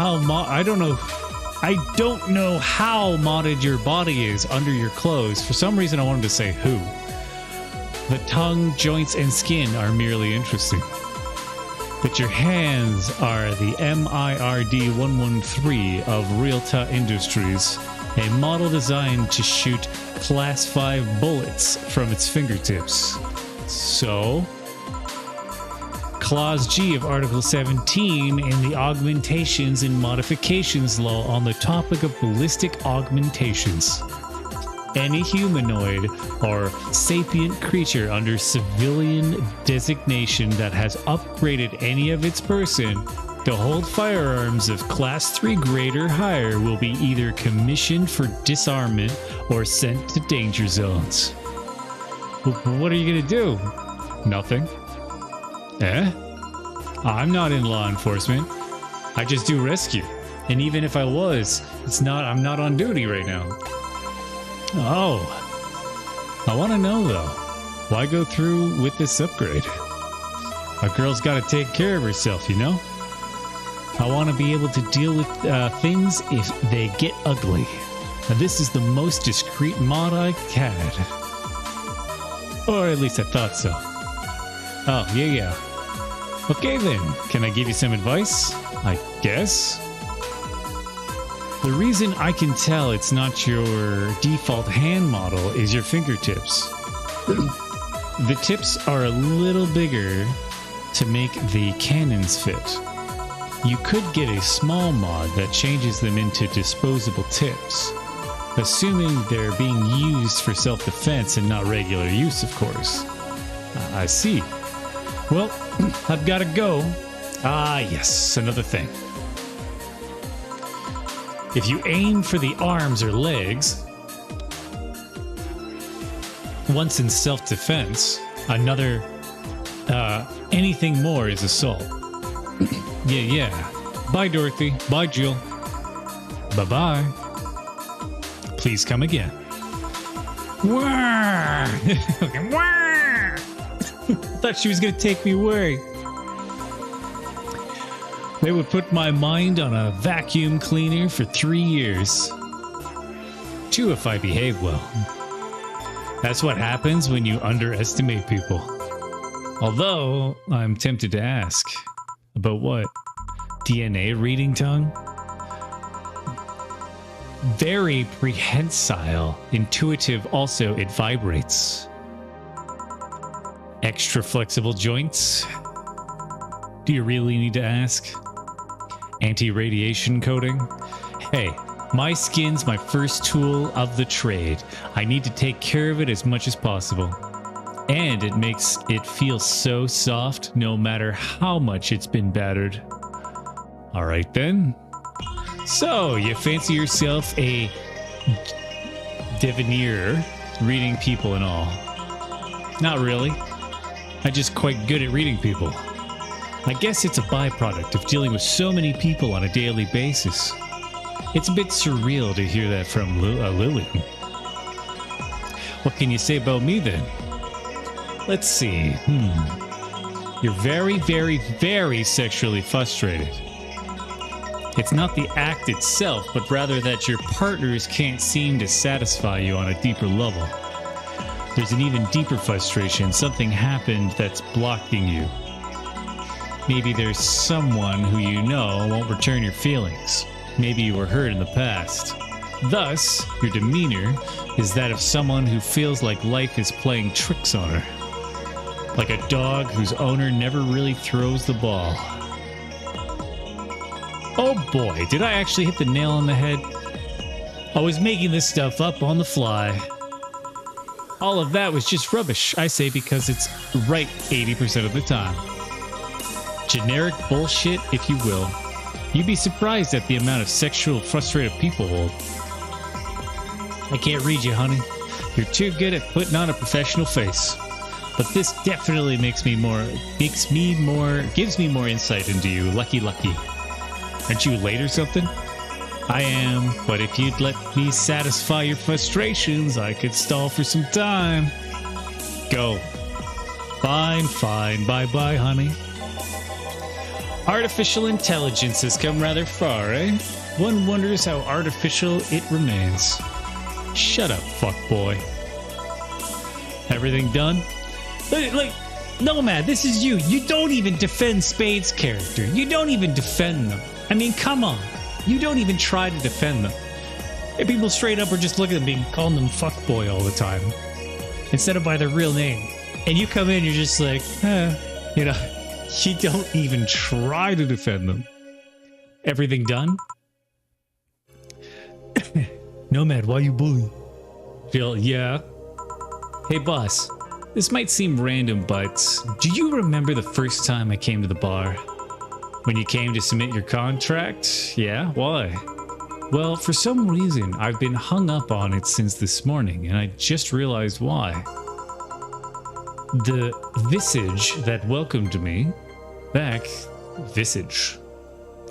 Speaker 1: how modded your body is under your clothes. For some reason I wanted to say who. The tongue, joints, and skin are merely interesting. But your hands are the MIRD-113 of Realta Industries, a model designed to shoot Class 5 bullets from its fingertips. So, Clause G of Article 17 in the Augmentations and Modifications Law on the topic of ballistic augmentations. Any humanoid or sapient creature under civilian designation that has upgraded any of its person to hold firearms of Class 3 grade or higher will be either commissioned for disarmament or sent to danger zones. What are you going to do? Nothing. I'm not in law enforcement. I just do rescue. And even if I was, I'm not on duty right now. Oh. I want to know though, why go through with this upgrade? A girl's got to take care of herself, you know? I want to be able to deal with things if they get ugly. And this is the most discreet mod I had. Or at least I thought so. Oh, yeah. Okay then, can I give you some advice? I guess? The reason I can tell it's not your default hand model is your fingertips. The tips are a little bigger to make the cannons fit. You could get a small mod that changes them into disposable tips, assuming they're being used for self-defense and not regular use, of course. I see. Well, I've got to go. Ah, yes, another thing. If you aim for the arms or legs, once in self-defense, anything more is assault. Yeah. Bye, Dorothy. Bye, Jill. Bye-bye. Please come again. I thought she was going to take me away. They would put my mind on a vacuum cleaner for 3 years. 2 if I behave well. That's what happens when you underestimate people. Although, I'm tempted to ask. About what? DNA reading tongue? Very prehensile. Intuitive also, it vibrates. Extra flexible joints? Do you really need to ask? Anti-radiation coating? Hey, my skin's my first tool of the trade. I need to take care of it as much as possible. And it makes it feel so soft no matter how much it's been battered. Alright then. So, you fancy yourself a debonair reading people and all. Not really. I'm just quite good at reading people. I guess it's a byproduct of dealing with so many people on a daily basis. It's a bit surreal to hear that from Lillian. What can you say about me then? Let's see. You're very, very, very sexually frustrated. It's not the act itself, but rather that your partners can't seem to satisfy you on a deeper level. There's an even deeper frustration. Something happened that's blocking you. Maybe there's someone who you know won't return your feelings. Maybe you were hurt in the past. Thus, your demeanor is that of someone who feels like life is playing tricks on her. Like a dog whose owner never really throws the ball. Oh boy, did I actually hit the nail on the head? I was making this stuff up on the fly. All of that was just rubbish, I say, because it's right 80% of the time. Generic bullshit, if you will. You'd be surprised at the amount of sexual frustrated people hold. I can't read you, honey. You're too good at putting on a professional face. But this definitely gives me more insight into you. Lucky. Aren't you late or something? I am, but if you'd let me satisfy your frustrations, I could stall for some time. Go. Fine. Bye-bye, honey. Artificial intelligence has come rather far, eh? One wonders how artificial it remains. Shut up, fuckboy. Everything done? Like, Nomad, this is you. You don't even defend Spade's character. You don't even defend them. I mean, come on. You don't even try to defend them. And people straight up are just looking at them, calling them fuckboy all the time, instead of by their real name. And you come in, you're just like, you don't even try to defend them. Everything done? Nomad, why you bully? Phil, yeah. Hey, boss. This might seem random, but do you remember the first time I came to the bar? When you came to submit your contract? Yeah, why? Well, for some reason, I've been hung up on it since this morning, and I just realized why. The visage that welcomed me back... Visage.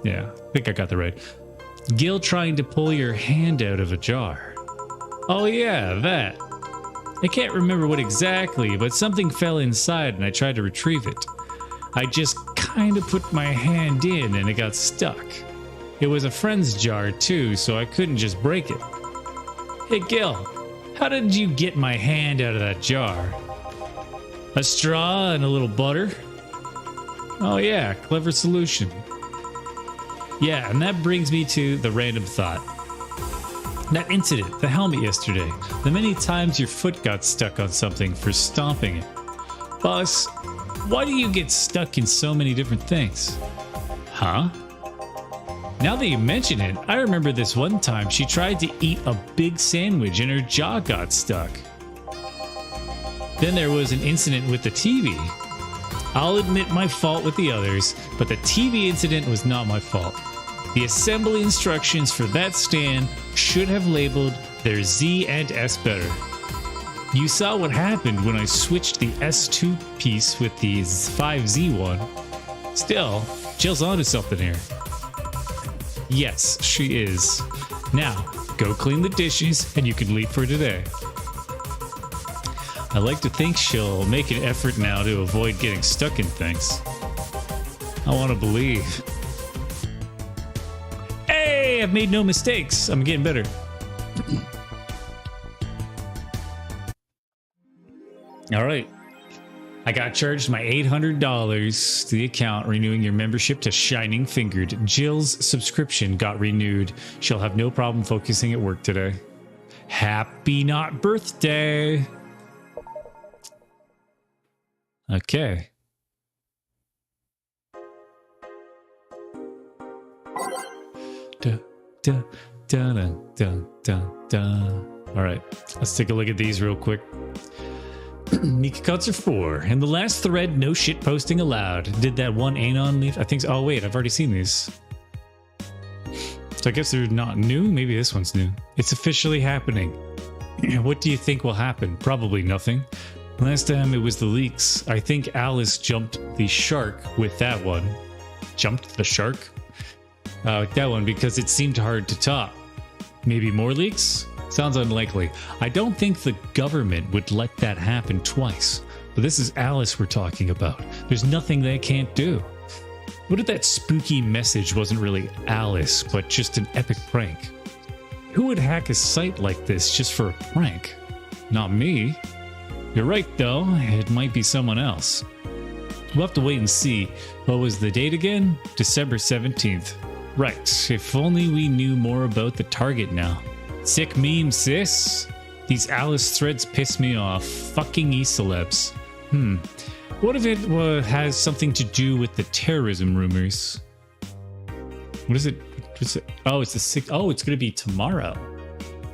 Speaker 1: Yeah, I think I got that right. Gil trying to pull your hand out of a jar. Oh yeah, that. I can't remember what exactly, but something fell inside and I tried to retrieve it. I just kind of put my hand in and it got stuck. It was a friend's jar too, so I couldn't just break it. Hey Gil, how did you get my hand out of that jar? A straw and a little butter? Oh yeah, clever solution. Yeah, and that brings me to the random thought. That incident, the helmet yesterday, the many times your foot got stuck on something for stomping it. Boss, why do you get stuck in so many different things? Huh? Now that you mention it, I remember this one time she tried to eat a big sandwich and her jaw got stuck. Then there was an incident with the TV. I'll admit my fault with the others, but the TV incident was not my fault. The assembly instructions for that stand should have labeled their Z and S better. You saw what happened when I switched the S2 piece with the 5Z one. Still, Jill's onto something here. Yes, she is. Now, go clean the dishes and you can leave for today. I like to think she'll make an effort now to avoid getting stuck in things. I want to believe. Hey, I've made no mistakes. I'm getting better. All right. I got charged my $800 to the account, renewing your membership to Shining Fingered. Jill's subscription got renewed. She'll have no problem focusing at work today. Happy not birthday. Okay. All right, let's take a look at these real quick. Mika Cuts are 4. In the last thread, no shit posting allowed. Did that one Anon leave? I think so. Oh, wait, I've already seen these. So I guess they're not new? Maybe this one's new. It's officially happening. What do you think will happen? Probably nothing. Last time it was the leaks. I think Alice jumped the shark with that one. Jumped the shark? That one because it seemed hard to top. Maybe more leaks? Sounds unlikely. I don't think the government would let that happen twice. But this is Alice we're talking about. There's nothing they can't do. What if that spooky message wasn't really Alice, but just an epic prank? Who would hack a site like this just for a prank? Not me. You're right, though. It might be someone else. We'll have to wait and see. What was the date again? December 17th. Right. If only we knew more about the target now. Sick meme, sis. These Alice threads piss me off. Fucking e-celebs. What if it has something to do with the terrorism rumors? What is it? What's it? Oh, it's the 6th. Oh, it's going to be tomorrow.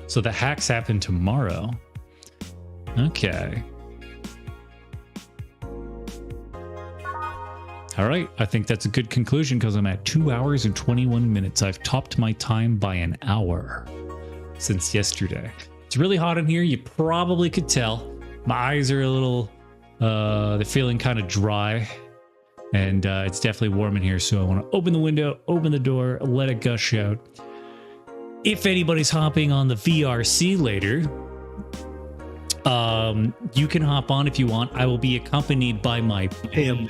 Speaker 1: So the hacks happen tomorrow. Okay. All right. I think that's a good conclusion because I'm at 2 hours and 21 minutes. I've topped my time by an hour since yesterday. It's really hot in here. You probably could tell. My eyes are a little, they're feeling kind of dry. And it's definitely warm in here. So I want to open the window, open the door, let it gush out. If anybody's hopping on the VRC later, you can hop on if you want. I will be accompanied by my Pam,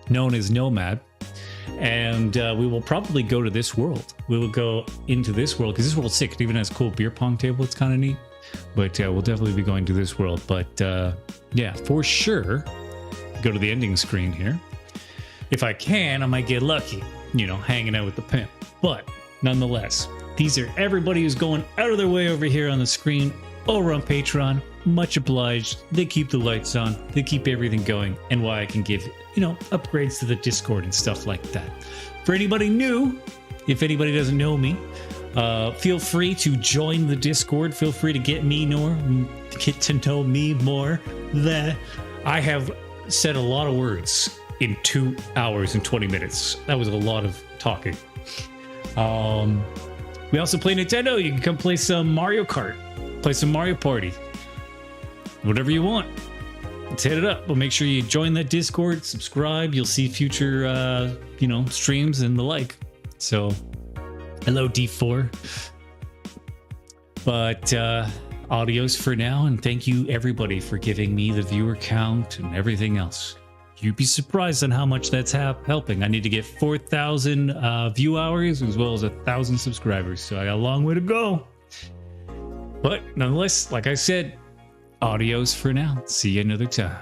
Speaker 1: known as Nomad. And we will probably go to this world. We will go into this world because this world's sick. It even has a cool beer pong table. It's kind of neat. But we'll definitely be going to this world. But yeah, for sure, go to the ending screen here. If I can, I might get lucky, you know, hanging out with the pimp. But nonetheless, these are everybody who's going out of their way over here on the screen over on Patreon. Much obliged. They keep the lights on. They keep everything going. And why I can give, you know, upgrades to the Discord and stuff like that. For anybody new, if anybody doesn't know me, feel free to join the Discord. Feel free to get to know me more. That I have said a lot of words in 2 hours and 20 minutes. That was a lot of talking. We also play Nintendo. You can come play some Mario Kart. Play some Mario Party. Whatever you want. Let's hit it up. But make sure you join that Discord, subscribe. You'll see future, you know, streams and the like. So, hello, D4. But adios for now. And thank you, everybody, for giving me the viewer count and everything else. You'd be surprised on how much that's helping. I need to get 4,000 view hours as well as 1,000 subscribers. So I got a long way to go. But nonetheless, like I said, adios for now. See you another time.